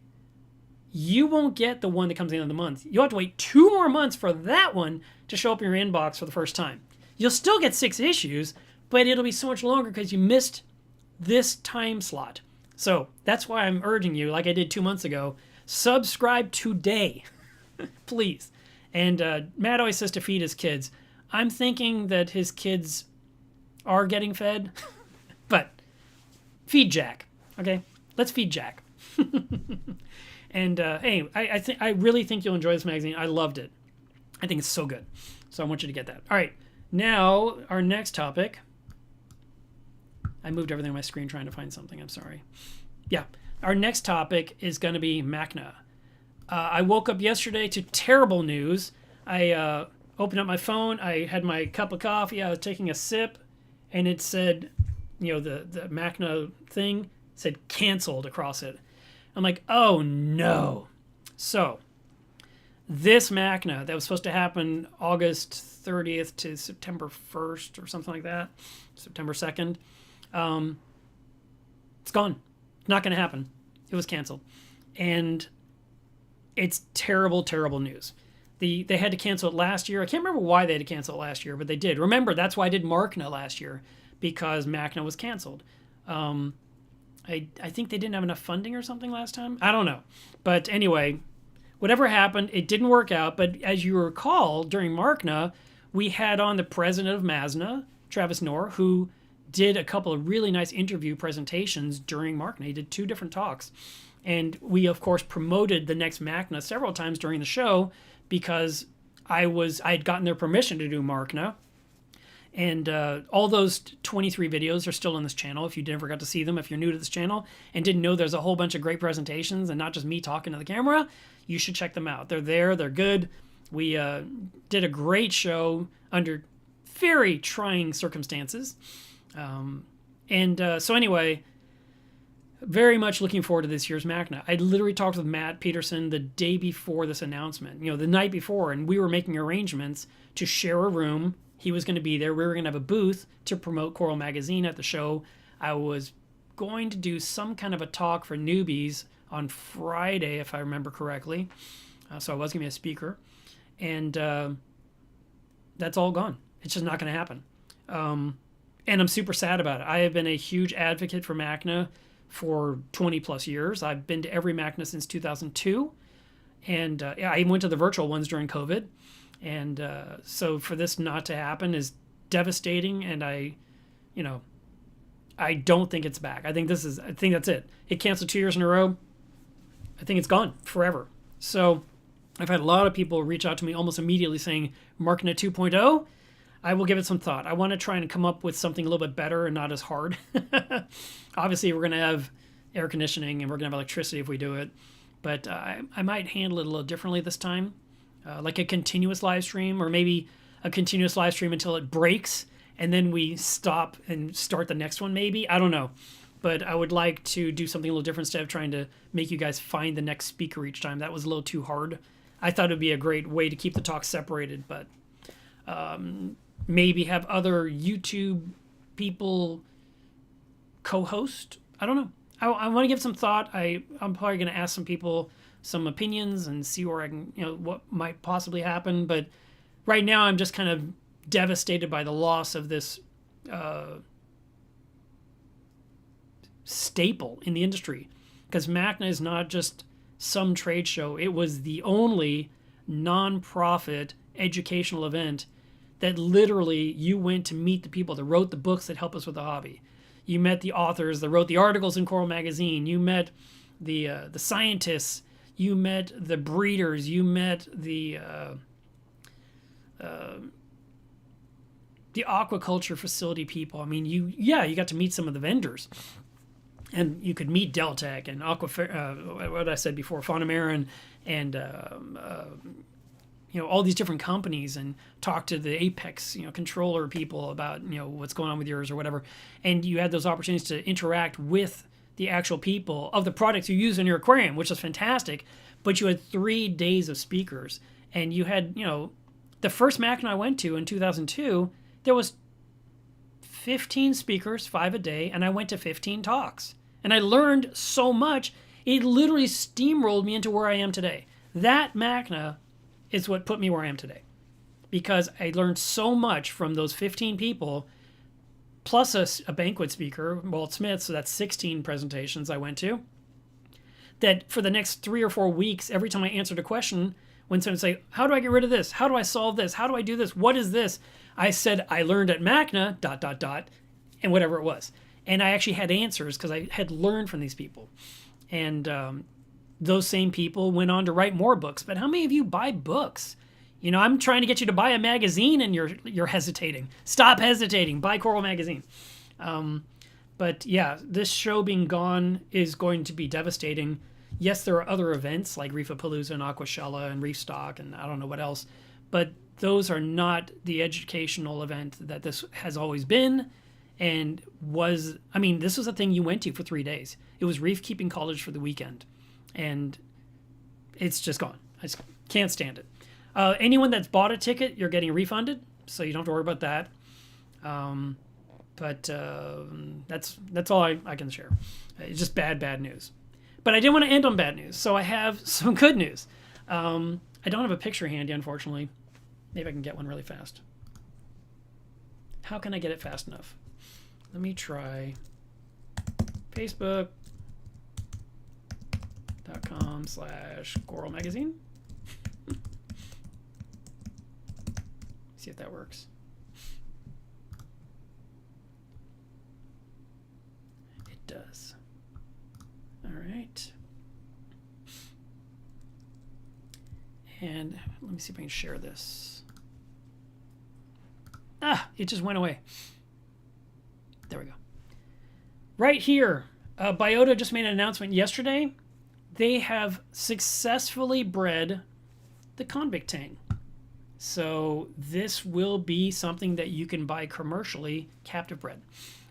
Speaker 1: you won't get the one that comes at the end of the month. You'll have to wait 2 more months for that one to show up in your inbox for the first time. You'll still get 6 issues, but it'll be so much longer because you missed this time slot. So that's why I'm urging you, like I did 2 months ago, subscribe today, please. And Matt always says to feed his kids. I'm thinking that his kids are getting fed, but feed Jack, okay? Let's feed Jack. And hey, I really think you'll enjoy this magazine. I loved it. I think it's so good. So I want you to get that. All right, now our next topic. I moved everything on my screen trying to find something. I'm sorry. Yeah, our next topic is going to be MACNA. I woke up yesterday to terrible news. I opened up my phone. I had my cup of coffee. I was taking a sip, and it said, the MACNA thing said canceled across it. I'm like, oh no. So this MACNA that was supposed to happen August 30th to September 1st or something like that, September 2nd, it's gone. Not going to happen. It was canceled. And it's terrible, terrible news. They had to cancel it last year. I can't remember why they had to cancel it last year, but they did. Remember, that's why I did MACNA last year, because MACNA was canceled. I think they didn't have enough funding or something last time. I don't know. But anyway, whatever happened, it didn't work out. But as you recall, during MACNA, we had on the president of MACNA, Travis Knorr, who did a couple of really nice interview presentations during MACNA. He did 2 different talks. And we, of course, promoted the next MACNA several times during the show because I had gotten their permission to do MACNA. And all those 23 videos are still on this channel if you never got to see them. If you're new to this channel and didn't know there's a whole bunch of great presentations and not just me talking to the camera, you should check them out. They're there. They're good. We did a great show under very trying circumstances. So anyway, very much looking forward to this year's MACNA. I literally talked with Matt Peterson the day before this announcement, the night before, and we were making arrangements to share a room. He was going to be there. We were going to have a booth to promote Coral Magazine at the show. I was going to do some kind of a talk for newbies on Friday, if I remember correctly. So I was going to be a speaker. And that's all gone. It's just not going to happen. And I'm super sad about it. I have been a huge advocate for MACNA for 20 plus years. I've been to every MACNA since 2002. And I even went to the virtual ones during COVID. And so for this not to happen is devastating. And I don't think it's back. I think that's it. It canceled 2 years in a row. I think it's gone forever. So I've had a lot of people reach out to me almost immediately saying, MACNA 2.0, I will give it some thought. I want to try and come up with something a little bit better and not as hard. Obviously, we're going to have air conditioning and we're going to have electricity if we do it. But I might handle it a little differently this time. Like a continuous live stream, or maybe a continuous live stream until it breaks and then we stop and start the next one maybe. I don't know. But I would like to do something a little different instead of trying to make you guys find the next speaker each time. That was a little too hard. I thought it would be a great way to keep the talk separated, but maybe have other YouTube people co-host. I don't know. I want to give some thought. I'm probably going to ask some people some opinions and see where I can, what might possibly happen. But right now I'm just kind of devastated by the loss of this staple in the industry. Because MACNA is not just some trade show. It was the only non-profit educational event that literally you went to meet the people that wrote the books that help us with the hobby. You met the authors that wrote the articles in Coral Magazine. You met the scientists. You met the breeders. You met the aquaculture facility people. I mean, you got to meet some of the vendors. And you could meet Deltec and what I said before, Fauna and all these different companies, and talk to the Apex, controller people about, what's going on with yours or whatever. And you had those opportunities to interact with the actual people of the products you use in your aquarium, which is fantastic. But you had 3 days of speakers, and you had, the first MACNA I went to in 2002, there was 15 speakers, 5 a day, and I went to 15 talks. And I learned so much. It literally steamrolled me into where I am today. That MACNA is what put me where I am today. Because I learned so much from those 15 people, plus a banquet speaker, Walt Smith, so that's 16 presentations I went to, that for the next 3 or 4 weeks, every time I answered a question, when someone would say, how do I get rid of this? How do I solve this? How do I do this? What is this? I said, I learned at MACNA, ... and whatever it was. And I actually had answers because I had learned from these people. And those same people went on to write more books. But how many of you buy books? You know, I'm trying to get you to buy a magazine and you're hesitating. Stop hesitating. Buy Coral Magazine. But yeah, this show being gone is going to be devastating. Yes, there are other events like Reefapalooza and Aquashella and Reef Stock and I don't know what else. But those are not the educational event that this has always been and was. I mean, this was a thing you went to for 3 days. It was Reef Keeping College for the weekend. And it's just gone. I just can't stand it. Anyone that's bought a ticket, you're getting refunded, so you don't have to worry about that. But that's all I can share. It's just bad news. But I didn't want to end on bad news, so I have some good news. I don't have a picture handy, unfortunately. Maybe I can get one really fast. How can I get it fast enough? Let me try Facebook.com/Coral Magazine. See if that works. It does. All right. And let me see if I can share this. It just went away. There we go. Right here, Biota just made an announcement yesterday. They have successfully bred the convict tang. So this will be something that you can buy commercially captive bred,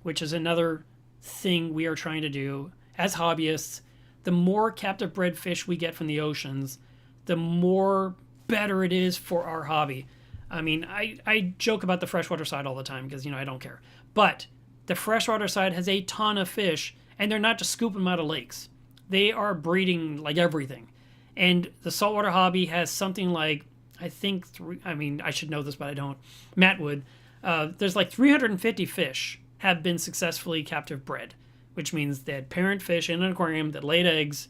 Speaker 1: which is another thing we are trying to do as hobbyists. The more captive bred fish we get from the oceans, the more better it is for our hobby. I mean, I joke about the freshwater side all the time because, you know, I don't care. But the freshwater side has a ton of fish, and they're not just scooping them out of lakes. They are breeding like everything. And the saltwater hobby has something like, I think, I should know this, but I don't. Matt would. There's like 350 fish have been successfully captive bred, which means they had parent fish in an aquarium that laid eggs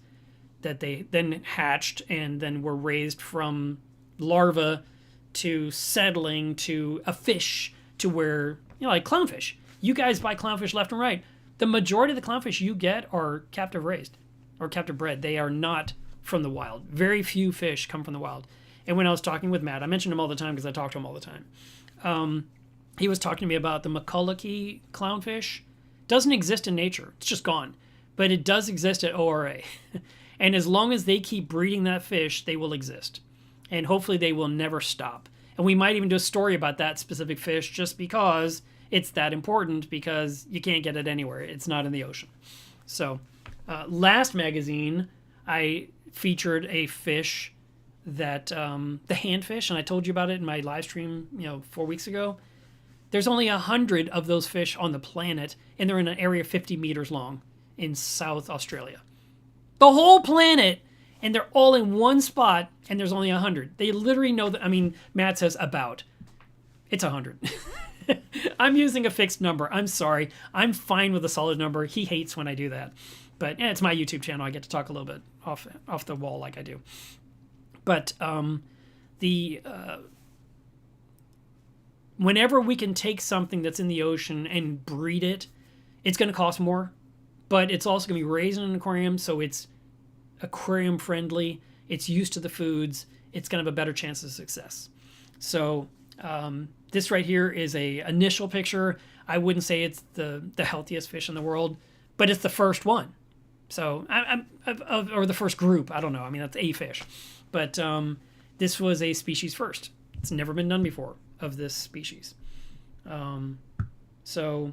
Speaker 1: that they then hatched and then were raised from larva to settling to a fish to where, you know, like clownfish. You guys buy clownfish left and right. The majority of the clownfish you get are captive raised or captive bred. They are not from the wild. Very few fish come from the wild. And when I was talking with Matt, I mention him all the time because I talk to him all the time. He was talking to me about the Macaulay clownfish. Doesn't exist in nature. It's just gone. But it does exist at ORA. And as long as they keep breeding that fish, they will exist. And hopefully they will never stop. And we might even do a story about that specific fish just because it's that important, because you can't get it anywhere. It's not in the ocean. So last magazine, I featured a fish that the handfish, and I told you about it in my live stream, 4 weeks ago. There's only 100 of those fish on the planet, and they're in an area 50 meters long in South Australia. The whole planet, and they're all in one spot, and there's only 100. They literally know that. I mean, Matt says about. It's 100. I'm using a fixed number. I'm sorry. I'm fine with a solid number. He hates when I do that. But it's my YouTube channel. I get to talk a little bit off the wall like I do. But whenever we can take something that's in the ocean and breed it, it's going to cost more. But it's also going to be raised in an aquarium, so it's aquarium friendly. It's used to the foods. It's going to have a better chance of success. So this right here is a initial picture. I wouldn't say it's the healthiest fish in the world, but it's the first one. So or the first group. I don't know. I mean, that's a fish. But this was a species first. It's never been done before of this species. So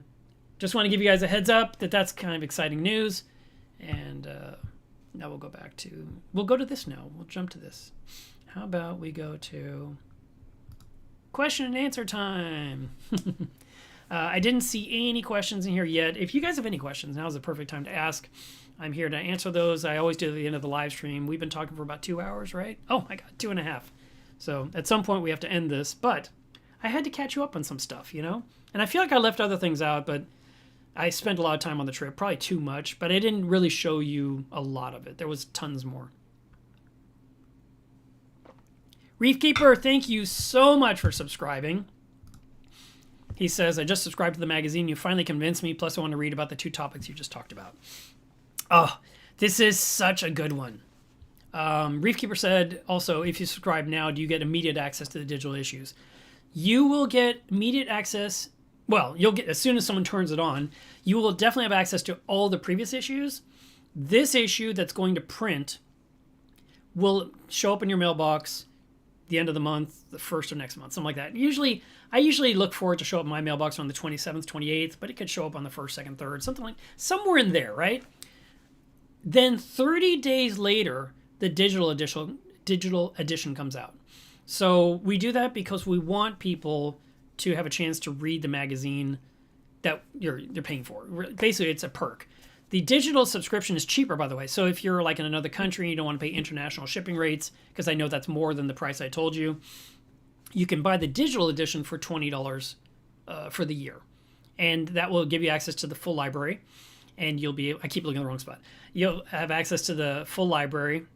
Speaker 1: just want to give you guys a heads up that that's kind of exciting news. And now we'll go to this now. We'll jump to this. How about we go to question and answer time? I didn't see any questions in here yet. If you guys have any questions, now's the perfect time to ask. I'm here to answer those. I always do at the end of the live stream. We've been talking for about 2 hours, right? Oh my God, 2.5. So at some point we have to end this, but I had to catch you up on some stuff, you know? And I feel like I left other things out, but I spent a lot of time on the trip, probably too much, but I didn't really show you a lot of it. There was tons more. Reefkeeper, thank you so much for subscribing. He says, I just subscribed to the magazine. You finally convinced me. Plus, I want to read about the 2 topics you just talked about. Oh, this is such a good one. Reefkeeper said, also, if you subscribe now, do you get immediate access to the digital issues? You will get immediate access. Well, you'll get, as soon as someone turns it on, you will definitely have access to all the previous issues. This issue that's going to print will show up in your mailbox the end of the month, the first of next month, something like that. I usually look for it to show up in my mailbox on the 27th, 28th, but it could show up on the 1st, 2nd, 3rd, something like somewhere in there, right? Then 30 days later, the digital edition comes out. So we do that because we want people to have a chance to read the magazine that you're paying for. Basically, it's a perk. The digital subscription is cheaper, by the way. So if you're like in another country and you don't want to pay international shipping rates, because I know that's more than the price I told you, you can buy the digital edition for $20 for the year. And that will give you access to the full library. And you'll be, I keep looking in the wrong spot. You'll have access to the full library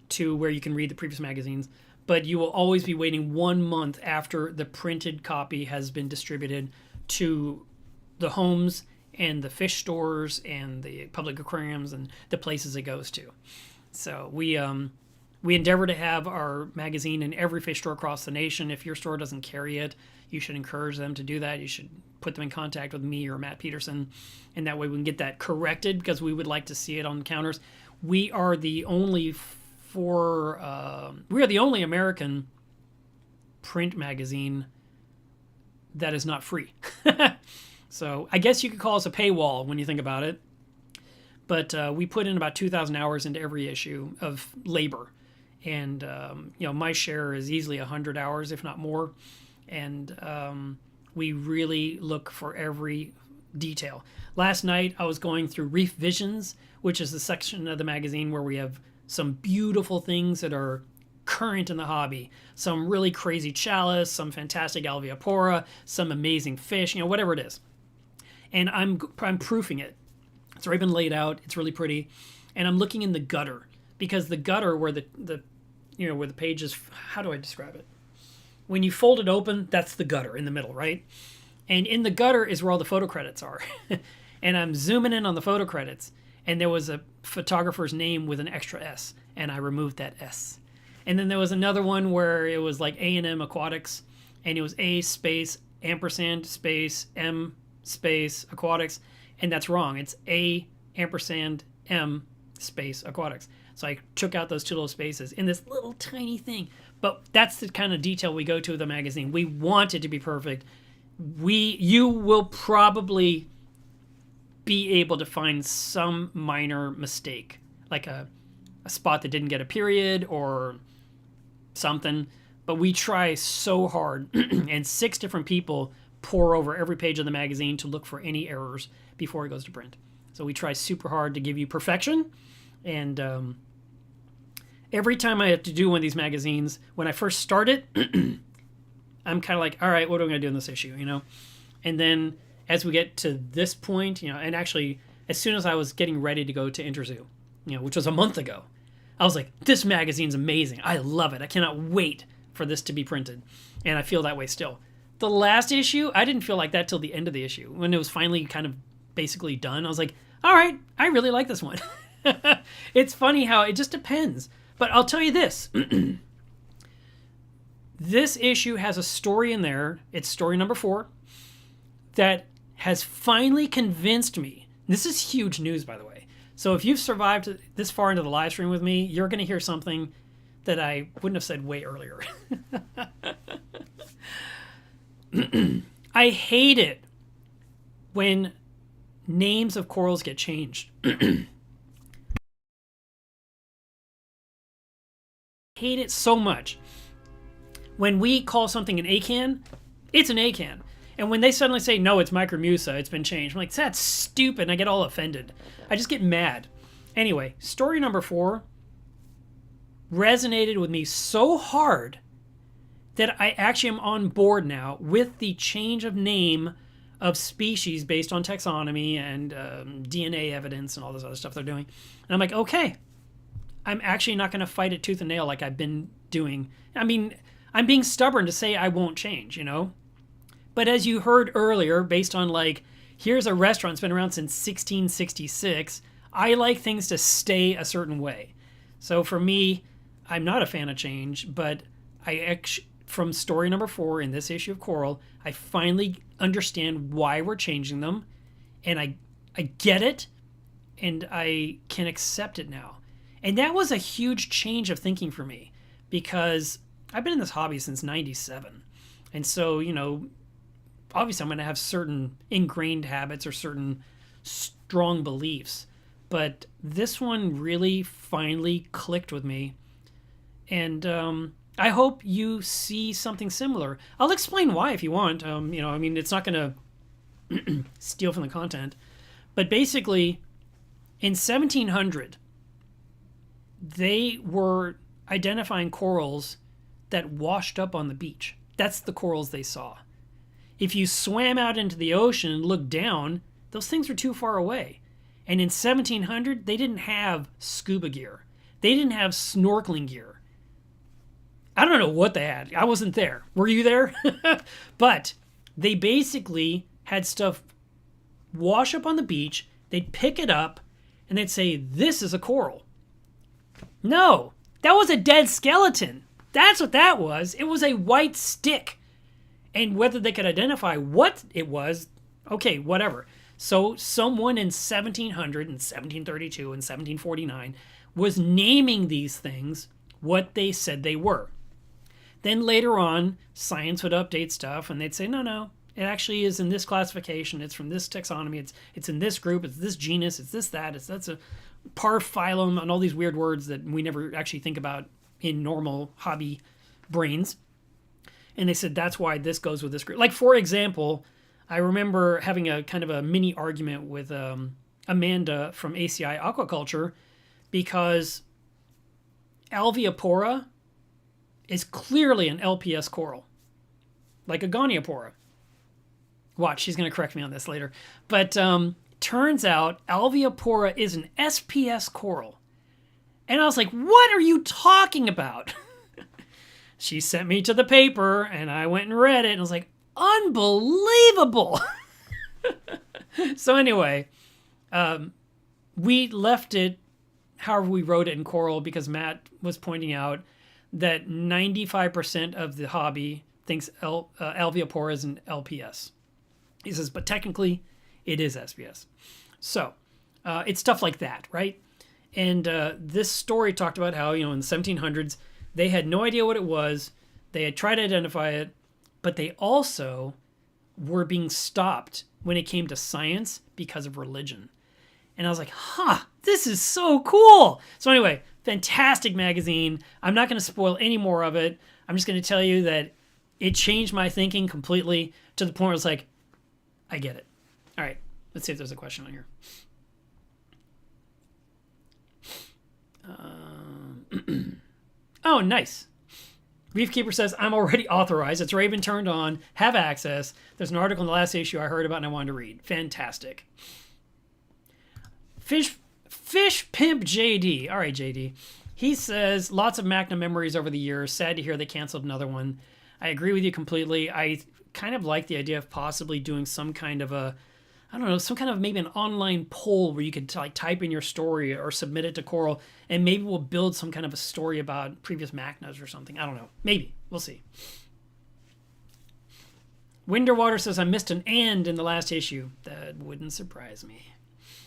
Speaker 1: to where you can read the previous magazines. But you will always be waiting 1 month after the printed copy has been distributed to the homes and the fish stores and the public aquariums and the places it goes to. So we endeavor to have our magazine in every fish store across the nation. If your store doesn't carry it, you should encourage them to do that. You should put them in contact with me or Matt Peterson, and that way we can get that corrected because we would like to see it on counters. We are the only American print magazine that is not free. So I guess you could call us a paywall when you think about it. But we put in about 2,000 hours into every issue of labor. And, my share is easily 100 hours, if not more. And we really look for every detail. Last night, I was going through Reef Visions, which is the section of the magazine where we have some beautiful things that are current in the hobby. Some really crazy chalice, some fantastic alveopora, some amazing fish, whatever it is. And I'm proofing it. It's already been laid out. It's really pretty. And I'm looking in the gutter because the gutter where where the page is, how do I describe it? When you fold it open, that's the gutter in the middle, right? And in the gutter is where all the photo credits are. And I'm zooming in on the photo credits. And there was a photographer's name with an extra S. And I removed that S. And then there was another one where it was like A&M Aquatics. And it was A space ampersand space M space aquatics, and that's wrong. It's A ampersand M space aquatics. So I took out those 2 little spaces in this little tiny thing. But that's the kind of detail we go to with the magazine. We want it to be perfect. You will probably be able to find some minor mistake, like a spot that didn't get a period or something. But we try so hard, and 6 different people pour over every page of the magazine to look for any errors before it goes to print. So we try super hard to give you perfection. And every time I have to do one of these magazines, when I first start it, I'm kind of like, all right, what am I going to do in this issue, And then as we get to this point, and actually as soon as I was getting ready to go to Interzoo, which was a month ago, I was like, this magazine's amazing. I love it. I cannot wait for this to be printed. And I feel that way still. The last issue, I didn't feel like that till the end of the issue. When it was finally kind of basically done, I was like, all right, I really like this one. It's funny how it just depends. But I'll tell you this. This issue has a story in there. It's story number 4 that has finally convinced me. This is huge news, by the way. So if you've survived this far into the live stream with me, you're going to hear something that I wouldn't have said way earlier. I hate it when names of corals get changed. Hate it so much. When we call something an acan, it's an acan. And when they suddenly say, no, it's Micromusa, it's been changed, I'm like, that's stupid. And I get all offended. I just get mad. Anyway, story number 4 resonated with me so hard that I actually am on board now with the change of name of species based on taxonomy and DNA evidence and all this other stuff they're doing. And I'm like, okay, I'm actually not going to fight it tooth and nail like I've been doing. I mean, I'm being stubborn to say I won't change, you know? But as you heard earlier, based on like, here's a restaurant that's been around since 1666, I like things to stay a certain way. So for me, I'm not a fan of change, but from story number 4 in this issue of Coral, I finally understand why we're changing them, and I get it, and I can accept it now. And that was a huge change of thinking for me, because I've been in this hobby since 97. And so, you know, obviously I'm going to have certain ingrained habits or certain strong beliefs. But this one really finally clicked with me. And I hope you see something similar. I'll explain why if you want. You know, I mean, it's not going to steal from the content. But basically, in 1700, they were identifying corals that washed up on the beach. That's the corals they saw. If you swam out into the ocean and looked down, those things were too far away. And in 1700, they didn't have scuba gear. They didn't have snorkeling gear. I don't know what they had. I wasn't there. Were you there? But they basically had stuff wash up on the beach. They'd pick it up and they'd say, this is a coral. No, that was a dead skeleton. That's what that was. It was a white stick. And whether they could identify what it was, okay, whatever. So someone in 1700 and 1732 and 1749 was naming these things what they said they were. Then later on, science would update stuff and they'd say, no, it actually is in this classification. It's from this taxonomy. It's in this group. It's this genus. It's this, that. That's a parphylum and all these weird words that we never actually think about in normal hobby brains. And they said, that's why this goes with this group. Like, for example, I remember having a kind of a mini argument with Amanda from ACI Aquaculture because Alveopora is clearly an LPS coral, like a Goniopora. Watch, she's going to correct me on this later. But turns out Alveopora is an SPS coral. And I was like, what are you talking about? She sent me to the paper, and I went and read it, and I was like, unbelievable! So anyway, we left it however we wrote it in Coral because Matt was pointing out that 95% of the hobby thinks Alveopora is an LPS. He says, but technically, it is SPS. So, it's stuff like that, right? And this story talked about how, you know, in the 1700s, they had no idea what it was. They had tried to identify it, but they also were being stopped when it came to science because of religion. And I was like, this is so cool. So anyway, fantastic magazine. I'm not going to spoil any more of it. I'm just going to tell you that it changed my thinking completely to the point where it's like, I get it. All right, let's see if there's a question on here. Oh, nice. Reefkeeper says, I'm already authorized. It's Raven turned on. Have access. There's an article in the last issue I heard about and I wanted to read. Fantastic. Fish Pimp JD. All right, JD. He says, lots of MACNA memories over the years. Sad to hear they canceled another one. I agree with you completely. I kind of like the idea of possibly doing some kind of a, I don't know, some kind of maybe an online poll where you could like type in your story or submit it to Coral, and maybe we'll build some kind of a story about previous MACNAs or something. I don't know. Maybe. We'll see. Winderwater says, I missed an and in the last issue. That wouldn't surprise me.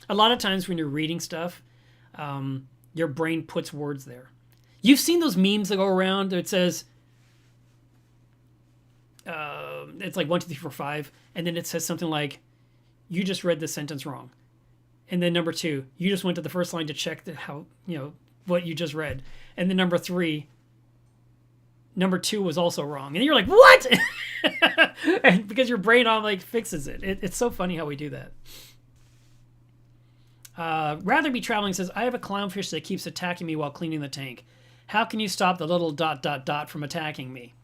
Speaker 1: A lot of times when you're reading stuff, your brain puts words there. You've seen those memes that go around that it says, it's like 1, 2, 3, 4, 5, and then it says something like, you just read this sentence wrong. And then number 2, you just went to the first line to check how, what you just read. And then number 3, number 2 was also wrong. And you're like, what? And because your brain on like fixes it. It's so funny how we do that. Rather Be Traveling says, I have a clownfish that keeps attacking me while cleaning the tank. How can you stop the little ... from attacking me?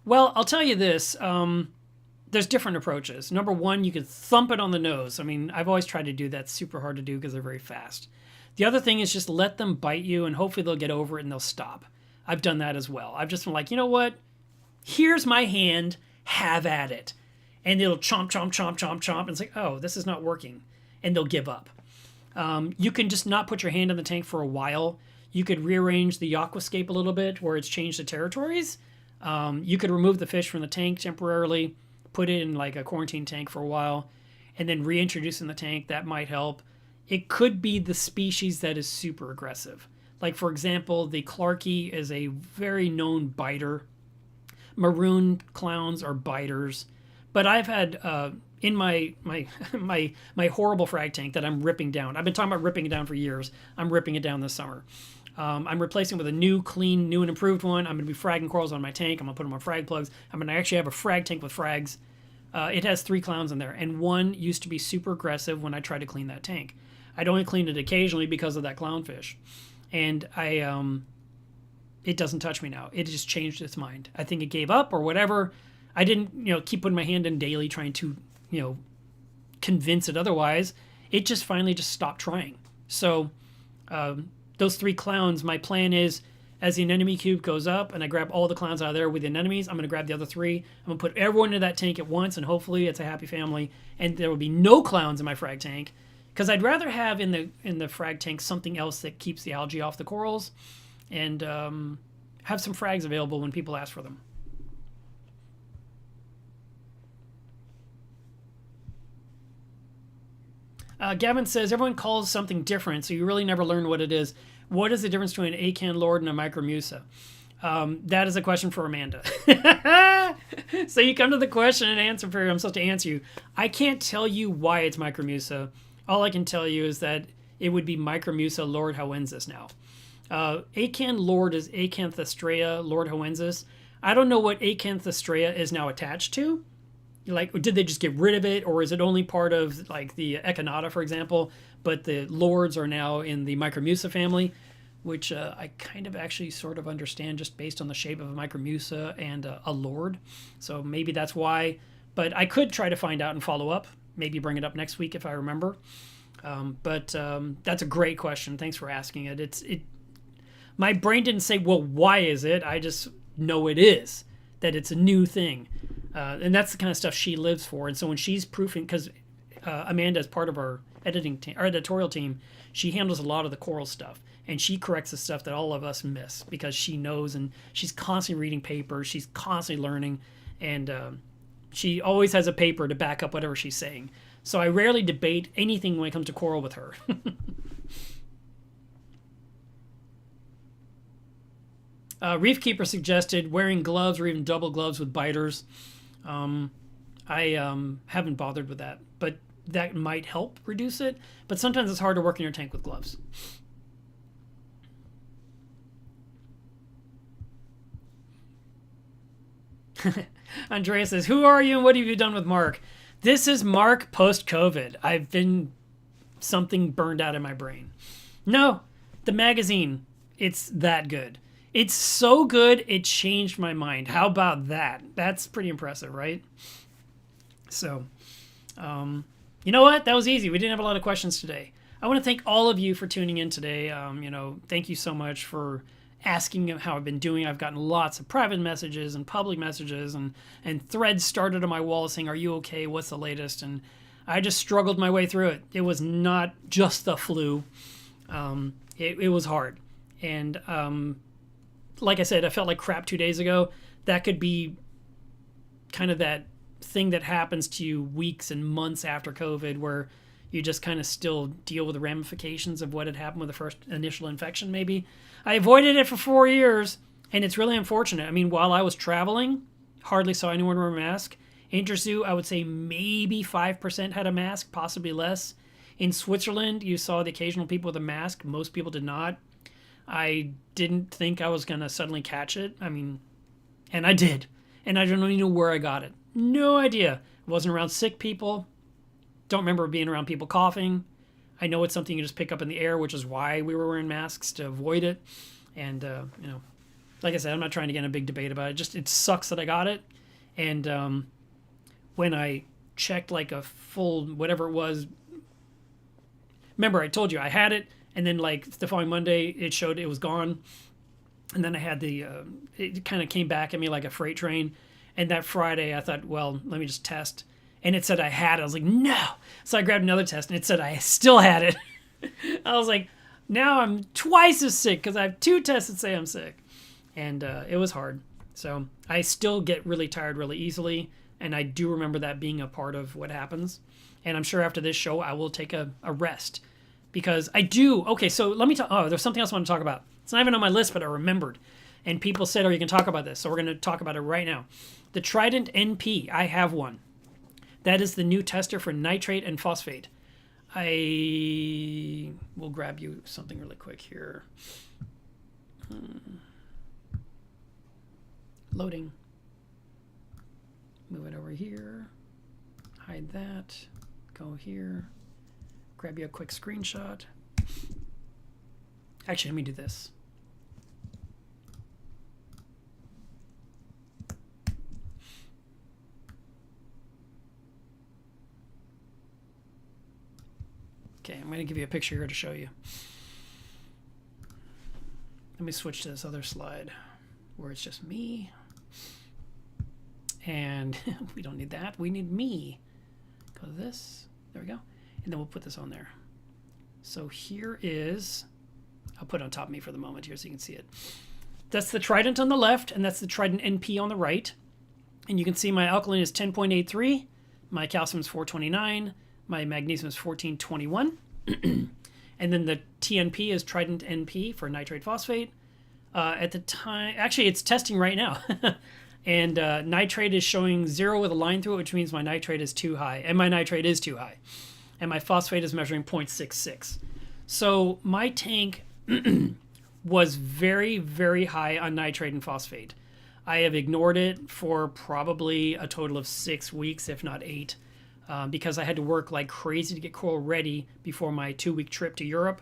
Speaker 1: Well, I'll tell you this. There's different approaches. Number 1, you can thump it on the nose. I mean, I've always tried to do that. It's super hard to do because they're very fast. The other thing is just let them bite you, and hopefully they'll get over it and they'll stop. I've done that as well. I've just been like, you know what? Here's my hand. Have at it. And it'll chomp, chomp, chomp, chomp, chomp. And it's like, oh, this is not working. And they'll give up. You can just not put your hand in the tank for a while. You could rearrange the aquascape a little bit where it's changed the territories. You could remove the fish from the tank temporarily, put it in like a quarantine tank for a while, and then reintroduce in the tank. That might help. It could be the species that is super aggressive. Like, for example, the Clarkie is a very known biter. Maroon clowns are biters. But I've had, in my horrible frag tank that I'm ripping down. I've been talking about ripping it down for years. I'm ripping it down this summer. I'm replacing with a new, clean, new and improved one. I'm going to be fragging corals on my tank. I'm going to put them on frag plugs. I'm going to actually have a frag tank with frags. It has 3 clowns in there, and one used to be super aggressive when I tried to clean that tank. I'd only clean it occasionally because of that clownfish. And it doesn't touch me now. It just changed its mind. I think it gave up or whatever. I didn't, keep putting my hand in daily trying to, convince it otherwise. It just finally just stopped trying. So those 3 clowns, my plan is as the anemone cube goes up and I grab all the clowns out of there with the anemones, I'm going to grab the other 3. I'm going to put everyone into that tank at once, and hopefully it's a happy family. And there will be no clowns in my frag tank, because I'd rather have in the frag tank something else that keeps the algae off the corals, and have some frags available when people ask for them. Gavin says, everyone calls something different, so you really never learn what it is. What is the difference between an acan lord and a micromusa? That is a question for Amanda. So you come to the question and answer period. I'm supposed to answer you. I can't tell you why it's micromusa. All I can tell you is that it would be micromusa lord hoensis now. Acan lord is Acanthostrea lord hoensis. I don't know what Acanthostrea is now attached to. Like, did they just get rid of it, or is it only part of like the Echinata, for example, but the lords are now in the micromusa family, which I kind of actually sort of understand just based on the shape of a micromusa and a lord. So maybe that's why, but I could try to find out and follow up, maybe bring it up next week if I remember. But that's a great question. Thanks for asking it. My brain didn't say, well, why is it? I just know it is, that it's a new thing. And that's the kind of stuff she lives for. And so when she's proofing, because Amanda is part of our editorial team, she handles a lot of the coral stuff. And she corrects the stuff that all of us miss, because she knows, and she's constantly reading papers. She's constantly learning. And she always has a paper to back up whatever she's saying. So I rarely debate anything when it comes to coral with her. Reef Keeper suggested wearing gloves or even double gloves with biters. I haven't bothered with that, but that might help reduce it. But sometimes it's hard to work in your tank with gloves. Andrea says, who are you and what have you done with Mark? This is Mark post-COVID. I've been something burned out in my brain. No, the magazine, it's that good. It's so good, it changed my mind. How about that? That's pretty impressive, right? So, you know what? That was easy. We didn't have a lot of questions today. I want to thank all of you for tuning in today. Thank you so much for asking how I've been doing. I've gotten lots of private messages and public messages, and threads started on my wall saying, are you okay? What's the latest? And I just struggled my way through it. It was not just the flu. It was hard. And like I said, I felt like crap 2 days ago. That could be kind of that thing that happens to you weeks and months after COVID, where you just kind of still deal with the ramifications of what had happened with the first initial infection, maybe. I avoided it for 4 years, and it's really unfortunate. I mean, while I was traveling, hardly saw anyone wear a mask. Interzoo, I would say maybe 5% had a mask, possibly less. In Switzerland, you saw the occasional people with a mask. Most people did not. I didn't think I was going to suddenly catch it. I mean, And I did. And I don't even know where I got it. No idea. I wasn't around sick people. Don't remember being around people coughing. I know it's something you just pick up in the air, which is why we were wearing masks, to avoid it. And, like I said, I'm not trying to get in a big debate about it. Just, it sucks that I got it. And when I checked like a full, whatever it was, remember I told you I had it, and then like the following Monday it showed it was gone. And then I had it kind of came back at me like a freight train. And that Friday I thought, well, let me just test. And it said I had it. I was like, no. So I grabbed another test and it said I still had it. I was like, now I'm twice as sick because I have 2 tests that say I'm sick. And it was hard. So I still get really tired really easily. And I do remember that being a part of what happens. And I'm sure after this show, I will take a rest. Because I do. Okay, so let me talk. Oh, there's something else I want to talk about. It's not even on my list, but I remembered. And people said, oh, you can talk about this. So we're going to talk about it right now. The Trident NP. I have one. That is the new tester for nitrate and phosphate. I will grab you something really quick here. Loading. Move it over here. Hide that. Go here. Grab you a quick screenshot. Actually, let me do this. Okay, I'm going to give you a picture here to show you. Let me switch to this other slide where it's just me. And we don't need that. We need me. Go to this. There we go. And then we'll put this on there. So here is, I'll put it on top of me for the moment here so you can see it. That's the Trident on the left, and that's the Trident NP on the right. And you can see my alkaline is 10.83, my calcium is 429, my magnesium is 1421. And then the TNP is Trident NP for nitrate phosphate. At the time, actually it's testing right now. And nitrate is showing 0 with a line through it, which means my nitrate is too high. And my nitrate is too high. And my phosphate is measuring 0.66. So my tank was very, very high on nitrate and phosphate. I have ignored it for probably a total of 6 weeks, if not 8, because I had to work like crazy to get coral ready before my 2-week trip to Europe.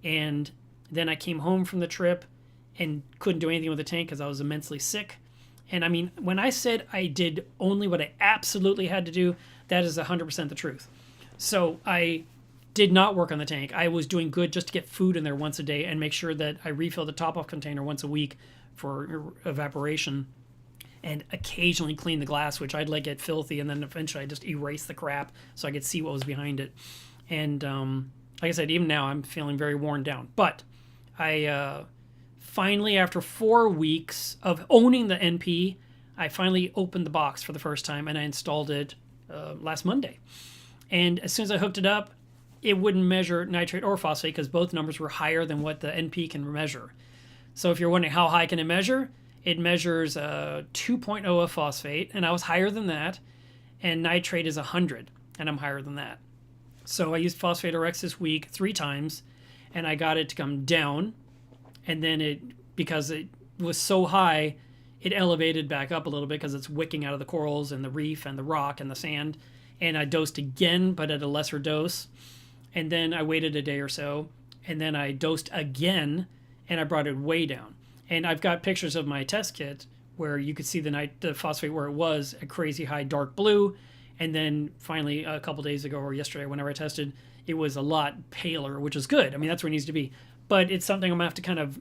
Speaker 1: And then I came home from the trip and couldn't do anything with the tank because I was immensely sick. And I mean, when I said I did only what I absolutely had to do, that is 100% the truth. So I did not work on the tank. I was doing good just to get food in there once a day and make sure that I refill the top-off container once a week for evaporation, and occasionally clean the glass, which I'd let get filthy, and then eventually I just erase the crap so I could see what was behind it. And like I said, even now I'm feeling very worn down. But I finally, after 4 weeks of owning the NP, I finally opened the box for the first time, and I installed it last Monday. And as soon as I hooked it up, it wouldn't measure nitrate or phosphate because both numbers were higher than what the NP can measure. So if you're wondering how high can it measure, it measures 2.0 of phosphate, and I was higher than that, and nitrate is 100, and I'm higher than that. So I used Phosphate RX this week 3 times, and I got it to come down, and then because it was so high, it elevated back up a little bit because it's wicking out of the corals and the reef and the rock and the sand. And I dosed again, but at a lesser dose. And then I waited a day or so, and then I dosed again, and I brought it way down. And I've got pictures of my test kit where you could see the phosphate where it was a crazy high dark blue. And then finally, a couple days ago or yesterday, whenever I tested, it was a lot paler, which is good. I mean, that's where it needs to be. But it's something I'm going to have to kind of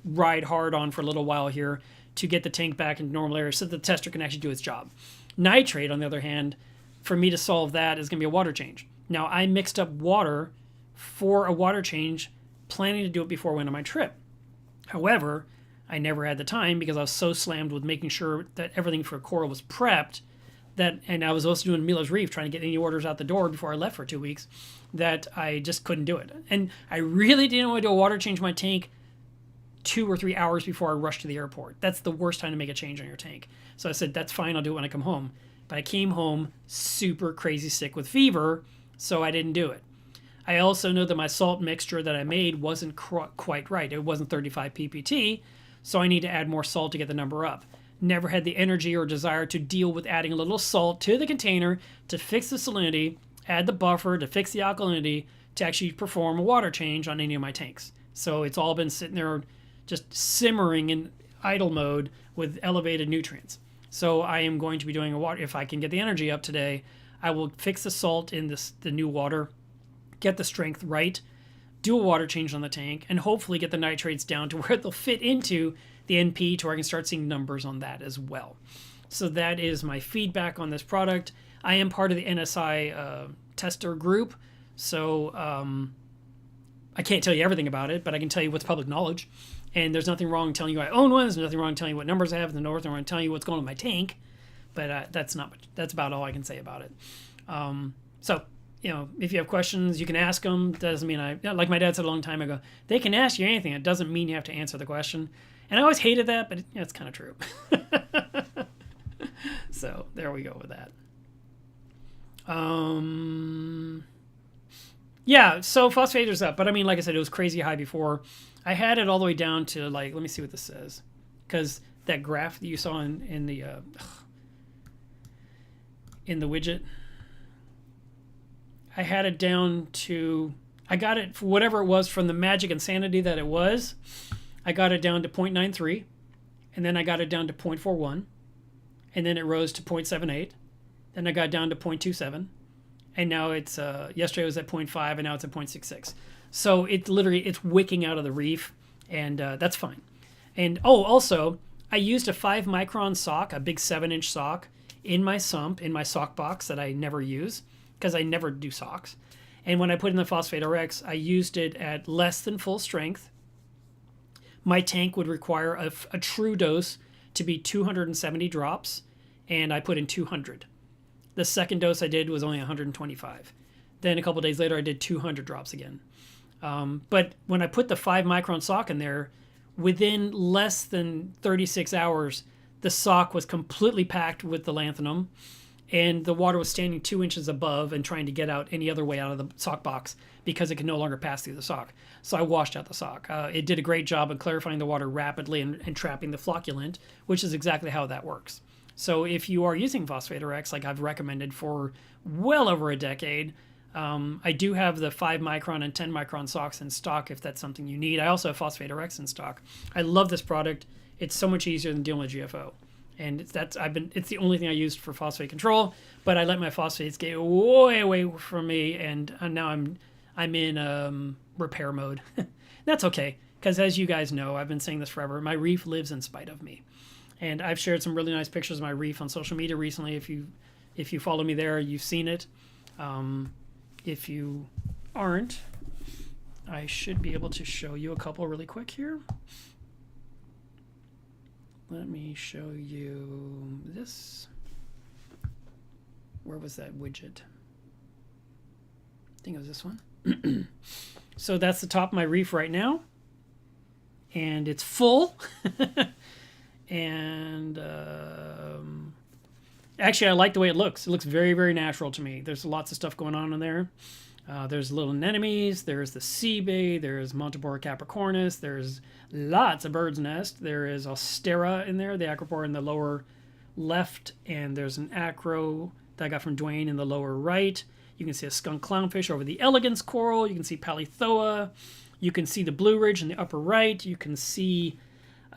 Speaker 1: ride hard on for a little while here to get the tank back into normal areas so the tester can actually do its job. Nitrate, on the other hand, for me to solve that is going to be a water change. Now, I mixed up water for a water change, planning to do it before I went on my trip. However, I never had the time because I was so slammed with making sure that everything for coral was prepped, and I was also doing Mila's Reef, trying to get any orders out the door before I left for 2 weeks, that I just couldn't do it. And I really didn't want to do a water change in my tank 2 or 3 hours before I rushed to the airport. That's the worst time to make a change on your tank. So I said, that's fine, I'll do it when I come home. But I came home super crazy sick with fever, so I didn't do it. I also know that my salt mixture that I made wasn't quite right. It wasn't 35 ppt, so I need to add more salt to get the number up. never had the energy or desire to deal with adding a little salt to the container to fix the salinity, add the buffer to fix the alkalinity, to actually perform a water change on any of my tanks. So it's all been sitting there just simmering in idle mode with elevated nutrients. So I am going to be doing a water, if I can get the energy up today, I will fix the salt in the new water, get the strength right, do a water change on the tank, and hopefully get the nitrates down to where they'll fit into the NP to where I can start seeing numbers on that as well. So that is my feedback on this product. I am part of the NSI tester group, so I can't tell you everything about it, but I can tell you what's public knowledge. And there's nothing wrong telling you I own one. There's nothing wrong telling you what numbers I have. There's nothing wrong telling you what's going on in my tank. But that's about all I can say about it. So, if you have questions, you can ask them. Doesn't mean like my dad said a long time ago, they can ask you anything. It doesn't mean you have to answer the question. And I always hated that, but it's kind of true. So there we go with that. Yeah, so phosphator's up, but I mean, like I said, it was crazy high before. I had it all the way down to let me see what this says, because that graph that you saw in the widget, I had it down to, I got it for whatever it was from the magic insanity that it was. I got it down to 0.93, and then I got it down to 0.41, and then it rose to 0.78, then I got down to 0.27, and now it's yesterday it was at 0.5, and now it's at 0.66. So it's wicking out of the reef, and that's fine. And also I used a 5 micron sock, a big 7-inch sock, in my sump, in my sock box that I never use because I never do socks. And when I put in the Phosphate RX, I used it at less than full strength. My tank would require a true dose to be 270 drops, and I put in 200. The second dose I did was only 125. Then a couple days later, I did 200 drops again. But when I put the 5 micron sock in there, within less than 36 hours, the sock was completely packed with the lanthanum, and the water was standing 2 inches above and trying to get out any other way out of the sock box because it could no longer pass through the sock. So I washed out the sock. It did a great job of clarifying the water rapidly and trapping the flocculant, which is exactly how that works. So if you are using Phosphate RX, like I've recommended for well over a decade, I do have the 5 micron and 10 micron socks in stock if that's something you need. I also have Phosphate RX in stock. I love this product. It's so much easier than dealing with GFO. And it's the only thing I used for phosphate control, but I let my phosphates get way away from me, and now I'm in repair mode. That's okay, because as you guys know, I've been saying this forever, my reef lives in spite of me. And I've shared some really nice pictures of my reef on social media recently. If you follow me there, you've seen it. If you aren't, I should be able to show you a couple really quick here. Let me show you this. Where was that widget? I think it was this one. So that's the top of my reef right now. And it's full. And actually, I like the way it looks. It looks very, very natural to me. There's lots of stuff going on in there. There's little anemones, there's the sea bay, there's Montebora capricornus, there's lots of bird's nest. There is Austera in there, the acropora in the lower left, and there's an acro that I got from Dwayne in the lower right. You can see a skunk clownfish over the elegance coral. You can see Palithoa. You can see the blue ridge in the upper right. You can see,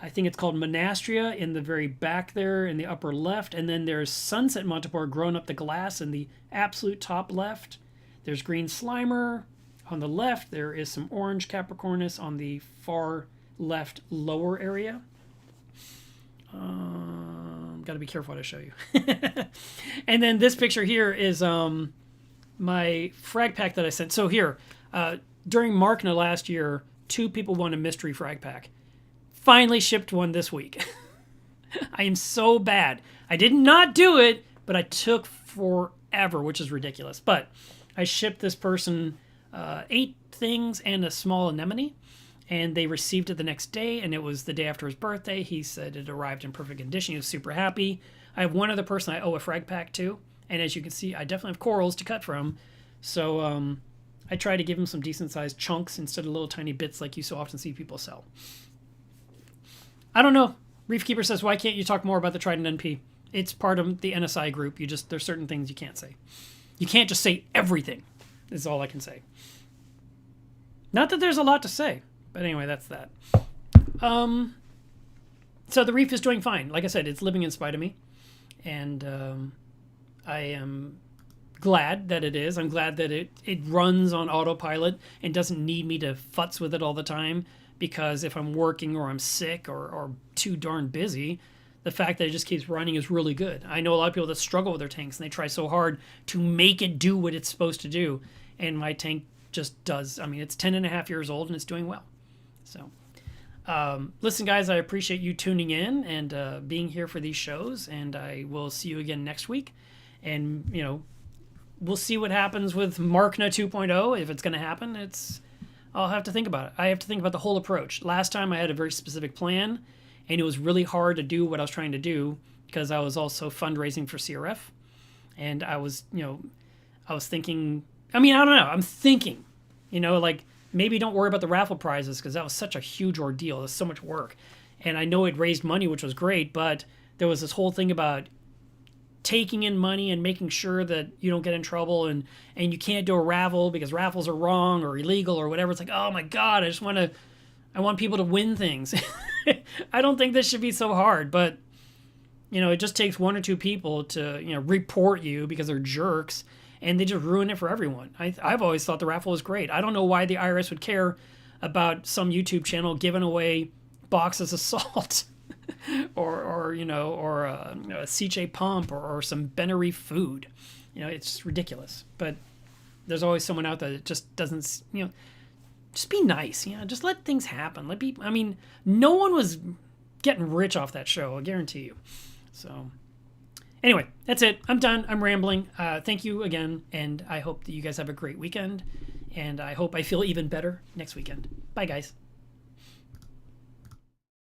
Speaker 1: I think it's called Monastria in the very back there in the upper left. And then there's Sunset Montebora growing up the glass in the absolute top left. There's green slimer on the left. There is some orange capricornus on the far left lower area. Got to be careful what I show you. And then this picture here is my frag pack that I sent. So here, during MACNA last year, 2 people won a mystery frag pack. Finally shipped one this week. I am so bad. I did not do it, but I took forever, which is ridiculous. But I shipped this person 8 things and a small anemone, and they received it the next day, and it was the day after his birthday. He said it arrived in perfect condition. He was super happy. I have one other person I owe a frag pack to, and as you can see, I definitely have corals to cut from. So I try to give him some decent-sized chunks instead of little tiny bits like you so often see people sell. I don't know. Reefkeeper says, why can't you talk more about the Trident NP? It's part of the NSI group. There's certain things you can't say. You can't just say everything, is all I can say. Not that there's a lot to say, but anyway, that's that. So the reef is doing fine. Like I said, it's living in spite of me. And I am glad that it is. I'm glad that it runs on autopilot and doesn't need me to futz with it all the time, because if I'm working or I'm sick or too darn busy, the fact that it just keeps running is really good. I know a lot of people that struggle with their tanks and they try so hard to make it do what it's supposed to do. And my tank just does. I mean, it's 10 and a half years old and it's doing well. So, listen, guys, I appreciate you tuning in and being here for these shows. And I will see you again next week. And, you know, we'll see what happens with MACNA 2.0. If it's going to happen, I'll have to think about it. I have to think about the whole approach. Last time I had a very specific plan, and it was really hard to do what I was trying to do because I was also fundraising for CRF. And I was thinking, I don't know. I'm thinking, like, maybe don't worry about the raffle prizes because that was such a huge ordeal. It was so much work. And I know it raised money, which was great, but there was this whole thing about taking in money and making sure that you don't get in trouble and you can't do a raffle because raffles are wrong or illegal or whatever. It's like, oh my God, I want people to win things. I don't think this should be so hard, but it just takes one or two people to, report you because they're jerks and they just ruin it for everyone. I've always thought the raffle was great. I don't know why the IRS would care about some YouTube channel giving away boxes of salt or a CJ pump or some Benary food. It's ridiculous, but there's always someone out there that just doesn't, just be nice, just let things happen. No one was getting rich off that show, I guarantee you. So anyway, that's it. I'm done. I'm rambling. Thank you again. And I hope that you guys have a great weekend. And I hope I feel even better next weekend. Bye, guys.